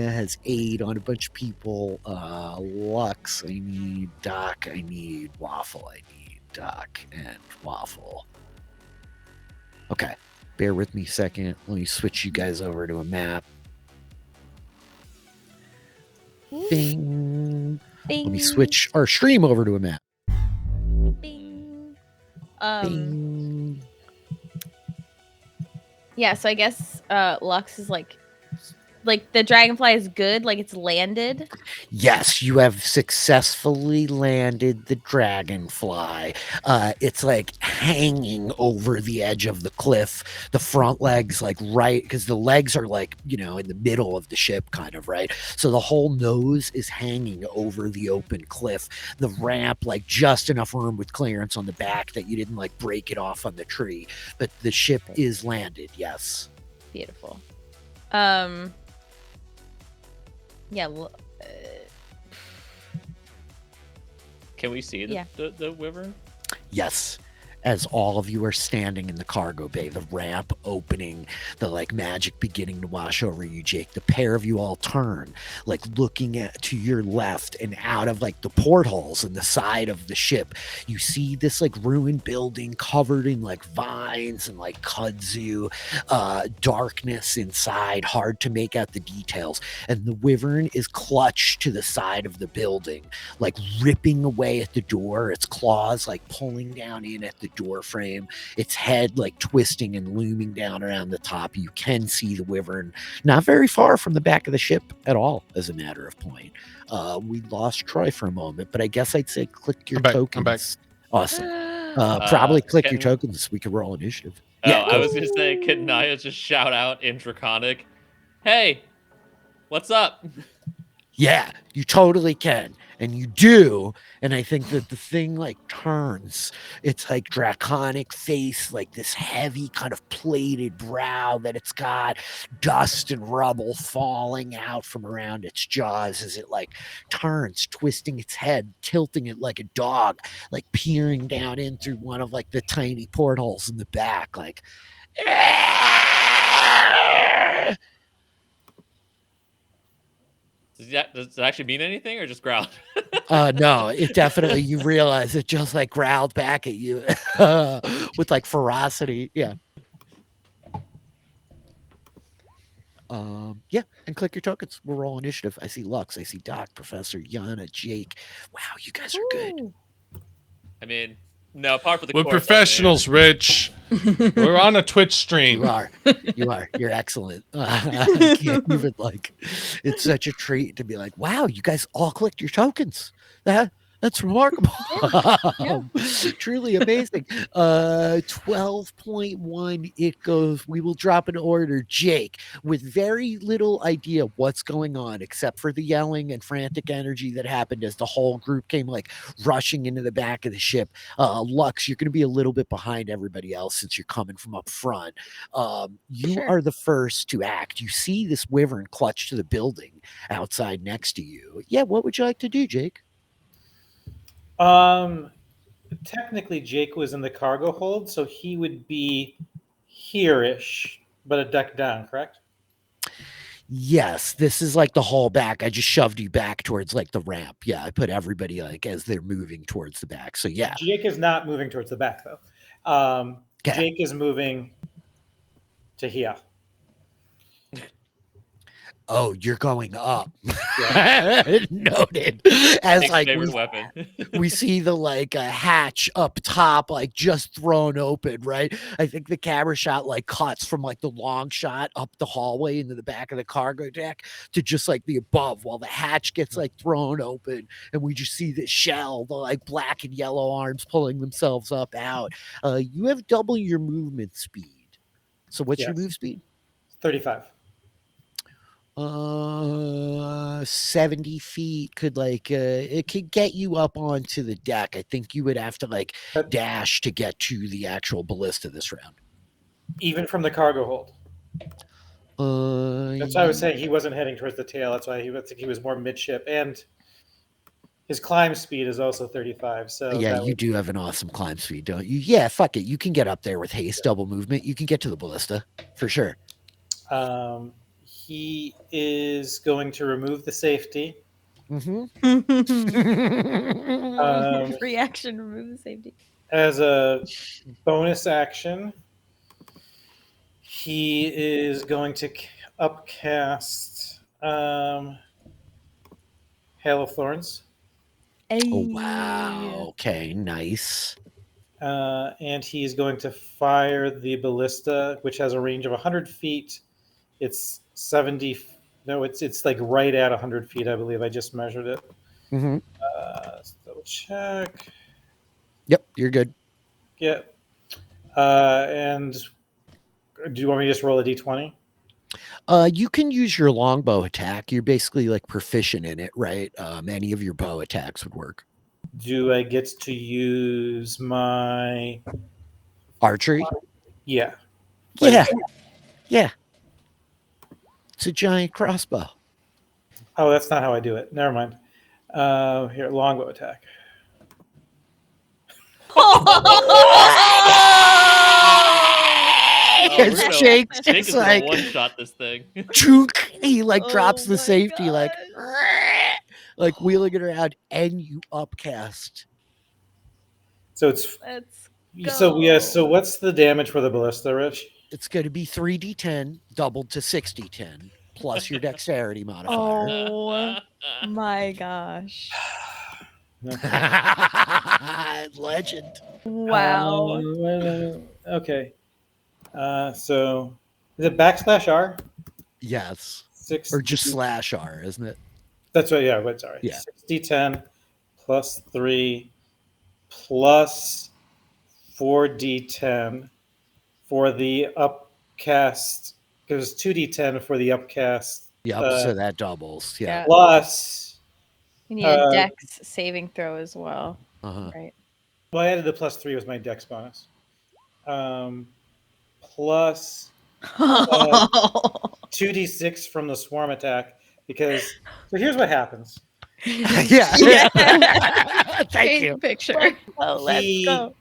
Speaker 1: has 8 on a bunch of people. Lux, I need Doc, I need Waffle, I need Doc and Waffle. Okay, bear with me a second. Let me switch you guys over to a map. Bing.
Speaker 7: Bing.
Speaker 1: Let me switch our stream over to a map.
Speaker 7: Bing.
Speaker 1: Bing.
Speaker 3: Yeah, so I guess Lux is like the dragonfly is good, like it's landed.
Speaker 1: Yes, you have successfully landed the dragonfly. It's like hanging over the edge of the cliff. The front legs, like right, because the legs are like, you know, in the middle of the ship, kind of, right? So the whole nose is hanging over the open cliff. The ramp, like just enough room with clearance on the back that you didn't like break it off on the tree. But the ship is landed, yes.
Speaker 3: Beautiful. Yeah.
Speaker 4: Can we see the wyvern?
Speaker 1: Yes. as all of you are standing in the cargo bay, the ramp opening, the like magic beginning to wash over you, Jake. The pair of you all turn, like looking at to your left, and out of like the portholes in the side of the ship, you see this like ruined building covered in like vines and like kudzu, darkness inside, hard to make out the details. And the wyvern is clutched to the side of the building, like ripping away at the door, its claws like pulling down in at the door frame, its head like twisting and looming down around the top. You can see the wyvern not very far from the back of the ship at all, as a matter of point. We lost Troy for a moment, but I guess I'd say click your tokens.
Speaker 2: I'm back.
Speaker 1: Awesome. Probably click your
Speaker 4: can-
Speaker 1: tokens. We could roll initiative.
Speaker 4: Oh,
Speaker 1: Yeah,
Speaker 4: I
Speaker 1: go.
Speaker 4: was gonna say, can Naya just shout out in Draconic, "Hey, what's up?"
Speaker 1: Yeah, you totally can. And you do. And I think that the thing like turns. It's like draconic face, like this heavy kind of plated brow that it's got, dust and rubble falling out from around its jaws as it like turns, twisting its head, tilting it like a dog, like peering down in through one of like the tiny portholes in the back, like
Speaker 4: Does it actually mean anything, or just growl?
Speaker 1: no, it definitely, you realize it just like growled back at you with like ferocity. Yeah. Yeah, and click your tokens. We'll roll initiative. I see Lux, I see Doc, Professor, Yana, Jake. Wow, you guys are good.
Speaker 4: I mean, no, par for the
Speaker 2: We're
Speaker 4: course.
Speaker 2: professionals, Rich. We're on a Twitch stream.
Speaker 1: You are. You are. You're excellent. I can't even like, it's such a treat to be like, wow, you guys all clicked your tokens. That's remarkable. Truly amazing. 12.1, it goes, we will drop an order. Jake, with very little idea what's going on, except for the yelling and frantic energy that happened as the whole group came like rushing into the back of the ship. Lux, you're going to be a little bit behind everybody else since you're coming from up front. You
Speaker 7: Sure.
Speaker 1: are the first to act. You see this wyvern clutch to the building outside next to you. Yeah, what would you like to do, Jake?
Speaker 6: Technically, Jake was in the cargo hold, so he would be here-ish, but a deck down, correct?
Speaker 1: Yes, this is like the hall back. I just shoved you back towards like the ramp. Yeah, I put everybody like as they're moving towards the back. So yeah.
Speaker 6: Jake is not moving towards the back, though.
Speaker 1: Okay.
Speaker 6: Jake is moving to here.
Speaker 1: Oh, you're going up.
Speaker 6: Yeah.
Speaker 1: Noted. As
Speaker 4: Jake's
Speaker 1: like
Speaker 4: favorite weapon.
Speaker 1: we see the like a hatch up top, like just thrown open, right? I think the camera shot like cuts from like the long shot up the hallway into the back of the cargo deck to just like the above, while the hatch gets like thrown open, and we just see the shell, the like black and yellow arms pulling themselves up out. You have double your movement speed. So what's your
Speaker 6: Yes.
Speaker 1: move speed?
Speaker 6: 35.
Speaker 1: 70 feet could like it could get you up onto the deck. I think you would have to like dash to get to the actual ballista this round.
Speaker 6: Even from the cargo hold. That's why I was saying he wasn't heading towards the tail. That's why I think he was more midship. And his climb speed is also 35. So
Speaker 1: yeah, you do have an awesome climb speed, don't you? Yeah, fuck it. You can get up there with haste, double movement. You can get to the ballista for sure.
Speaker 6: He is going to remove the safety.
Speaker 3: Reaction, remove the safety.
Speaker 6: As a bonus action, he is going to upcast Hail of Thorns.
Speaker 1: Oh wow. Okay, nice.
Speaker 6: And he's going to fire the ballista, which has a range of 100 feet. It's 70. No, it's like right at 100 feet, I believe. I just measured it. Let's double check.
Speaker 1: Yep, you're good.
Speaker 6: Yeah. And do you want me to just roll a d20?
Speaker 1: You can use your longbow attack. You're basically like proficient in it, right? Any of your bow attacks would work.
Speaker 6: Do I get to use my
Speaker 1: Archery?
Speaker 6: Yeah.
Speaker 1: Yeah. It's a giant crossbow.
Speaker 6: Oh, that's not how I do it. Never mind. Here, longbow attack.
Speaker 1: As
Speaker 4: Runo,
Speaker 1: Jake
Speaker 4: Jake
Speaker 1: is
Speaker 4: is gonna
Speaker 1: like,
Speaker 4: one shot this thing.
Speaker 1: chook, he like drops
Speaker 3: Oh
Speaker 1: the
Speaker 3: my
Speaker 1: safety, like,
Speaker 3: gosh.
Speaker 1: like wheeling it around, and you upcast.
Speaker 6: So it's
Speaker 3: Let's
Speaker 6: so yeah. So
Speaker 3: go.
Speaker 6: what's the damage for the ballista, Rich?
Speaker 1: It's going to be 3d10 doubled to 6d10 plus your dexterity modifier.
Speaker 3: Oh my gosh.
Speaker 1: Legend.
Speaker 3: Wow.
Speaker 6: Okay. So is it /R?
Speaker 1: Yes.
Speaker 6: 6.
Speaker 1: Or just /R, isn't it?
Speaker 6: That's right. Yeah. Wait. Sorry.
Speaker 1: Yeah.
Speaker 6: 6d10 plus 3 plus 4d10 for the upcast. Because 2d10 for the upcast.
Speaker 1: Yep. So that doubles. Yeah.
Speaker 3: Yeah.
Speaker 6: Plus.
Speaker 3: You need a dex saving throw as well.
Speaker 1: Uh-huh.
Speaker 3: Right.
Speaker 6: Well, I added the +3 was my dex bonus. Plus 2d6 from the swarm attack. Because so here's what happens.
Speaker 1: Yeah.
Speaker 3: Yeah.
Speaker 1: Thank
Speaker 5: Paint
Speaker 1: you.
Speaker 5: the picture.
Speaker 3: Oh, let's go.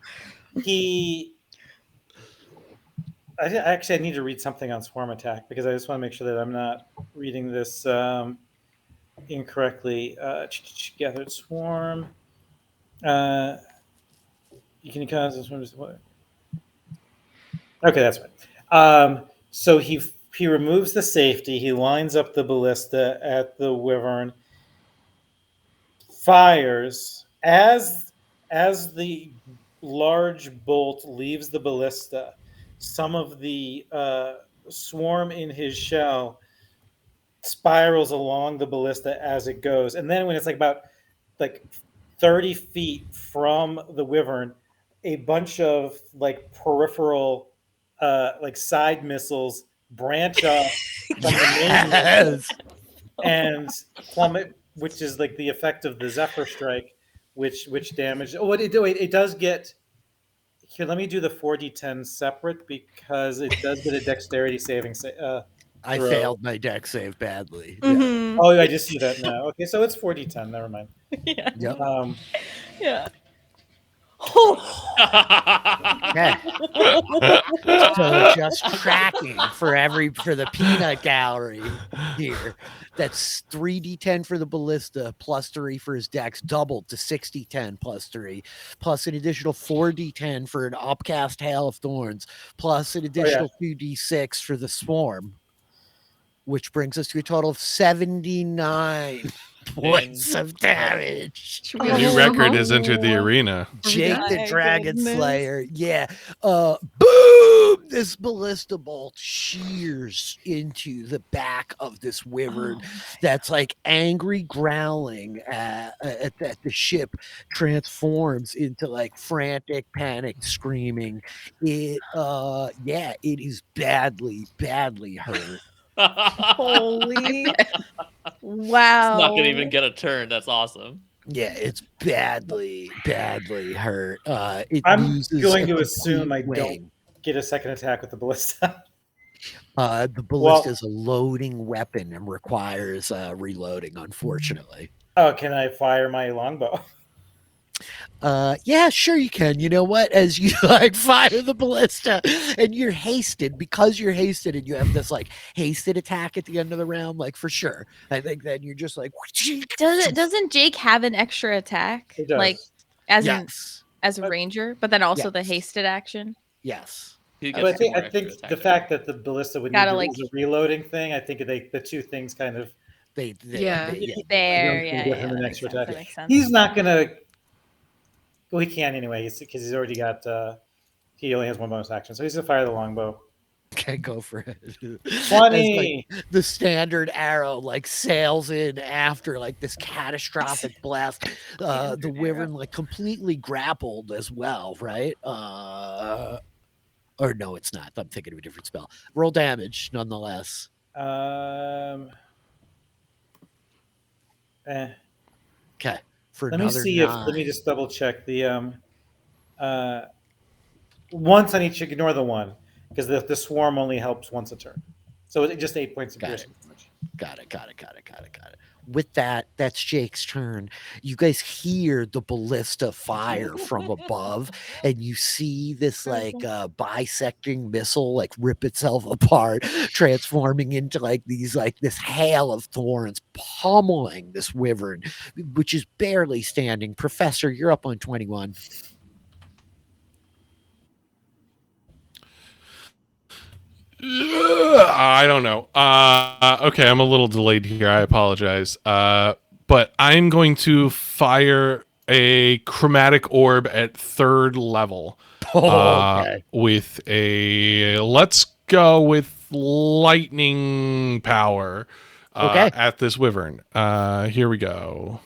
Speaker 6: I need to read something on swarm attack because I just want to make sure that I'm not reading this incorrectly. Gathered swarm. You can cause this one. Okay, that's right. So he removes the safety. He lines up the ballista at the wyvern. Fires as the large bolt leaves the ballista. Some of the swarm in his shell spirals along the ballista as it goes, and then when it's about 30 feet from the wyvern, a bunch of peripheral side missiles branch off from the main missile and plummet, which is the effect of the Zephyr Strike, which damage. Oh, it does get. Here, let me do the 4d10 separate because it does get a dexterity saving.
Speaker 1: I failed my dex save badly.
Speaker 3: Mhm.
Speaker 6: Oh, I just see that now. Okay, so it's 4d10. Never mind.
Speaker 3: Yeah.
Speaker 1: Yep.
Speaker 3: Yeah.
Speaker 1: Okay. So just tracking for the peanut gallery here. That's 3d10 for the ballista plus 3 for his dex, doubled to 6d10 plus 3, plus an additional 4d10 for an upcast hail of thorns, plus an additional 2d6 for the swarm, which brings us to a total of 79 points of damage.
Speaker 2: A new record has entered the arena.
Speaker 1: Jake the
Speaker 3: My
Speaker 1: Dragon
Speaker 3: goodness.
Speaker 1: Slayer. Yeah. Boom! This ballista bolt shears into the back of this wyvern that's angry growling at the ship transforms into frantic, panicked screaming. It is badly, badly hurt.
Speaker 3: Holy
Speaker 4: It's
Speaker 3: wow.
Speaker 4: not gonna even get a turn. That's awesome.
Speaker 1: Yeah, it's badly, badly hurt.
Speaker 6: I'm
Speaker 1: loses
Speaker 6: going
Speaker 1: a
Speaker 6: to assume I
Speaker 1: complete
Speaker 6: don't
Speaker 1: wing.
Speaker 6: get a second attack with the ballista.
Speaker 1: The ballista is a loading weapon and requires reloading, unfortunately.
Speaker 6: Oh, can I fire my longbow?
Speaker 1: Yeah, sure you can. You know what? As you fire the ballista and you're hasted, because you're hasted and you have this hasted attack at the end of the round, for sure. I think then you're just
Speaker 3: Doesn't Jake have an extra attack?
Speaker 6: He does.
Speaker 3: As
Speaker 1: yes.
Speaker 3: as a ranger, but then also the
Speaker 1: Yes.
Speaker 3: hasted action.
Speaker 1: Yes.
Speaker 4: He
Speaker 6: But I
Speaker 4: gets two more
Speaker 6: think
Speaker 4: extra
Speaker 6: the
Speaker 4: attacks.
Speaker 6: fact that the ballista would need
Speaker 3: Gotta,
Speaker 6: to do the reloading thing, I think the two things kind of
Speaker 1: They
Speaker 5: Yeah.
Speaker 3: There,
Speaker 6: can give him
Speaker 3: that
Speaker 6: an
Speaker 3: makes
Speaker 6: extra
Speaker 3: sense,
Speaker 6: attack.
Speaker 3: that makes sense.
Speaker 6: He's not gonna. Well, he can anyway, because he's already got. He only has one bonus action, so he's gonna fire the longbow.
Speaker 1: Okay, go for it.
Speaker 6: 20.
Speaker 1: As, the standard arrow sails in after this catastrophic blast. The wyvern completely grappled as well, right? Or no, it's not. I'm thinking of a different spell. Roll damage, nonetheless. Okay. For
Speaker 6: Let me
Speaker 1: another
Speaker 6: see
Speaker 1: 9.
Speaker 6: let me just double check the once on each. Ignore the one because the swarm only helps once a turn, so it's just 8 points of
Speaker 1: Got
Speaker 6: piercing
Speaker 1: it.
Speaker 6: damage.
Speaker 1: Got it. with that, that's Jake's turn. You guys hear the ballista fire from above, and you see this like bisecting missile like rip itself apart, transforming into like these like this hail of thorns pummeling this wyvern, which is barely standing. Professor, you're up on 21.
Speaker 2: I don't know. Okay, I'm a little delayed here. I apologize. But I'm going to fire a chromatic orb at 3rd level.
Speaker 1: Okay.
Speaker 2: With a let's go with lightning power.
Speaker 1: Okay.
Speaker 2: At this wyvern. Here we go.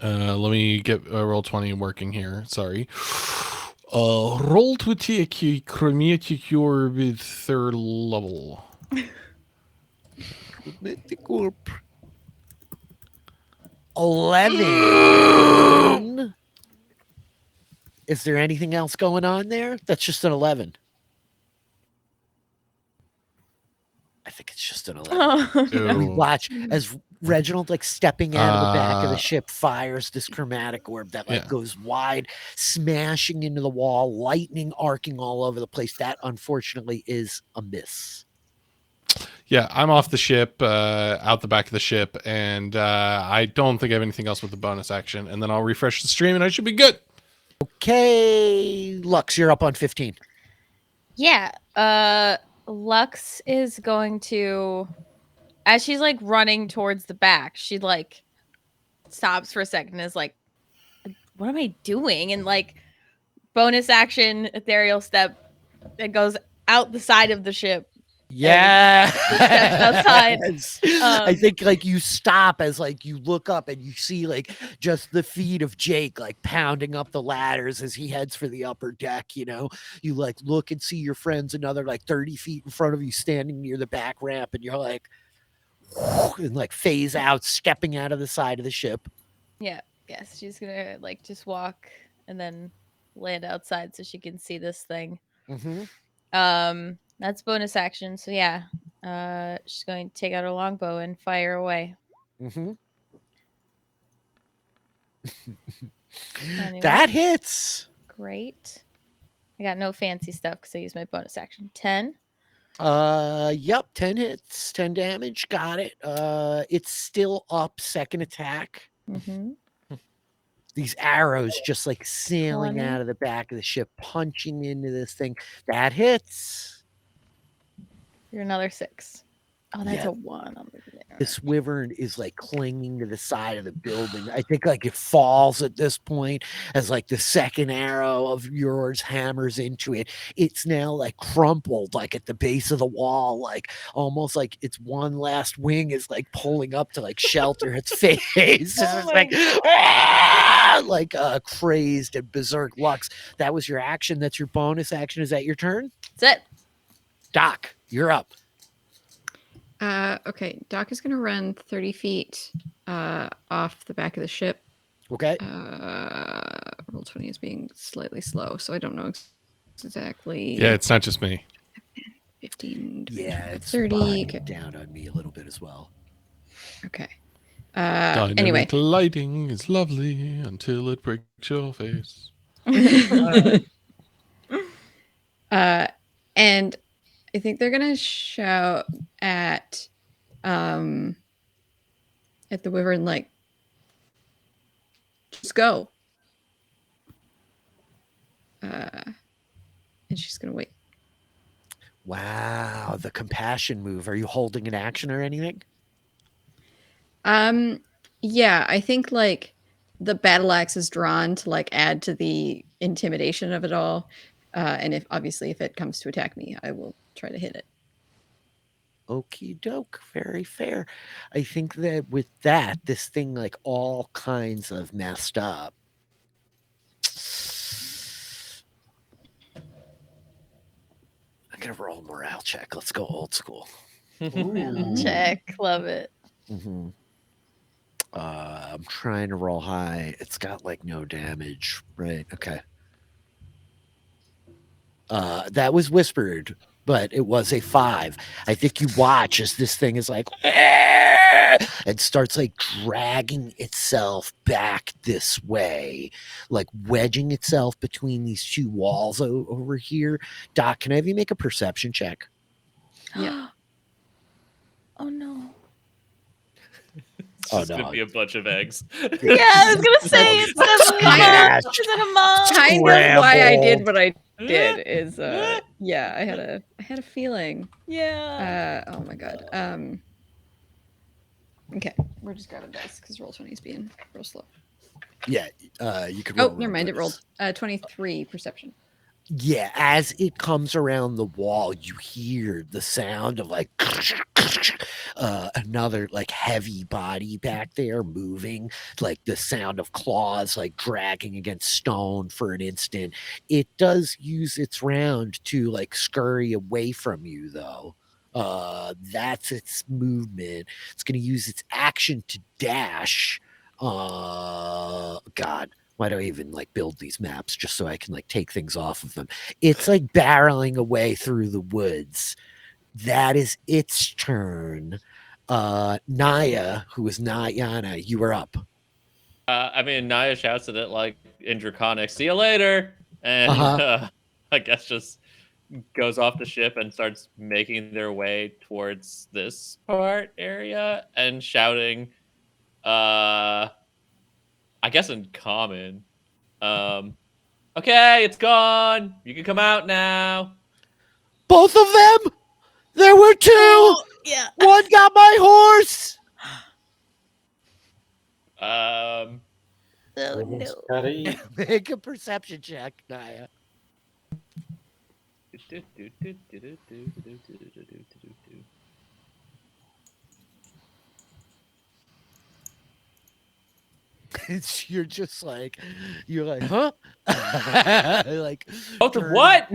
Speaker 2: Let me get roll 20 working here. Sorry. Roll to take a chromatic orb with 3rd level.
Speaker 1: Chromatic orb. 11. Is there anything else going on there? That's just an 11. I think it's just an 11. We watch as Reginald, like stepping out of the back of the ship, fires this chromatic orb that like goes wide, smashing into the wall, lightning arcing all over the place. That unfortunately is a miss.
Speaker 2: Yeah, I'm off the ship, out the back of the ship, and I don't think I have anything else with the bonus action. And then I'll refresh the stream, and I should be good.
Speaker 1: Okay, Lux, you're up on 15.
Speaker 3: Yeah. Lux is going to, as she's like running towards the back, she like stops for a second and is like, what am I doing? And like bonus action, ethereal step that goes out the side of the ship.
Speaker 1: Yeah.
Speaker 3: Outside.
Speaker 1: I think like you stop as like you look up and you see like just the feet of Jake like pounding up the ladders as he heads for the upper deck. You know, you like look and see your friends another like 30 feet in front of you standing near the back ramp, and you're like, and like phase out, stepping out of the side of the ship.
Speaker 3: Yeah. Yes. She's gonna like just walk and then land outside so she can see this thing. That's bonus action. So yeah, she's going to take out her longbow and fire away. Anyway.
Speaker 1: That hits.
Speaker 3: Great. I got no fancy stuff because I used my bonus action. 10.
Speaker 1: Yep, 10 hits, 10 damage. Got it. It's still up. Second attack. These arrows just like sailing out of the back of the ship, punching into this thing. That hits.
Speaker 3: You're another 6. Oh, that's a 1 on the there.
Speaker 1: This wyvern is like clinging to the side of the building. I think like it falls at this point as like the second arrow of yours hammers into it. It's now like crumpled, like at the base of the wall, like almost like its one last wing is like pulling up to like shelter its face. It's like crazed and berserk. Lux, that was your action. That's your bonus action. Is that your turn?
Speaker 3: That's it.
Speaker 1: Doc, you're up.
Speaker 9: Okay, Doc is going to run 30 feet off the back of the ship.
Speaker 1: Okay.
Speaker 9: Roll 20 is being slightly slow, so I don't know exactly.
Speaker 2: Yeah, it's not just me.
Speaker 9: 15.
Speaker 1: Yeah, it's
Speaker 9: 30.
Speaker 1: Down on me a little bit as well.
Speaker 9: Okay.
Speaker 2: Dynamic
Speaker 9: Anyway.
Speaker 2: lighting is lovely until it breaks your face.
Speaker 9: And I think they're gonna shout at the wyvern like, just go. And she's gonna wait.
Speaker 1: Wow, the compassion move. Are you holding an action or anything?
Speaker 9: Yeah, I think like the battle axe is drawn to like add to the intimidation of it all. And if it comes to attack me, I will try to hit it.
Speaker 1: Okie doke. Very fair. I think that with that, this thing like all kinds of messed up. I'm gonna roll a morale check. Let's go old school.
Speaker 3: Check. Love it.
Speaker 1: I'm trying to roll high. It's got like no damage, right? Okay. That was whispered, but it was a 5. I think you watch as this thing is like and starts like dragging itself back this way, like wedging itself between these two walls over here. Doc, can I have you make a perception check?
Speaker 9: Yeah.
Speaker 7: Oh no.
Speaker 4: It's
Speaker 1: Oh,
Speaker 4: just
Speaker 1: no.
Speaker 4: gonna be a bunch of eggs.
Speaker 7: Yeah, I was gonna say it's a
Speaker 1: Yeah.
Speaker 7: mom. Is it a mom?
Speaker 9: Kind of why I did
Speaker 1: Scrambled.
Speaker 9: what I did is yeah, I had a feeling.
Speaker 7: Yeah.
Speaker 9: Oh my god. Okay, we're just grabbing dice because Roll20 is being real slow.
Speaker 1: Yeah, you could.
Speaker 9: Oh,
Speaker 1: roll
Speaker 9: never mind.
Speaker 1: for
Speaker 9: It rolled 23 perception.
Speaker 1: Yeah, as it comes around the wall, you hear the sound of like another like heavy body back there moving, like the sound of claws like dragging against stone for an instant. It does use its round to like scurry away from you, though. That's its movement. It's going to use its action to dash. God. Why do I even like build these maps just so I can like take things off of them? It's like barreling away through the woods. That is its turn. Naya, who is not Yana, you are up.
Speaker 4: I mean, Naya shouts at it like in Draconic, "See you later," and I guess just goes off the ship and starts making their way towards this part area and shouting, I guess in common, "Okay, it's gone. You can come out now."
Speaker 1: Both of them? There were two!
Speaker 7: Yeah.
Speaker 1: One got my horse!
Speaker 7: Oh
Speaker 6: Everyone's
Speaker 7: no.
Speaker 6: gotta eat.
Speaker 1: Make a perception check, Naya. You're just like, you're like, huh? Like,
Speaker 4: Both of
Speaker 1: turn-
Speaker 4: what?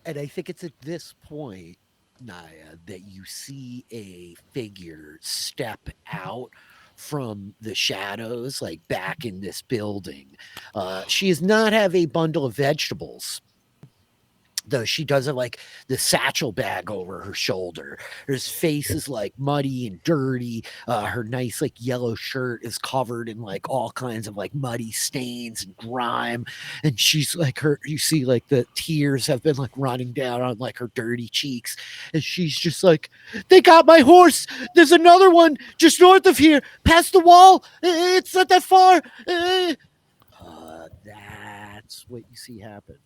Speaker 1: And I think it's at this point, Naya, that you see a figure step out from the shadows, like back in this building. She does not have a bundle of vegetables, though she does have like the satchel bag over her shoulder. Her face is like muddy and dirty. Her nice like yellow shirt is covered in like all kinds of like muddy stains and grime. And she's like you see like the tears have been like running down on like her dirty cheeks. And she's just like, "They got my horse. There's another one just north of here, past the wall. It's not that far." That's what you see happen.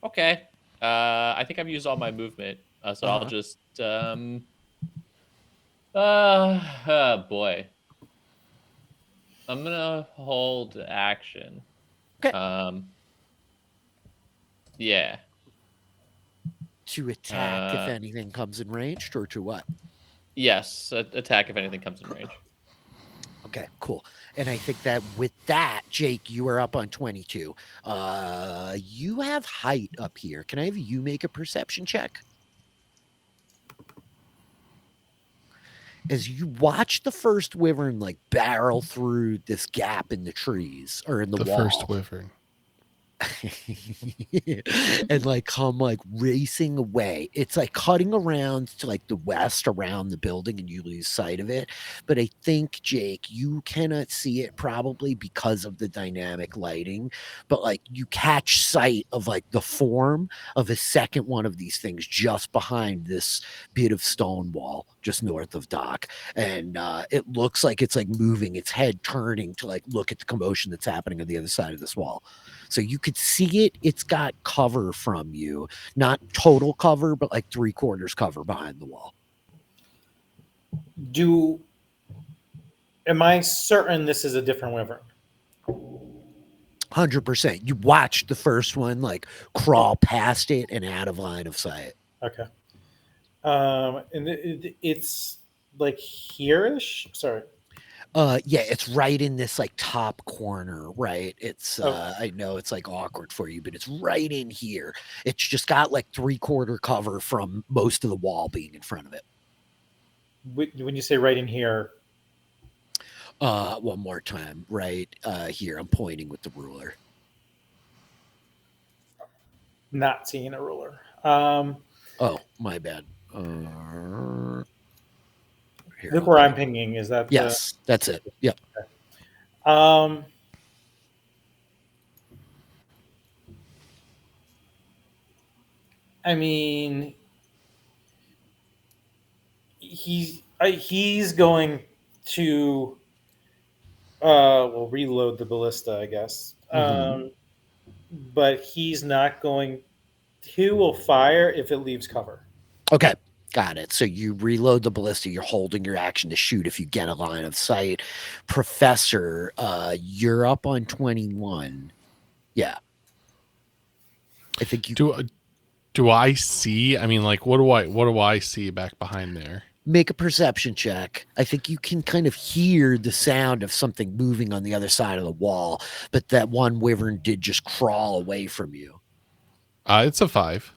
Speaker 4: Okay. I think I've used all my movement, so I'll just oh boy. I'm gonna hold action.
Speaker 1: Okay.
Speaker 4: Yeah.
Speaker 1: To attack if anything comes in range, or to what?
Speaker 4: Yes, attack if anything comes in range.
Speaker 1: Okay, cool. And I think that with that, Jake, you are up on 22. You have height up here. Can I have you make a perception check? As you watch the first wyvern like barrel through this gap in the trees or in the wall.
Speaker 2: first wyvern.
Speaker 1: And like come like racing away. It's like cutting around to like the west around the building and you lose sight of it. But I think, Jake, you cannot see it probably because of the dynamic lighting. But like you catch sight of like the form of a second one of these things just behind this bit of stone wall just north of Doc. And it looks like it's like moving its head, turning to like look at the commotion that's happening on the other side of this wall. So you could see it. It's got cover from you, not total cover, but like 3/4 cover behind the wall.
Speaker 6: Am I certain this is a different wyvern?
Speaker 1: 100%. You watched the first one like crawl past it and out of line of sight.
Speaker 6: Okay. And it's like here-ish. Sorry.
Speaker 1: Yeah, it's right in this like top corner, right? It's
Speaker 6: Oh.
Speaker 1: I know it's like awkward for you, but it's right in here. It's just got like 3/4 cover from most of the wall being in front of it.
Speaker 6: When you say right in here,
Speaker 1: One more time, right here. I'm pointing with the ruler.
Speaker 6: not seeing a ruler.
Speaker 1: Oh, my bad. Here,
Speaker 6: Look where I'm pinging. Is that
Speaker 1: yes, that's it. Yep.
Speaker 6: Um, I mean, he's going to well, reload the ballista, I guess. But he's not going. He will fire if it leaves cover.
Speaker 1: Okay. Got it. So you reload the ballista. You're holding your action to shoot if you get a line of sight. Professor, you're up on 21. Yeah. I think you
Speaker 2: do I see? I mean, like, what do I see back behind there?
Speaker 1: make a perception check. I think you can kind of hear the sound of something moving on the other side of the wall, but that one wyvern did just crawl away from you.
Speaker 2: It's a 5.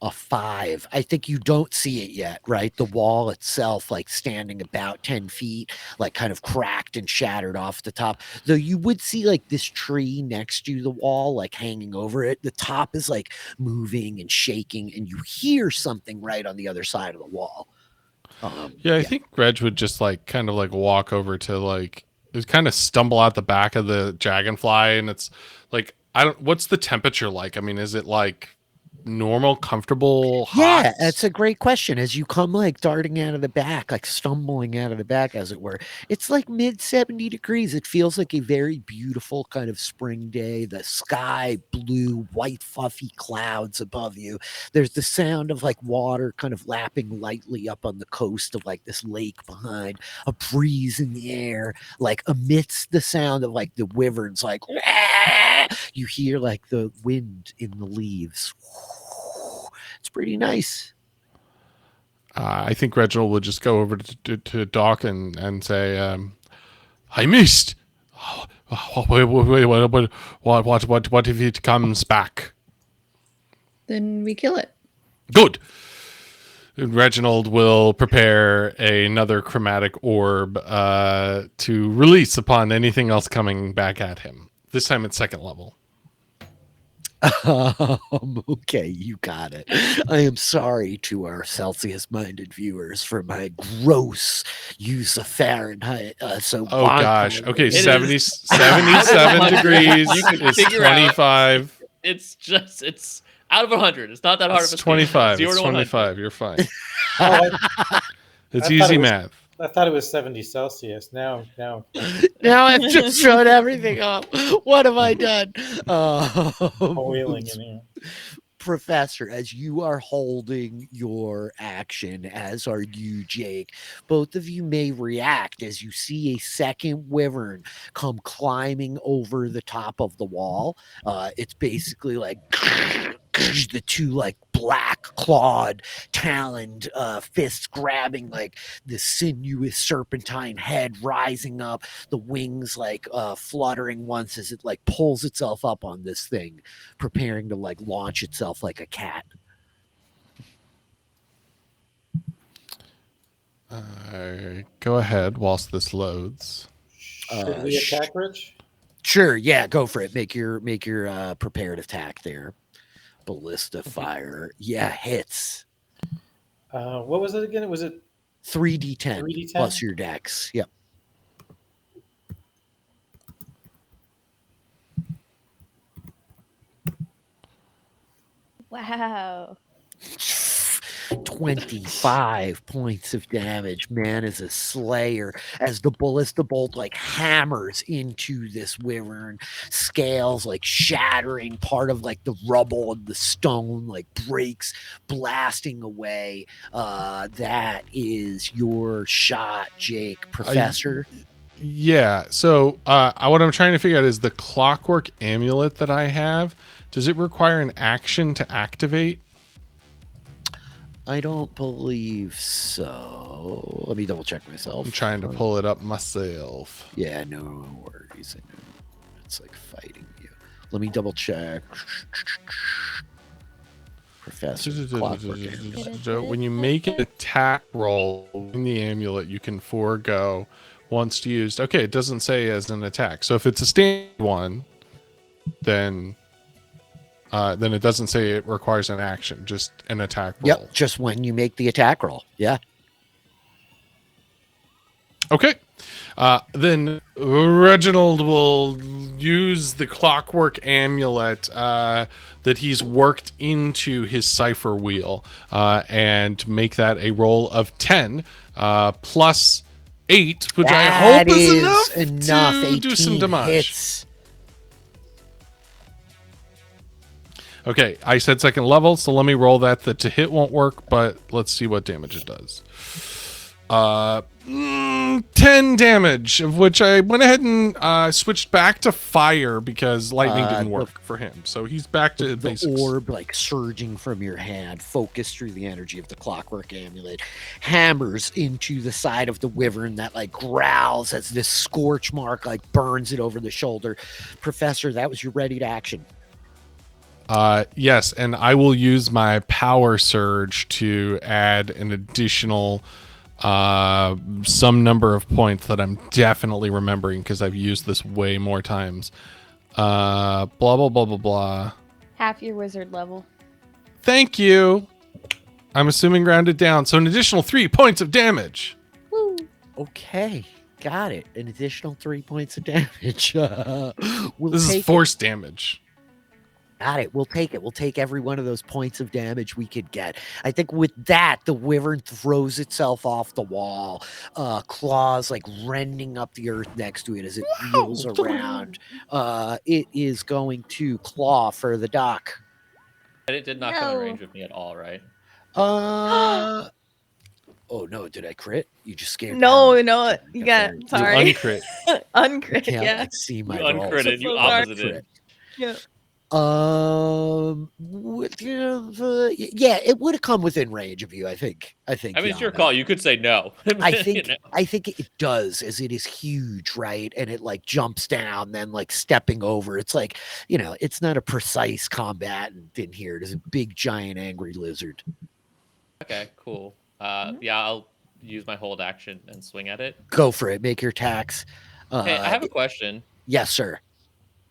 Speaker 1: A 5. I think you don't see it yet, right? The wall itself, like standing about 10 feet, like kind of cracked and shattered off the top. Though you would see like this tree next to the wall, like hanging over it. The top is like moving and shaking, and you hear something right on the other side of the wall.
Speaker 2: I think Reg would just like kind of like walk over to like kind of stumble out the back of the Dragonfly, and it's like what's the temperature like? I mean, is it like normal, comfortable, hot?
Speaker 1: Yeah, that's a great question. As you come like darting out of the back, like stumbling out of the back, as it were, it's like mid 70 degrees. It feels like a very beautiful kind of spring day. The sky blue, white, fluffy clouds above you. There's the sound of like water kind of lapping lightly up on the coast of like this lake behind, a breeze in the air, like amidst the sound of like the wyverns, like you hear like the wind in the leaves. It's pretty nice.
Speaker 2: I think Reginald would just go over to Doc and say, I missed. What if it comes back?
Speaker 9: Then we kill it.
Speaker 2: Good. And Reginald will prepare another chromatic orb to release upon anything else coming back at him. This time it's 2nd level.
Speaker 1: Okay, you got it. I am sorry to our Celsius-minded viewers for my gross use of Fahrenheit.
Speaker 2: Gosh. Okay, 77 degrees.
Speaker 4: You can
Speaker 2: is
Speaker 4: figure
Speaker 2: 25.
Speaker 4: Out. It's out of 100. It's not that hard of a
Speaker 2: 25.
Speaker 4: Scale. 0
Speaker 2: it's
Speaker 4: to
Speaker 2: 25. You're fine. It's
Speaker 6: I
Speaker 2: easy math.
Speaker 6: I thought it was 70 Celsius. Now
Speaker 1: I've just thrown everything up. What have I done?
Speaker 6: wheeling in here.
Speaker 1: Professor, as you are holding your action, as are you, Jake, both of you may react as you see a second wyvern come climbing over the top of the wall. It's basically like the two like black clawed taloned fists grabbing like the sinuous serpentine head rising up, the wings like fluttering once as it like pulls itself up on this thing, preparing to like launch itself like a cat.
Speaker 2: Go ahead whilst this loads.
Speaker 6: Should we attack, Rich?
Speaker 1: Sure, yeah, go for it. Make your prepared attack there. Ballista fire. Yeah, hits.
Speaker 6: What was it again? Was it
Speaker 1: 3d10,
Speaker 6: 3d10
Speaker 1: plus your dex? Yep.
Speaker 3: Wow.
Speaker 1: 25 points of damage. Man is a slayer as the ballista bolt like hammers into this wyvern, scales like shattering, part of like the rubble and the stone like breaks, blasting away. That is your shot, Jake. Professor.
Speaker 2: Yeah. So what I'm trying to figure out is the Clockwork Amulet that I have. Does it require an action to activate?
Speaker 1: I don't believe so. Let me double check myself.
Speaker 2: I'm trying to pull it up myself.
Speaker 1: Yeah, no worries. I know. It's like fighting you. Let me double check. Professor Clockwork Amulet.
Speaker 2: When you make an attack roll in the amulet, you can forego once used. Okay, it doesn't say as an attack. So if it's a standard one, then Then it doesn't say it requires an action, just an attack roll.
Speaker 1: Yep, just when you make the attack roll. Yeah.
Speaker 2: Okay. Then Reginald will use the Clockwork Amulet that he's worked into his cipher wheel and make that a roll of 10 plus 8, which I hope is enough to do some damage.
Speaker 1: Hits.
Speaker 2: Okay, I said second level, so let me roll that. The to hit won't work, but let's see what damage it does. 10 damage, of which I went ahead and switched back to fire because lightning didn't work for him. So he's back to
Speaker 1: the
Speaker 2: basics.
Speaker 1: orb like surging from your hand, focused through the energy of the Clockwork Amulet, hammers into the side of the wyvern that like growls as this scorch mark like burns it over the shoulder. Professor, that was your ready to action.
Speaker 2: Yes, and I will use my power surge to add an additional some number of points that I'm definitely remembering because I've used this way more times. Blah blah blah blah blah.
Speaker 3: Half your wizard level.
Speaker 2: Thank you. I'm assuming rounded down, so an additional 3 points of damage.
Speaker 3: Woo.
Speaker 1: Okay, got it. An additional 3 points of damage.
Speaker 2: This is force damage.
Speaker 1: Got it. We'll take it. We'll take every one of those points of damage we could get. I think with that, the wyvern throws itself off the wall, claws like rending up the earth next to it as it wheels around. It is going to claw for the dock.
Speaker 4: And it did not come in range of me at all, right?
Speaker 1: Oh no, did I crit? You just scared me.
Speaker 3: No, you got sorry.
Speaker 2: You uncrit.
Speaker 3: Uncrit,
Speaker 1: Can't
Speaker 3: yeah.
Speaker 1: like, see my
Speaker 4: You
Speaker 1: rolls.
Speaker 4: uncritted, you opposited.
Speaker 3: Yeah.
Speaker 1: Yeah, it would have come within range of you. I think.
Speaker 4: I mean, it's your call. You could say no.
Speaker 1: I think.
Speaker 4: You know?
Speaker 1: I think it does, as it is huge, right? And it like jumps down, then like stepping over. It's like, it's not a precise combatant in here. It is a big, giant, angry lizard.
Speaker 4: Okay, cool. Yeah, I'll use my hold action and swing at it.
Speaker 1: Go for it. Make your attacks.
Speaker 4: Hey, I have a question.
Speaker 1: Yes, sir.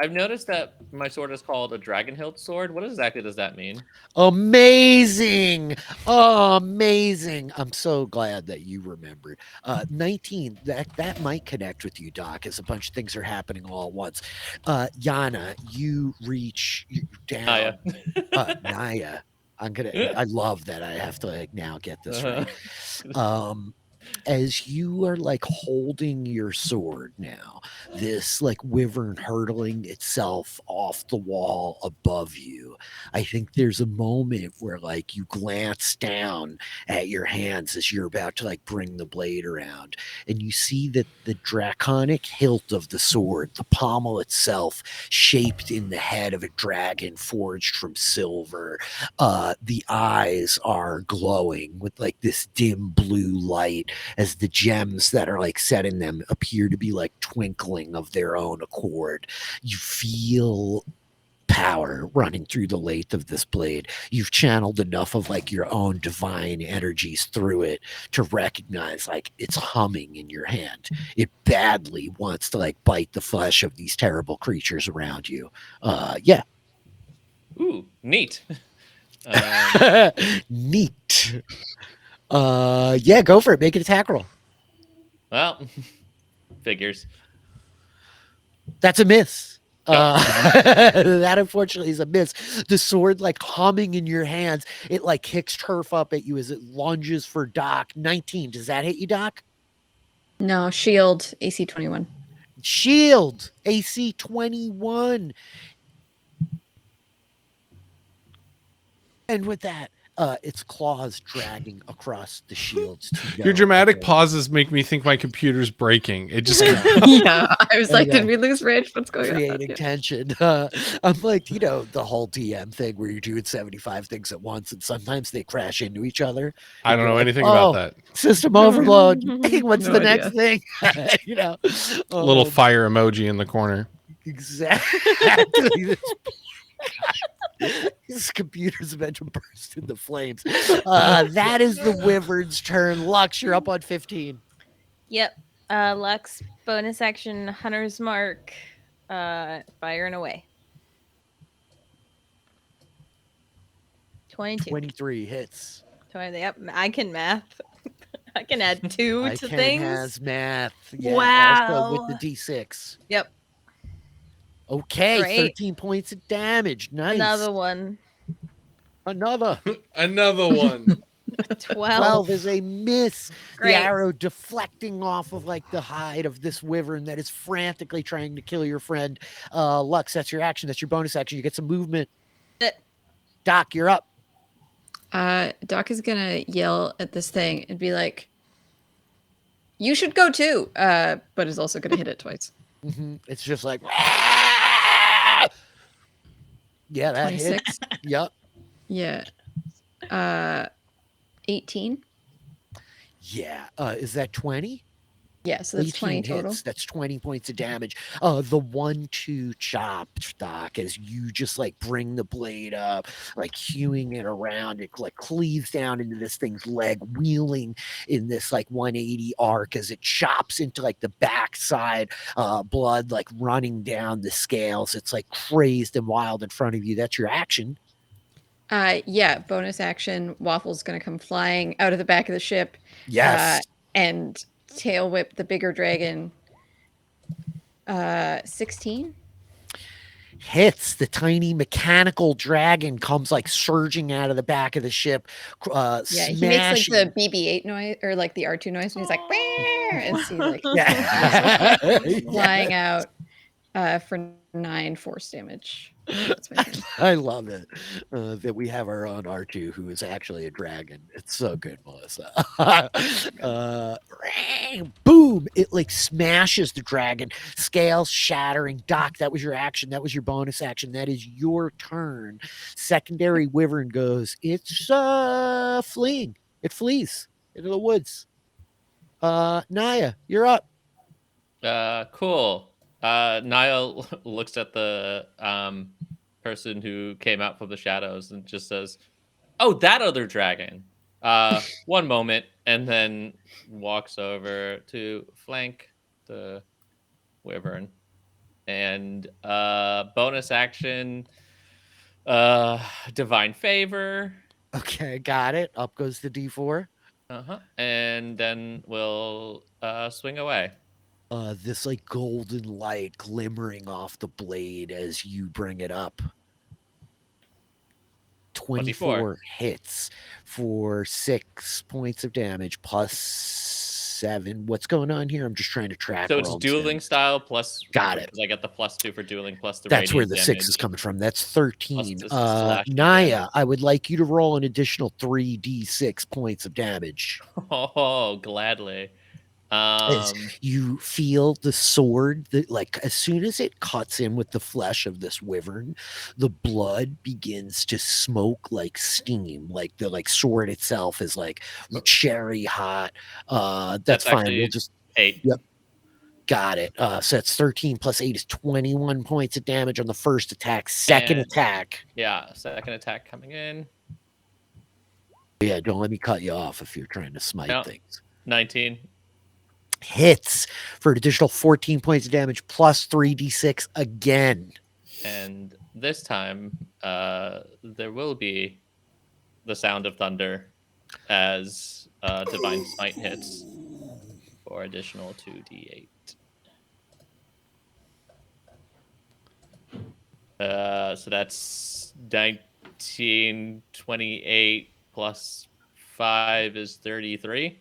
Speaker 4: I've noticed that my sword is called a dragon hilt sword. What exactly does that mean?
Speaker 1: Amazing. Amazing. I'm so glad that you remembered. 19, that might connect with you, Doc, as a bunch of things are happening all at once. Yana, you reach down. Naya. I love that I have to like now get this right. As you are like holding your sword now, this like wyvern hurtling itself off the wall above you, I think there's a moment where like you glance down at your hands as you're about to like bring the blade around, and you see that the draconic hilt of the sword, the pommel itself, shaped in the head of a dragon forged from silver, the eyes are glowing with like this dim blue light as the gems that are like set in them appear to be like twinkling of their own accord. You feel power running through the length of this blade. You've channeled enough of like your own divine energies through it to recognize like it's humming in your hand. It badly wants to like bite the flesh of these terrible creatures around you. Yeah.
Speaker 4: Ooh, neat.
Speaker 1: Neat. Yeah, go for it. Make an attack roll.
Speaker 4: Well, figures.
Speaker 1: That's a miss. That unfortunately is a miss. The sword like humming in your hands, it like kicks turf up at you as it lunges for Doc. 19. Does that hit you, Doc?
Speaker 9: No, shield AC 21.
Speaker 1: Shield AC 21. And with that, its claws dragging across the shields.
Speaker 2: Your dramatic pauses make me think my computer's breaking. It just
Speaker 9: Yeah, I was like, did we lose Rich? What's going on?
Speaker 1: Creating tension. I'm like, the whole DM thing where you're doing 75 things at once and sometimes they crash into each other.
Speaker 2: I don't know anything about that.
Speaker 1: System overload. What's
Speaker 9: No
Speaker 1: the
Speaker 9: idea.
Speaker 1: next thing?
Speaker 2: Little fire emoji in the corner.
Speaker 1: Exactly. This computer's about to burst into flames. That is the wyvern's turn. Lux, you're up on 15.
Speaker 3: Yep. Lux, bonus action, Hunter's Mark, firing away.
Speaker 7: 22.
Speaker 1: 23 hits.
Speaker 3: 20, yep, I can math. I can add 2
Speaker 1: I
Speaker 3: to
Speaker 1: can
Speaker 3: things.
Speaker 1: has math. Yeah, also with the
Speaker 7: Wow.
Speaker 1: D6.
Speaker 3: Yep.
Speaker 1: Okay,
Speaker 3: Great.
Speaker 1: 13 points of damage. Nice.
Speaker 7: Another one.
Speaker 1: Another.
Speaker 2: Another one.
Speaker 1: 12 is a miss.
Speaker 3: Great.
Speaker 1: The arrow deflecting off of like the hide of this wyvern that is frantically trying to kill your friend. Lux, that's your action. That's your bonus action. You get some movement. Doc, you're up.
Speaker 9: Doc is gonna yell at this thing and be like, "You should go too," but is also gonna hit it twice.
Speaker 1: It's just like, yeah, that hit.
Speaker 9: 26.
Speaker 1: Yep.
Speaker 9: Yeah. 18.
Speaker 1: Yeah. Is that 20?
Speaker 9: Yeah, so that's 20 total.
Speaker 1: Hits. That's 20 points of damage. The 1-2 chop, Doc, as you just like bring the blade up, like hewing it around, it like cleaves down into this thing's leg, wheeling in this like 180 arc as it chops into like the backside, blood like running down the scales. It's like crazed and wild in front of you. That's your action.
Speaker 9: Yeah, bonus action. Waffle's gonna come flying out of the back of the ship.
Speaker 1: Yes.
Speaker 9: And tail whip the bigger dragon. 16.
Speaker 1: Hits. The tiny mechanical dragon comes like surging out of the back of the ship.
Speaker 9: Yeah,
Speaker 1: smashing.
Speaker 9: he makes like the BB-8 noise or like the R2 noise, and he's like, as he like
Speaker 1: Yeah.
Speaker 9: flying out for 9 force damage. That's my turn.
Speaker 1: I love it that we have our own R2 who is actually a dragon. It's so good, Melissa. Boom! It like smashes the dragon, scales shattering. Doc, that was your action. That was your bonus action. That is your turn. Secondary wyvern goes. It's fleeing. It flees into the woods. Naya, you're up.
Speaker 4: Cool. Naya looks at the person who came out from the shadows and just says, "Oh, that other dragon." One moment, and then walks over to flank the wyvern. And bonus action, divine favor.
Speaker 1: Okay, got it. Up goes the D4.
Speaker 4: And then we'll swing away.
Speaker 1: This like golden light glimmering off the blade as you bring it up. 24 hits for 6 points of damage plus 7. What's going on here? I'm just trying to track.
Speaker 4: So it's dueling style plus.
Speaker 1: Got it.
Speaker 4: Because I get the +2 for dueling plus the.
Speaker 1: That's where the
Speaker 4: damage.
Speaker 1: 6 is coming from. That's 13.
Speaker 4: Naya,
Speaker 1: damage. I would like you to roll an additional 3d6 points of damage.
Speaker 4: Oh, gladly.
Speaker 1: As you feel the sword that like as soon as it cuts in with the flesh of this wyvern, the blood begins to smoke like steam. Like the like sword itself is like cherry hot. That's fine. We'll just
Speaker 4: 8.
Speaker 1: Yep. Got it. So that's 13 plus 8 is 21 points of damage on the first attack. Second attack.
Speaker 4: Yeah, second attack coming in.
Speaker 1: Yeah, don't let me cut you off if you're trying to smite things.
Speaker 4: 19.
Speaker 1: Hits for an additional 14 points of damage plus 3d6 again.
Speaker 4: And this time, there will be the sound of thunder as Divine Smite hits for additional 2d8. So that's 19, 28 plus 5 is 33.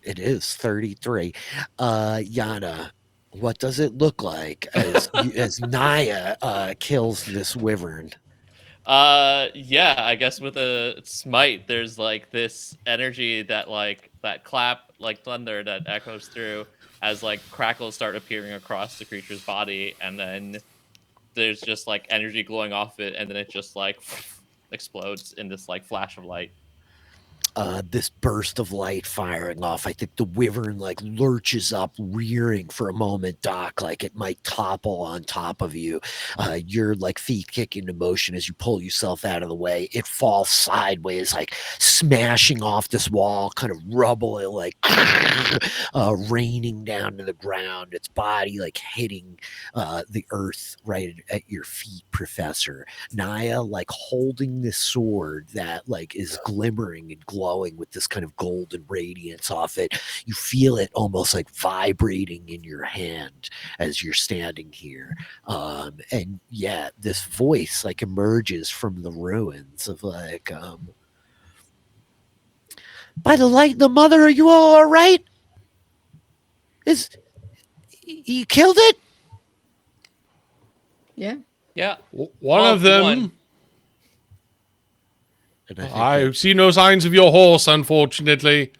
Speaker 1: It is 33. Yana, what does it look like as Naya kills this wyvern?
Speaker 4: Yeah, I guess with a smite, there's like this energy that like that clap like thunder that echoes through as like crackles start appearing across the creature's body, and then there's just like energy glowing off it, and then it just like explodes in this like flash of light.
Speaker 1: this burst of light firing off. I think the wyvern like lurches up, rearing for a moment, Doc, like it might topple on top of you. Your like feet kick into motion as you pull yourself out of the way. It falls sideways, like smashing off this wall, kind of rubble, like raining down to the ground. Its body like hitting the earth right at your feet, Professor. Naya like holding this sword that like is glimmering and glowing with this kind of golden radiance off it. You feel it almost like vibrating in your hand as you're standing here. And yeah, this voice like emerges from the ruins of like, by the light and the mother, are you all right? You killed it?
Speaker 9: Yeah.
Speaker 4: Yeah.
Speaker 2: One of them.
Speaker 4: One.
Speaker 1: And
Speaker 2: I see no signs of your horse, unfortunately.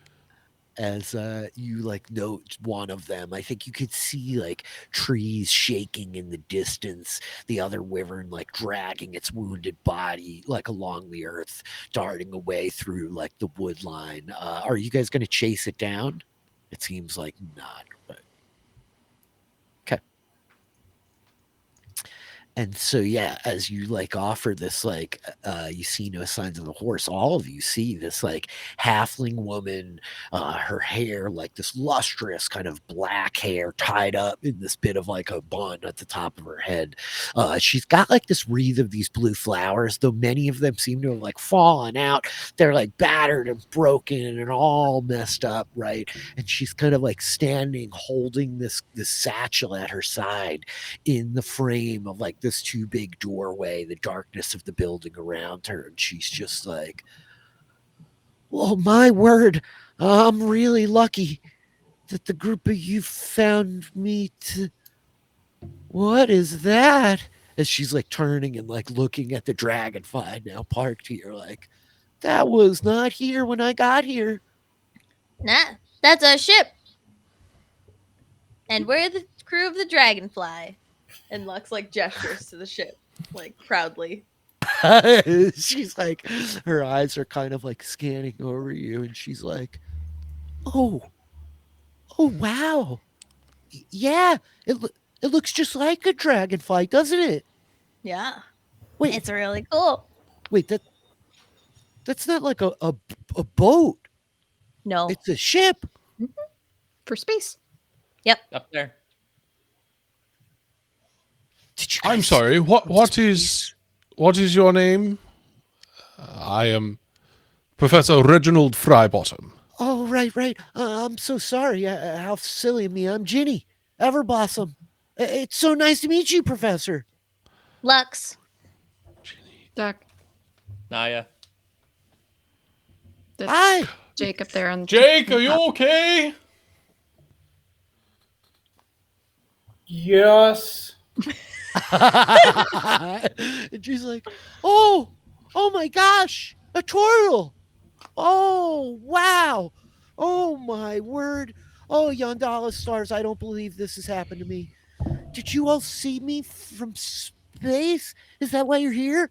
Speaker 1: As you like note one of them, I think you could see like trees shaking in the distance, the other wyvern like dragging its wounded body like along the earth, darting away through like the wood line. Are you guys going to chase it down? It seems like not, but okay. And so, yeah, as you like offer this, like, you see no signs of the horse. All of you see this like halfling woman, her hair, like this lustrous kind of black hair tied up in this bit of like a bun at the top of her head. She's got like this wreath of these blue flowers, though many of them seem to have like fallen out. They're like battered and broken and all messed up, right? And she's kind of like standing holding this satchel at her side in the frame of like this too big doorway, the darkness of the building around her. And she's just like, oh my word, I'm really lucky that the group of you found me to... What is that? As she's like turning and like looking at the Dragonfly now parked here, like, that was not here when I got here.
Speaker 7: Nah, that's a ship. And we're the crew of the Dragonfly.
Speaker 3: And Lux like gestures to the ship, like proudly.
Speaker 1: She's like, her eyes are kind of like scanning over you, and she's like, oh wow, yeah, it looks just like a dragonfly, doesn't it?
Speaker 7: Yeah.
Speaker 1: Wait,
Speaker 7: It's really cool.
Speaker 1: wait, that's not like a boat.
Speaker 7: No.
Speaker 1: It's a ship.
Speaker 9: For space.
Speaker 4: Up there.
Speaker 1: Did you
Speaker 2: I'm
Speaker 1: guys-
Speaker 2: sorry. What is your name? I am Professor Reginald Frybottom.
Speaker 1: Oh, right. I'm so sorry. How silly of me. I'm Ginny Everblossom. It's so nice to meet you, Professor.
Speaker 7: Lux.
Speaker 9: Doc.
Speaker 4: Naya.
Speaker 9: That's
Speaker 1: Hi.
Speaker 9: Jake up there on
Speaker 2: Jake, are you okay?
Speaker 6: Yes.
Speaker 1: And she's like, oh my gosh, a turtle. Oh, wow. Oh, my word. Oh, Yondala stars, I don't believe this has happened to me. Did you all see me from space? Is that why you're here?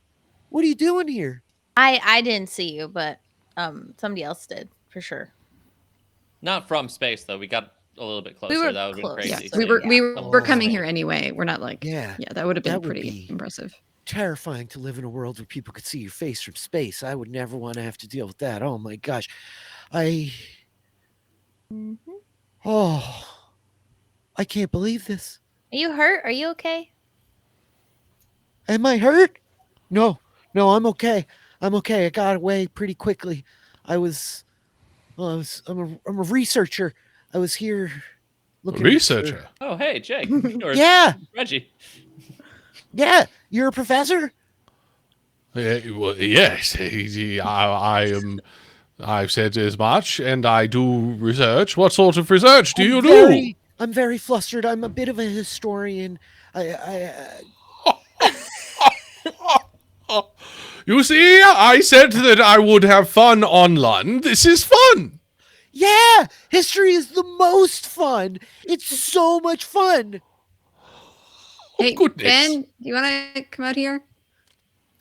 Speaker 1: What are you doing here?
Speaker 7: I didn't see you, but somebody else did for sure.
Speaker 4: Not from space though. We got a little bit closer.
Speaker 7: were
Speaker 4: That would have been
Speaker 7: close.
Speaker 9: Yeah,
Speaker 4: crazy.
Speaker 9: we were coming
Speaker 1: Oh.
Speaker 9: here anyway. We're not like
Speaker 1: Yeah.
Speaker 9: that would have been
Speaker 1: That would
Speaker 9: pretty
Speaker 1: be-
Speaker 9: impressive.
Speaker 1: Terrifying to live in a world where people could see your face from space. I would never want to have to deal with that. Oh, my gosh. Oh, I can't believe this.
Speaker 7: Are you hurt? Are you okay?
Speaker 1: Am I hurt? No, I'm okay. I'm okay. I got away pretty quickly. I'm a researcher. I was here looking for-
Speaker 2: Researcher.
Speaker 4: Oh, hey, Jake. Or
Speaker 1: Yeah,
Speaker 4: Reggie.
Speaker 1: yeah. You're a professor?
Speaker 2: Well, yes, I am. I've said as much, and I do research. What sort of research do you do?
Speaker 1: I'm very flustered. I'm a bit of a historian.
Speaker 2: You see, I said that I would have fun on Lund. This is fun.
Speaker 1: Yeah, history is the most fun. It's so much fun.
Speaker 9: Hey,
Speaker 2: goodness.
Speaker 9: Ben, do you want to come out here?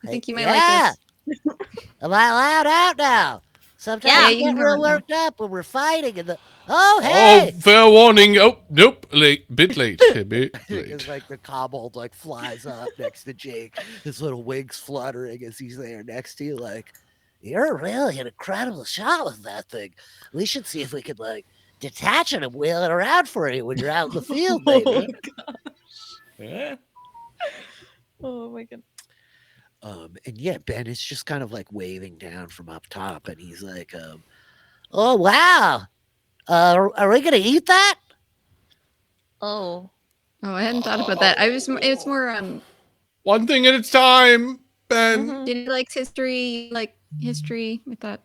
Speaker 9: I think you might
Speaker 10: Yeah.
Speaker 9: like this.
Speaker 10: Am I allowed out now? Sometimes
Speaker 7: Yeah,
Speaker 10: we
Speaker 9: you
Speaker 10: get
Speaker 9: can
Speaker 10: real
Speaker 9: run now.
Speaker 10: worked up when we're fighting and oh,
Speaker 2: Oh,
Speaker 10: hey!
Speaker 2: fair warning. Oh, nope. Late. Bit late. A bit
Speaker 1: It's
Speaker 2: late.
Speaker 1: like the kobold like flies up next to Jake, his little wings fluttering as he's there next to you, like,
Speaker 10: You're really an incredible shot with that thing. We should see if we could, like, detach it and wheel it around for you when you're out in the field, maybe.
Speaker 4: Yeah.
Speaker 3: Oh my god.
Speaker 1: and yeah, Ben is just kind of like waving down from up top, and he's like,
Speaker 10: Oh, wow. Are we going to eat that?
Speaker 7: Oh.
Speaker 9: Oh, I hadn't thought about that. It's more
Speaker 2: One thing at a time, Ben.
Speaker 3: Mhm.
Speaker 9: Jenny likes history, like history. I thought,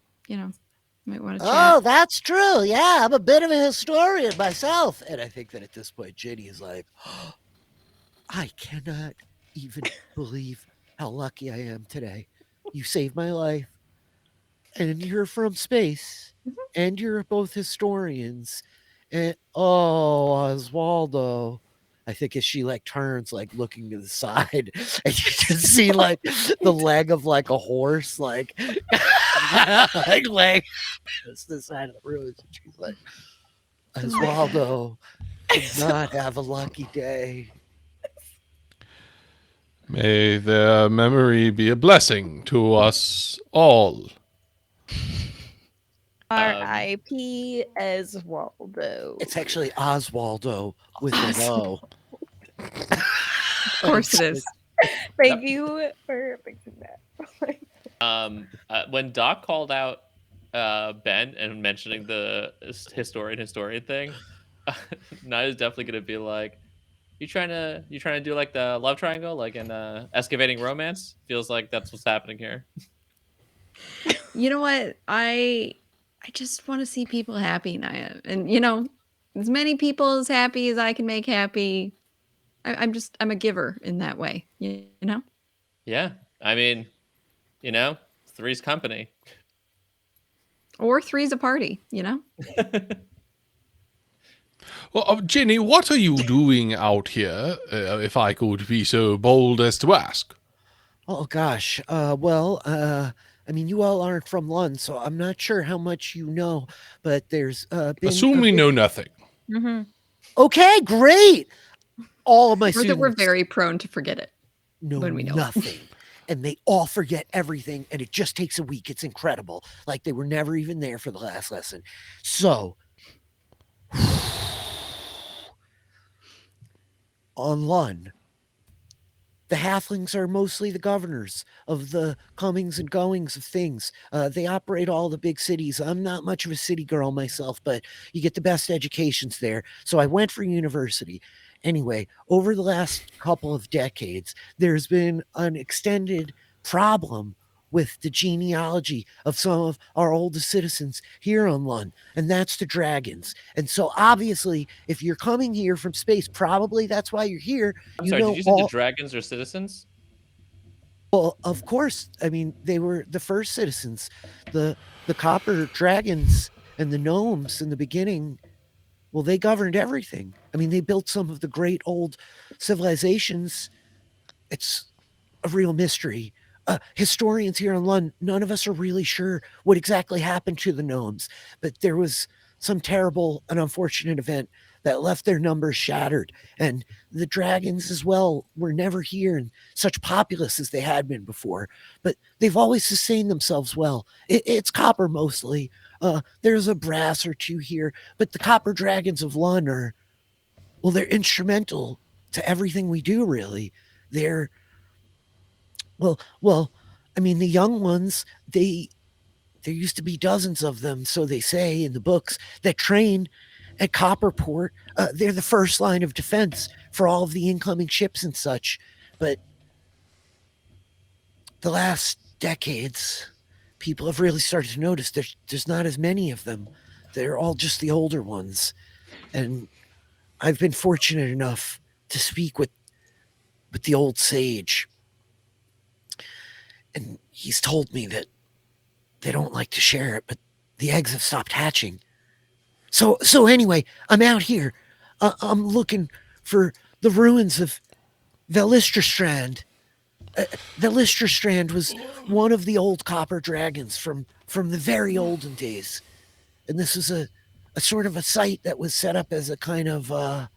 Speaker 9: might want to
Speaker 10: Oh,
Speaker 9: chat.
Speaker 10: that's true. Yeah, I'm a bit of a historian myself.
Speaker 1: and I think that at this point, Ginny is like, I cannot even believe how lucky I am today. You saved my life, and you're from space, and you're both historians. And oh, Oswaldo. I think as she like turns, like looking to the side, and you can see like the leg of like a horse, like leg to the side of the road. And she's like, Oswaldo did not have a lucky day.
Speaker 2: May their memory be a blessing to us all.
Speaker 3: R.I.P. Oswaldo.
Speaker 1: It's actually Oswaldo with an O.
Speaker 9: Of course it is.
Speaker 3: Thank you for fixing that.
Speaker 4: When Doc called out Ben and mentioning the historian thing, Naya's definitely gonna be like, you trying to do like the love triangle, like in Excavating Romance? Feels like that's what's happening here.
Speaker 9: You know what? I just want to see people happy, Naya. And as many people as happy as I can make happy. I'm a giver in that way. You know?
Speaker 4: Yeah, I mean, three's company.
Speaker 9: Or three's a party,
Speaker 2: Well, Jenny, what are you doing out here, if I could be so bold as to ask?
Speaker 1: Oh gosh. I mean, you all aren't from London, so I'm not sure how much you know, but there's been
Speaker 2: Assume we know nothing.
Speaker 3: Mm-hmm.
Speaker 1: Okay, great. All of my
Speaker 9: Or that
Speaker 1: students
Speaker 9: we're very prone to forget it.
Speaker 1: know
Speaker 9: when we know it.
Speaker 1: nothing. And they all forget everything, and it just takes a week. It's incredible. Like they were never even there for the last lesson. So on Lun, the halflings are mostly the governors of the comings and goings of things. They operate all the big cities. I'm not much of a city girl myself, but you get the best educations there. So I went for university. Anyway, over the last couple of decades, there's been an extended problem with the genealogy of some of our oldest citizens here on Lund, and that's the dragons. And so obviously, if you're coming here from space, probably that's why you're here.
Speaker 4: I'm sorry, did you say the dragons are citizens?
Speaker 1: Well, of course. I mean, they were the first citizens. The copper dragons and the gnomes in the beginning, well, they governed everything. I mean, they built some of the great old civilizations. It's a real mystery. Historians here in London, none of us are really sure what exactly happened to the gnomes, but there was some terrible and unfortunate event that left their numbers shattered. And the dragons as well were never here in such populace as they had been before, but they've always sustained themselves well. It's copper mostly. There's a brass or two here, but the copper dragons of Lund are, well, they're instrumental to everything we do, really. They're, well, I mean, the young ones, there used to be dozens of them, so they say in the books, that train at Copperport. They're the first line of defense for all of the incoming ships and such. But the last decades, people have really started to notice there's not as many of them. They're all just the older ones. And I've been fortunate enough to speak with the old sage. And he's told me that they don't like to share it, but the eggs have stopped hatching. So anyway, I'm out here. I'm looking for the ruins of Velistrastrand. The Lister Strand was one of the old copper dragons from the very olden days. And this is a sort of a site that was set up as a kind of, a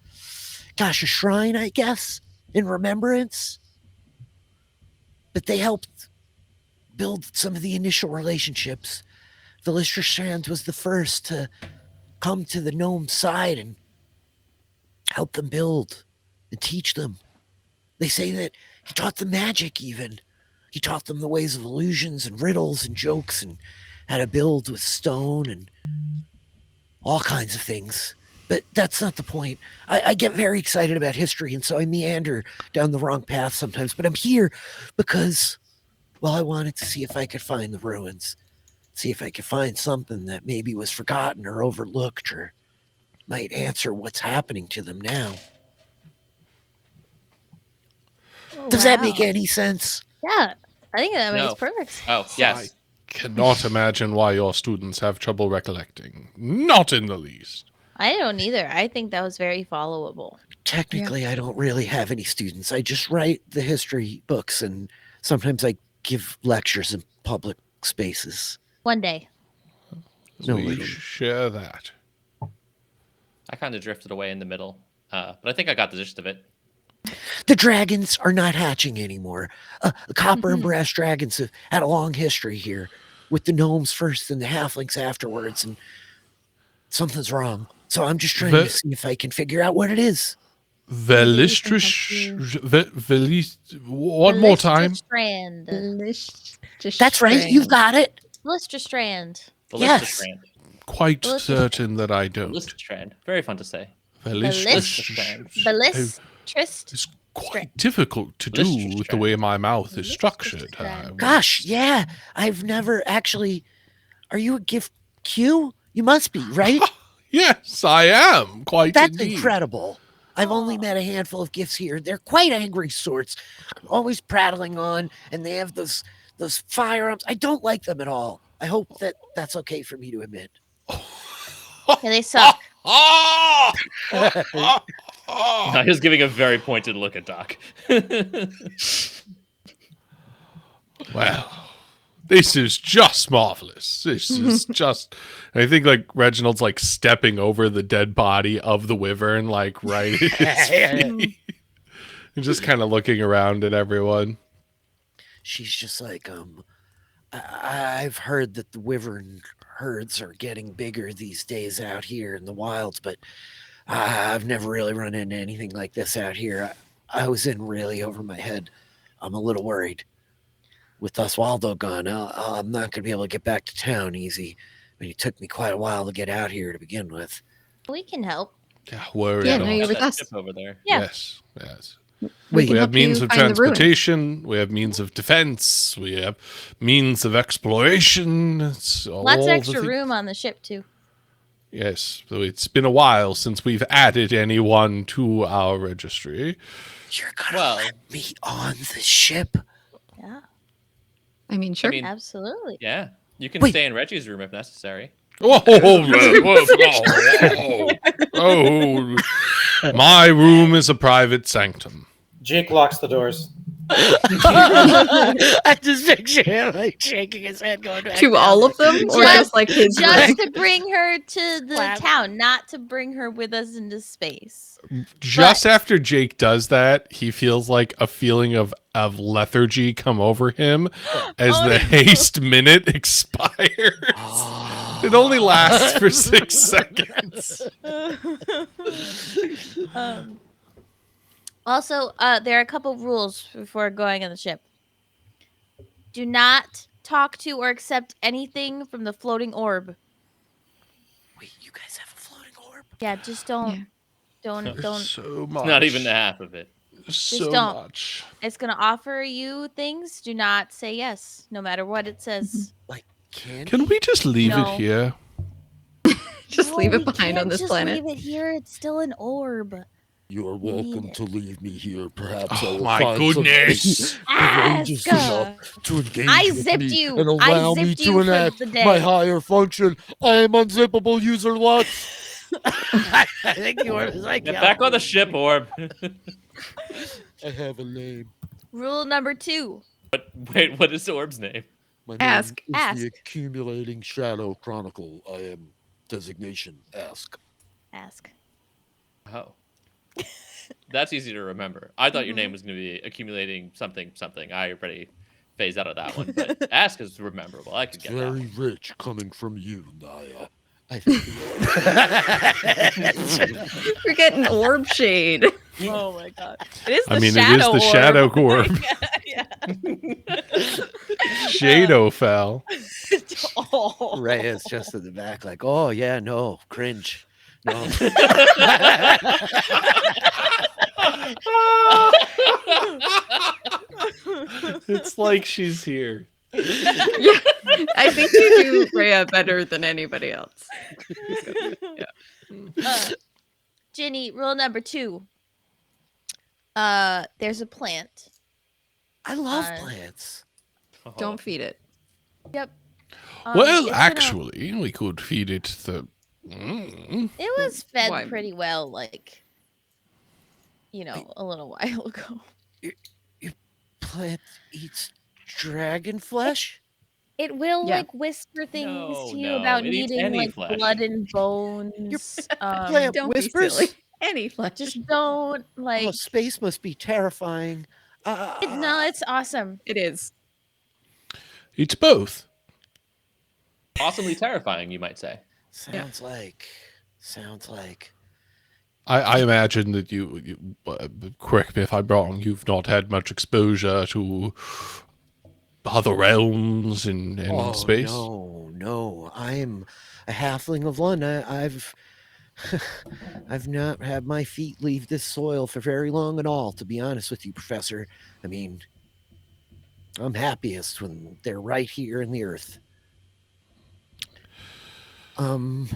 Speaker 1: shrine, I guess, in remembrance. But they helped build some of the initial relationships. The Lister Strand was the first to come to the gnome's side and help them build and teach them. They say that he taught them magic even. He taught them the ways of illusions and riddles and jokes and how to build with stone and all kinds of things. But that's not the point. I get very excited about history, and so I meander down the wrong path sometimes. But I'm here because, well, I wanted to see if I could find the ruins. See if I could find something that maybe was forgotten or overlooked or might answer what's happening to them now. Does that make any sense?
Speaker 7: Yeah, I think that
Speaker 4: No.
Speaker 7: makes perfect sense.
Speaker 4: Oh, yes.
Speaker 2: Cannot imagine why your students have trouble recollecting. Not in the least.
Speaker 7: I don't either. I think that was very followable.
Speaker 1: Technically, I don't really have any students. I just write the history books, and sometimes I give lectures in public spaces.
Speaker 7: One day.
Speaker 1: No,
Speaker 2: We
Speaker 1: wait.
Speaker 2: share that.
Speaker 4: I kind of drifted away in the middle, but I think I got the gist of it.
Speaker 1: The dragons are not hatching anymore. The copper and brass dragons have had a long history here, with the gnomes first and the halflings afterwards, and something's wrong. So I'm just trying to see if I can figure out what it is.
Speaker 2: One more time.
Speaker 7: Strand.
Speaker 1: That's right. You've got it.
Speaker 7: Lister Strand.
Speaker 4: The
Speaker 1: Yes.
Speaker 4: Lister Strand.
Speaker 2: Quite
Speaker 7: Well,
Speaker 2: certain that I
Speaker 4: The
Speaker 2: don't.
Speaker 4: Lister Strand. Very fun to say.
Speaker 7: Lister
Speaker 4: Strand.
Speaker 7: Ballistrist.
Speaker 2: It's quite difficult to do
Speaker 4: Lister
Speaker 2: with the way my mouth is structured.
Speaker 7: Strand.
Speaker 1: Gosh, yeah. I've never actually. Are you a Giff-Q? You must be, right?
Speaker 2: Yes, I am. Quite
Speaker 1: That's
Speaker 2: indeed.
Speaker 1: incredible. I've only met a handful of gifts here. They're quite angry sorts, always prattling on, and they have those firearms. I don't like them at all. I hope that that's okay for me to admit.
Speaker 7: Yeah, they suck.
Speaker 2: Ah!
Speaker 4: Naya's giving a very pointed look at Doc.
Speaker 2: Well, this is just marvelous. This is just. I think like Reginald's like stepping over the dead body of the wyvern, like right at his feet, and just kind of looking around at everyone.
Speaker 1: She's just like, I've heard that the wyvern herds are getting bigger these days out here in the wilds, but I've never really run into anything like this out here. I was in really over my head. I'm a little worried. With Oswaldo gone, I'm not going to be able to get back to town easy. I mean, it took me quite a while to get out here to begin with.
Speaker 7: We can help.
Speaker 2: Yeah, worry
Speaker 9: Yeah,
Speaker 2: not.
Speaker 9: no, you're with
Speaker 4: That
Speaker 9: us.
Speaker 4: ship over there.
Speaker 7: Yeah.
Speaker 2: Yes, yes.
Speaker 1: Wait,
Speaker 2: We have
Speaker 9: help you
Speaker 2: means of
Speaker 9: find the ruins.
Speaker 2: transportation. We have means of defense. We have means of exploration. It's all
Speaker 7: Lots of
Speaker 2: the
Speaker 7: extra
Speaker 2: thi-
Speaker 7: room on the ship too.
Speaker 2: Yes, so it's been a while since we've added anyone to our registry.
Speaker 1: You're going to
Speaker 4: Well-
Speaker 1: let me on the ship?
Speaker 7: Yeah,
Speaker 9: I mean, sure.
Speaker 4: mean-
Speaker 7: absolutely.
Speaker 4: Yeah. You can
Speaker 1: Wait.
Speaker 4: stay in Reggie's room if necessary.
Speaker 2: Whoa, oh, my room is a private sanctum.
Speaker 6: Jake locks the doors.
Speaker 1: I just picture him like shaking his head, going back
Speaker 9: To
Speaker 1: down,
Speaker 9: all
Speaker 1: like,
Speaker 9: of them, or
Speaker 7: Just-
Speaker 9: just like his room?
Speaker 7: Just to bring her to the
Speaker 1: Flap.
Speaker 7: town, not to bring her with us into space.
Speaker 2: Just after Jake does that, he feels like a feeling of lethargy come over him as
Speaker 7: Oh,
Speaker 2: the
Speaker 7: no.
Speaker 2: haste minute expires. It only lasts for 6 seconds.
Speaker 7: Also, there are a couple rules before going on the ship. Do not talk to or accept anything from the floating orb.
Speaker 1: Wait, you guys have a floating orb?
Speaker 7: Yeah, just don't,
Speaker 9: Yeah.
Speaker 7: don't.
Speaker 2: So much.
Speaker 4: Not even the half of it.
Speaker 2: So
Speaker 7: don't.
Speaker 2: much.
Speaker 7: It's gonna offer you things. Do not say yes, no matter what it says.
Speaker 2: Can we just leave
Speaker 7: No.
Speaker 2: it here?
Speaker 9: Just
Speaker 7: No,
Speaker 9: leave
Speaker 7: we
Speaker 9: it behind on
Speaker 7: can't
Speaker 9: this
Speaker 7: just
Speaker 9: planet.
Speaker 7: Leave it here. It's still an orb.
Speaker 8: You are welcome
Speaker 7: it.
Speaker 8: to leave me here. Perhaps I
Speaker 2: Oh
Speaker 8: will
Speaker 2: my
Speaker 8: find
Speaker 2: goodness.
Speaker 8: courageous
Speaker 7: Aska.
Speaker 8: enough to engage
Speaker 7: I
Speaker 8: with
Speaker 7: zipped
Speaker 8: me
Speaker 7: you.
Speaker 8: and
Speaker 7: I
Speaker 8: allow me
Speaker 7: zipped
Speaker 8: to
Speaker 7: you for
Speaker 8: enact
Speaker 7: the day.
Speaker 8: my higher function. I am unzippable user Lux.
Speaker 1: I think you were like,
Speaker 4: Get back on the ship, Orb.
Speaker 8: I have a name.
Speaker 7: Rule number 2.
Speaker 4: Wait, what is the orb's name?
Speaker 8: My
Speaker 9: Ask.
Speaker 8: name is
Speaker 7: Ask.
Speaker 8: the Accumulating Shadow Chronicle. I am designation Ask.
Speaker 7: Ask.
Speaker 4: Oh. That's easy to remember. I thought your name was going to be accumulating something. I already phased out of that one. But Ask is rememberable. I could get that.
Speaker 8: Very rich coming from you, Naya.
Speaker 1: I think
Speaker 9: We're getting orb shade.
Speaker 3: Oh my god! It is the
Speaker 2: I mean,
Speaker 3: shadow
Speaker 2: it is the shadow orb.
Speaker 3: yeah.
Speaker 2: Shado fell.
Speaker 3: Oh.
Speaker 1: Ray is just in the back, like, oh yeah, no, cringe. No.
Speaker 2: It's like she's here.
Speaker 9: Yeah, I think you do Reya better than anybody else.
Speaker 7: Ginny, rule number 2. There's a plant.
Speaker 1: I love
Speaker 7: Uh,
Speaker 1: plants.
Speaker 9: Don't feed it.
Speaker 7: Yep.
Speaker 2: Well,
Speaker 7: it's gonna-
Speaker 2: actually, we could feed it the.
Speaker 7: it was fed
Speaker 9: Why?
Speaker 7: pretty well, like, a little while ago.
Speaker 1: Plant eats dragon flesh?
Speaker 7: It will
Speaker 9: Yeah.
Speaker 7: like whisper things
Speaker 4: No,
Speaker 7: to you
Speaker 4: no,
Speaker 7: about
Speaker 4: it eats
Speaker 7: needing
Speaker 4: any
Speaker 7: like
Speaker 4: flesh.
Speaker 7: blood and bones.
Speaker 1: Plant
Speaker 9: Don't be
Speaker 1: whispers?
Speaker 9: silly. Any flesh.
Speaker 7: Just don't like.
Speaker 1: Oh, space must be terrifying.
Speaker 7: No, it's awesome.
Speaker 9: It is.
Speaker 2: It's both.
Speaker 4: Awesomely terrifying, you might say.
Speaker 1: Sounds like.
Speaker 2: I imagine that you correct me if I'm wrong, you've not had much exposure to other realms in space.
Speaker 1: No. I'm a halfling of London. I've not had my feet leave this soil for very long at all, to be honest with you, Professor. I mean, I'm happiest when they're right here in the earth. I'm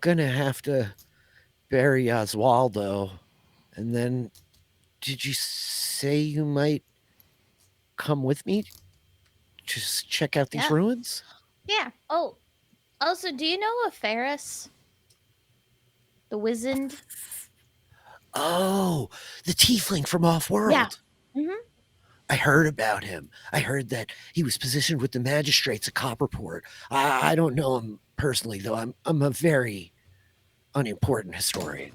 Speaker 1: gonna have to bury Oswaldo, and then did you say you might come with me? Just check out these
Speaker 7: Yeah.
Speaker 1: ruins?
Speaker 7: Yeah. Oh, also, do you know of Ferris? The wizard?
Speaker 1: Oh, the tiefling from Off-World.
Speaker 7: Yeah. Mhm.
Speaker 1: I heard about him. I heard that he was positioned with the magistrates at Copperport. I don't know him personally, though. I'm a very unimportant historian.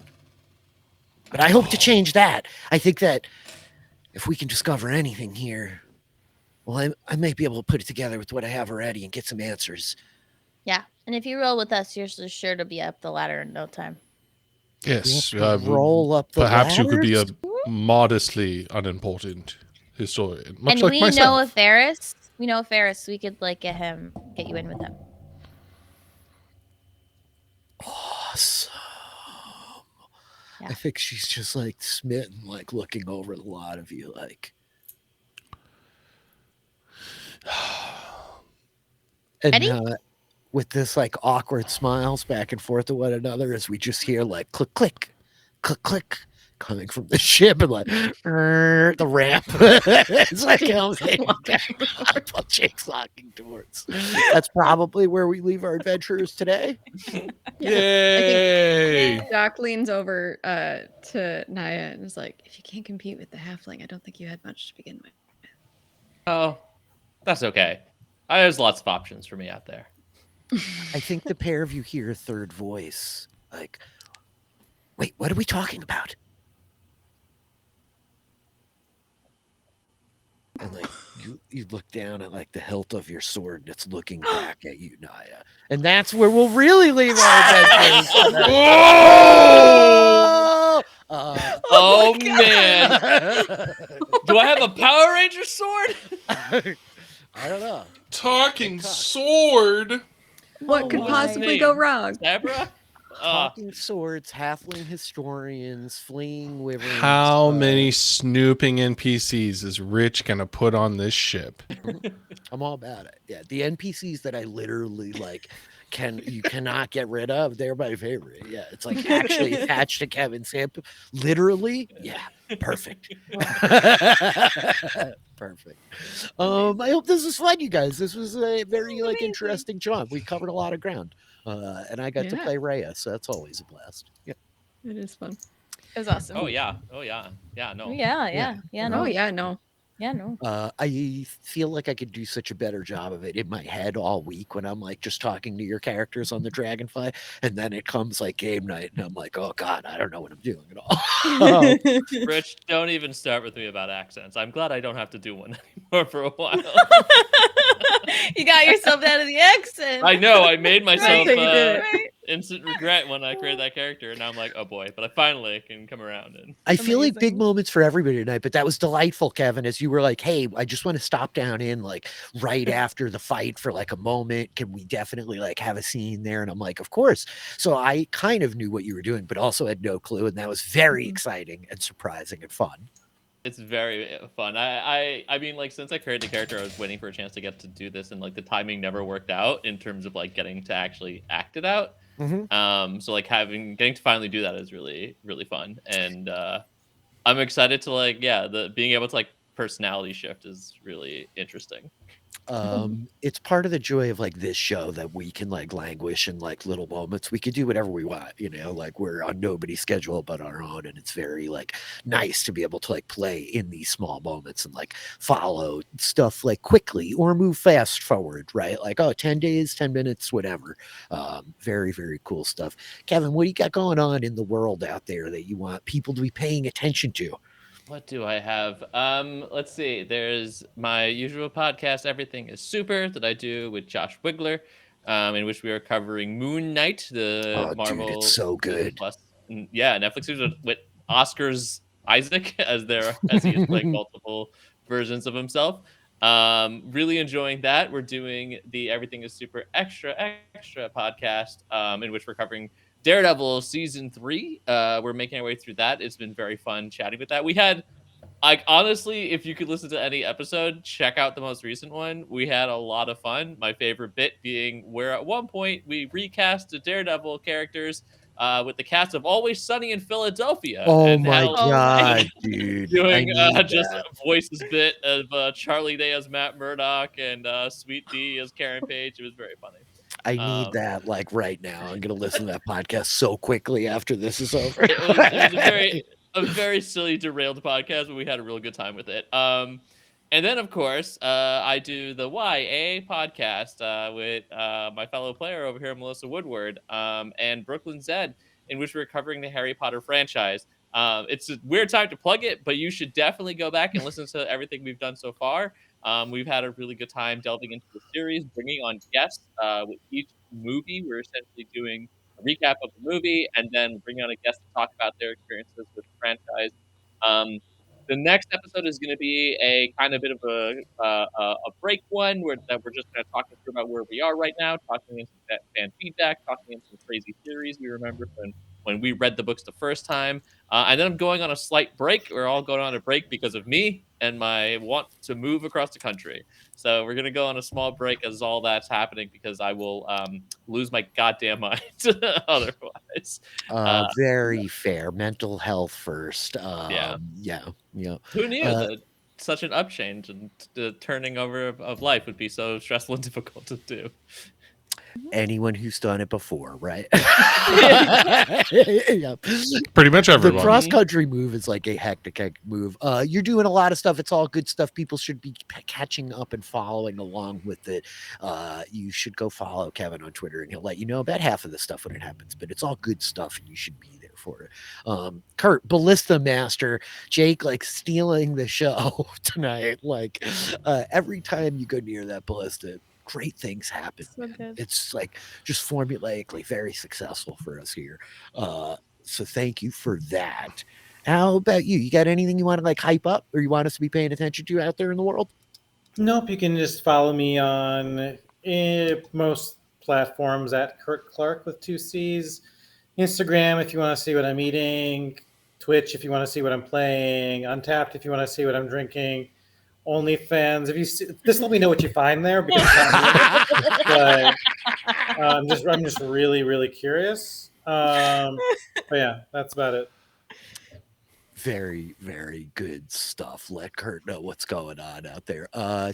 Speaker 1: But I hope to change that. I think that if we can discover anything here, well, I may be able to put it together with what I have already and get some answers.
Speaker 7: Yeah. And if you roll with us, you're sure to be up the ladder in no time.
Speaker 2: Yes,
Speaker 1: We have to roll up the
Speaker 2: perhaps you could be a
Speaker 1: ladders?
Speaker 2: modestly unimportant historian, much
Speaker 7: And
Speaker 2: like
Speaker 7: we
Speaker 2: myself.
Speaker 7: know of Ferris. We know of Ferris. We could like get you in with him.
Speaker 1: Awesome.
Speaker 7: Yeah.
Speaker 1: I think she's just like smitten, like looking over the lot of you, like. And
Speaker 7: Ready?
Speaker 1: with this like awkward smiles back and forth to one another as we just hear like click, click, click, click coming from the ship and like the ramp. It's like Jake's locking towards. That's probably where we leave our adventurers today.
Speaker 2: Yay!
Speaker 9: Doc leans over to Naya and is like, if you can't compete with the halfling, I don't think you had much to begin with.
Speaker 4: Oh, that's okay. There's lots of options for me out there.
Speaker 1: I think the pair of you hear a third voice. Like, wait, what are we talking about? And like you look down at like the hilt of your sword and it's looking back at you, Naya. And that's where we'll really leave our adventures.
Speaker 4: Oh man! Do I have a Power Ranger sword?
Speaker 1: I don't know.
Speaker 2: Talking sword.
Speaker 9: What could
Speaker 4: what's his
Speaker 9: possibly
Speaker 4: name?
Speaker 9: go wrong?
Speaker 4: Sabra?
Speaker 1: Talking swords, halfling historians, fleeing wyverns.
Speaker 2: How many snooping NPCs is Rich gonna put on this ship?
Speaker 1: I'm all about it. Yeah, the NPCs that I literally like you cannot get rid of. They're my favorite. Yeah, it's like actually attached to Kevin Samp. Literally, yeah, perfect. Perfect. I hope this was fun, you guys. This was a very like interesting jaunt. We covered a lot of ground, and I got to
Speaker 9: Yeah.
Speaker 1: play Reya, so that's always a blast. Yeah.
Speaker 9: It is fun.
Speaker 3: It was awesome.
Speaker 4: Oh yeah. Oh yeah. Yeah. No.
Speaker 3: Yeah. No.
Speaker 9: Oh yeah, no.
Speaker 3: Yeah. No.
Speaker 1: I feel like I could do such a better job of it in my head all week when I'm like just talking to your characters on the Dragonfly, and then it comes like game night, and I'm like, oh god, I don't know what I'm doing at all.
Speaker 4: Rich, don't even start with me about accents. I'm glad I don't have to do one anymore for a while.
Speaker 3: You got yourself out of the accent.
Speaker 4: I know. I made myself
Speaker 9: So you did it.
Speaker 4: instant regret when I created that character, and now I'm like, oh boy. But I finally can come around and.
Speaker 1: I feel like big
Speaker 3: Amazing.
Speaker 1: moments for everybody tonight, but that was delightful, Kevin, as you were like, hey, I just want to stop down in like right after the fight for like a moment. Can we definitely like have a scene there? And I'm like, of course. So I kind of knew what you were doing, but also had no clue. And that was very exciting and surprising and fun.
Speaker 4: It's very fun. I mean, like, since I created the character, I was waiting for a chance to get to do this, and like the timing never worked out in terms of like getting to actually act it out. So like getting to finally do that is really, really fun, and I'm excited to like, the being able to like personality shift is really interesting.
Speaker 1: It's part of the joy of like this show that we can like languish in like little moments. We could do whatever we want, you know, like we're on nobody's schedule but our own, and it's very like nice to be able to like play in these small moments and like follow stuff like quickly or move fast forward, right? Like, oh, 10 days, 10 minutes, whatever. Very, very cool stuff. Kevin, what do you got going on in the world out there that you want people to be paying attention to?
Speaker 4: What do I have? Let's see. There's my usual podcast, Everything is Super, that I do with Josh Wigler, in which we are covering Moon Knight, the Marvel.
Speaker 1: Dude, it's so good.
Speaker 4: Plus, Netflix series with Oscar's Isaac as he is playing multiple versions of himself. Really enjoying that. We're doing the Everything is Super extra podcast, in which we're covering Daredevil season 3. We're making our way through that. It's been very fun chatting with that. We had, like, honestly, if you could listen to any episode, check out the most recent one. We had a lot of fun. My favorite bit being where at one point we recast the Daredevil characters with the cast of Always Sunny in Philadelphia.
Speaker 1: Oh
Speaker 4: and
Speaker 1: my
Speaker 4: how
Speaker 1: god, dude.
Speaker 4: doing
Speaker 1: I need
Speaker 4: just
Speaker 1: that.
Speaker 4: a voices bit of Charlie Day as Matt Murdock and Sweet D as Karen Page. It was very funny.
Speaker 1: I need that like right now. I'm gonna listen to that podcast so quickly after this is over.
Speaker 4: It was a very silly derailed podcast, but we had a real good time with it. And then of course I do the YA podcast with my fellow player over here, Melissa Woodward, and Brooklyn Zed, in which we're covering the Harry Potter franchise. It's a weird time to plug it, but you should definitely go back and listen to everything we've done so far. We've had a really good time delving into the series, bringing on guests with each movie. We're essentially doing a recap of the movie and then bringing on a guest to talk about their experiences with the franchise. The next episode is going to be a kind of bit of a break one that we're just going to talk through about where we are right now, talking into that fan feedback, talking into some crazy theories we remember when we read the books the first time. And then I'm going on a slight break. We're all going on a break because of me and my want to move across the country. So we're going to go on a small break as all that's happening because I will lose my goddamn mind otherwise.
Speaker 1: Very fair. Mental health first.
Speaker 4: Yeah. Who knew that such an upchange and the turning over of life would be so stressful and difficult to do?
Speaker 1: Anyone who's done it before, right? Yeah.
Speaker 2: Pretty much
Speaker 1: The
Speaker 2: everyone.
Speaker 1: cross country move is like a hectic move. You're doing a lot of stuff. It's all good stuff. People should be catching up and following along with it. You should go follow Kevin on Twitter, and he'll let you know about half of the stuff when it happens. But it's all good stuff, and you should be there for it. Kurt, Ballista Master, Jake, like stealing the show tonight. Like every time you go near that ballista, great things happen.
Speaker 3: So good.
Speaker 1: It's like just formulaically very successful for us here. So thank you for that. How about you? You got anything you want to like hype up or you want us to be paying attention to out there in the world?
Speaker 6: Nope, you can just follow me on most platforms at Kurt Clark with 2 C's. Instagram if you want to see what I'm eating. Twitch if you want to see what I'm playing. Untapped if you want to see what I'm drinking. OnlyFans. If you see, just let me know what you find there because but, I'm just really, really curious. But yeah, that's about it.
Speaker 1: Very, very good stuff. Let Kurt know what's going on out there.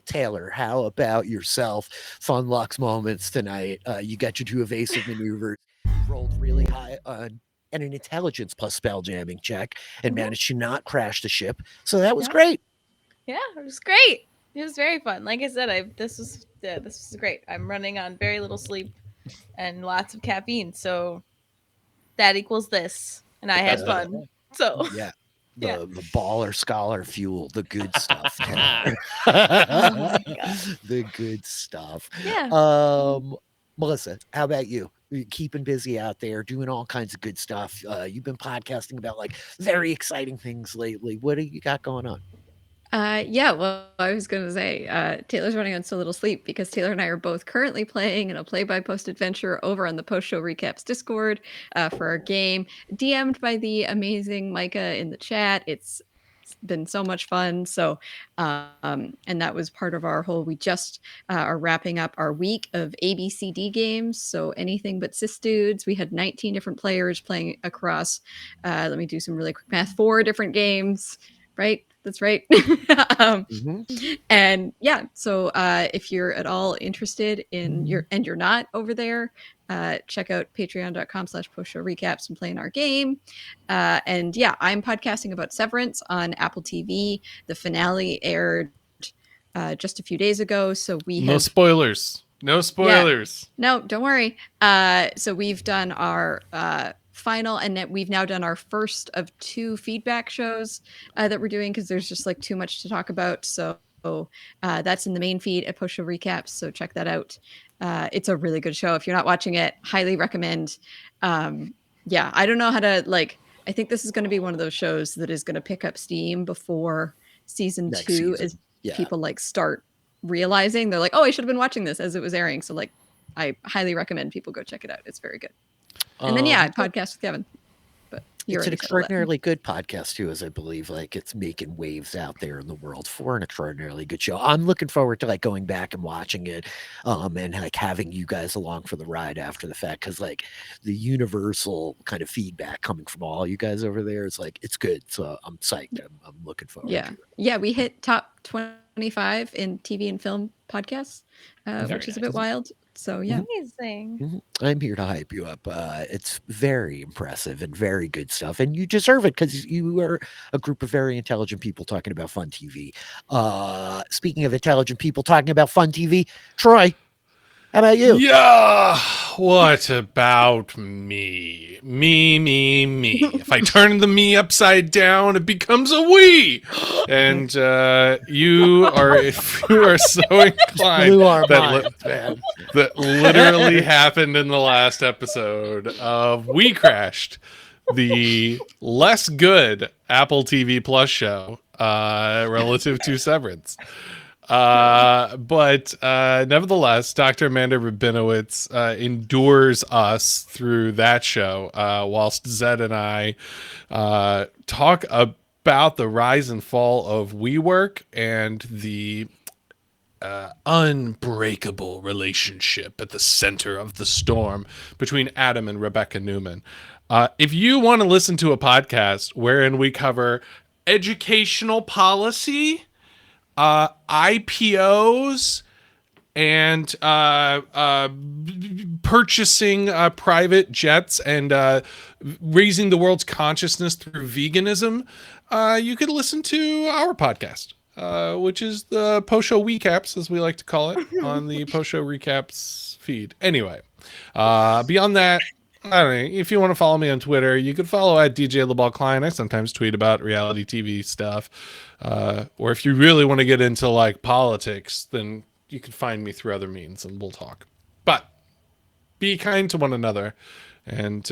Speaker 1: Taylor, how about yourself? Fun Lux moments tonight. You got your 2 evasive maneuvers. You rolled really high on and an intelligence plus spell jamming check and
Speaker 3: Mhm.
Speaker 1: managed to not crash the ship. So that was
Speaker 3: Yeah.
Speaker 1: great.
Speaker 3: Yeah, it was great. It was very fun. Like I said, this was great. I'm running on very little sleep and lots of caffeine, so that equals this, and I had
Speaker 4: That's
Speaker 3: fun. So
Speaker 1: Yeah.
Speaker 3: Yeah.
Speaker 1: The baller scholar fuel, the good stuff. Taylor.
Speaker 3: Oh my God.
Speaker 1: The good stuff.
Speaker 3: yeah,
Speaker 1: Melissa, how about you? You're keeping busy out there, doing all kinds of good stuff. You've been podcasting about like very exciting things lately. What do you got going on?
Speaker 9: Yeah, well, I was going to say, Taylor's running on so little sleep because Taylor and I are both currently playing in a play-by-post adventure over on the Post-Show Recaps Discord for our game, DM'd by the amazing Micah in the chat. It's been so much fun. So, and that was part of our whole, we just are wrapping up our week of ABCD games. So anything but cis dudes. We had 19 different players playing across, let me do some really quick math, 4 different games, right? That's right. And yeah, so if you're at all interested in you're not over there, check out patreon.com/postshowrecaps and playing our game. And yeah, I'm podcasting about Severance on Apple TV. The finale aired just a few days ago. So
Speaker 2: No spoilers. No spoilers.
Speaker 9: No, don't worry. So we've done our final, and we've now done our first of 2 feedback shows that we're doing because there's just like too much to talk about. So that's in the main feed at Post Show Recaps. So check that out. It's a really good show. If you're not watching it, highly recommend. Yeah, I don't know how to I think this is going to be one of those shows that is going to pick up steam before season
Speaker 1: Next
Speaker 9: 2
Speaker 1: season.
Speaker 9: as
Speaker 1: Yeah.
Speaker 9: people start realizing they're like, oh, I should have been watching this as it was airing. So I highly recommend people go check it out. It's very good. And then I podcast with Kevin. But you
Speaker 1: It's an
Speaker 9: already said all that.
Speaker 1: extraordinarily good podcast too, as I believe it's making waves out there in the world for an extraordinarily good show. I'm looking forward to going back and watching it, and having you guys along for the ride after the fact, because the universal kind of feedback coming from all you guys over there is it's good. So I'm psyched. I'm looking forward.
Speaker 9: Yeah,
Speaker 1: to it.
Speaker 9: yeah, we hit top 25 in TV and film podcasts, which is a bit wild. So yeah.
Speaker 3: amazing.
Speaker 1: I'm here to hype you up. It's very impressive and very good stuff, and you deserve it because you are a group of very intelligent people talking about fun TV. Speaking of intelligent people talking about fun TV, Troy, how about you?
Speaker 2: Yeah. What about me? Me. If I turn the me upside down, it becomes a we. And if you are so inclined,
Speaker 1: Blew our
Speaker 2: that,
Speaker 1: minds, man.
Speaker 2: that literally happened in the last episode of We Crashed, the less good Apple TV Plus show relative to Severance. But nevertheless, Dr. Amanda Rabinowitz endures us through that show, whilst Zed and I talk about the rise and fall of WeWork and the unbreakable relationship at the center of the storm between Adam and Rebecca Newman. If you want to listen to a podcast wherein we cover educational policy, IPOs, and purchasing private jets and raising the world's consciousness through veganism, you could listen to our podcast, which is the Post Show Recaps, as we like to call it, on the Post Show Recaps feed. Anyway, beyond that, I don't know. If you want to follow me on Twitter, you could follow at DJ LeBalCline. I sometimes tweet about reality TV stuff. Or if you really want to get into politics, then you can find me through other means and we'll talk. But be kind to one another. And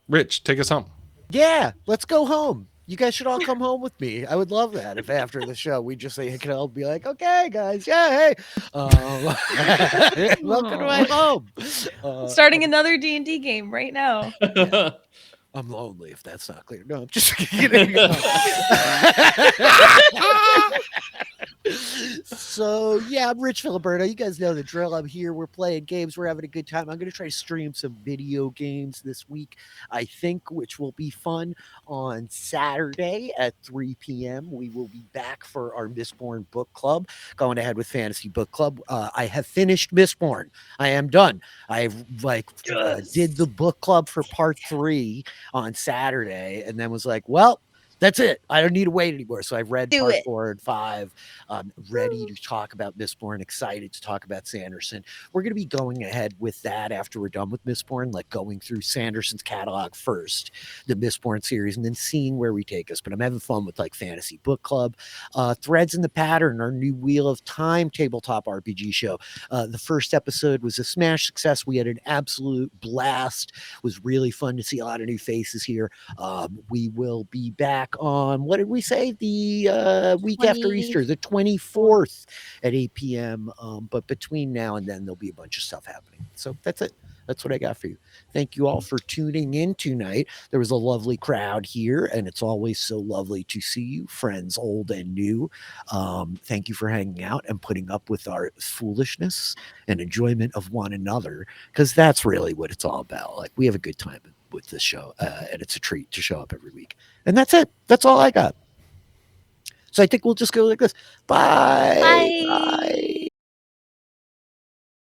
Speaker 2: Rich, take us home.
Speaker 1: Yeah, let's go home. You guys should all come home with me. I would love that if after the show we just can all be like, okay, guys, yeah, hey, welcome to my home.
Speaker 3: Starting another D&D game right now.
Speaker 1: I'm lonely, if that's not clear. No, I'm just kidding. So yeah. Yeah, I'm Rich Filiberto. You guys know the drill. I'm here. We're playing games. We're having a good time. I'm going to try to stream some video games this week, I think, which will be fun. On Saturday at 3 p.m., we will be back for our Mistborn book club, going ahead with Fantasy Book Club. I have finished Mistborn. I am done. I've did the book club for part 3 on Saturday and then was like, well, that's it. I don't need to wait anymore. So I've read
Speaker 7: Do
Speaker 1: part
Speaker 7: it.
Speaker 1: 4 and 5. Ready to talk about Mistborn. Excited to talk about Sanderson. We're going to be going ahead with that after we're done with Mistborn, like going through Sanderson's catalog first, the Mistborn series, and then seeing where we take us. But I'm having fun with like Fantasy Book Club. Threads in the Pattern, our new Wheel of Time tabletop RPG show. The first episode was a smash success. We had an absolute blast. It was really fun to see a lot of new faces here. We will be back on, what did we say? The week after Easter, the 24th at 8 p.m. But between now and then, there'll be a bunch of stuff happening. So that's it. That's what I got for you. Thank you all for tuning in tonight. There was a lovely crowd here, and it's always so lovely to see you, friends old and new. Thank you for hanging out and putting up with our foolishness and enjoyment of one another, because that's really what it's all about. Like, we have a good time with this show, and it's a treat to show up every week. And that's it. That's all I got. So I think we'll just go like this. Bye.
Speaker 7: Bye.
Speaker 1: Bye.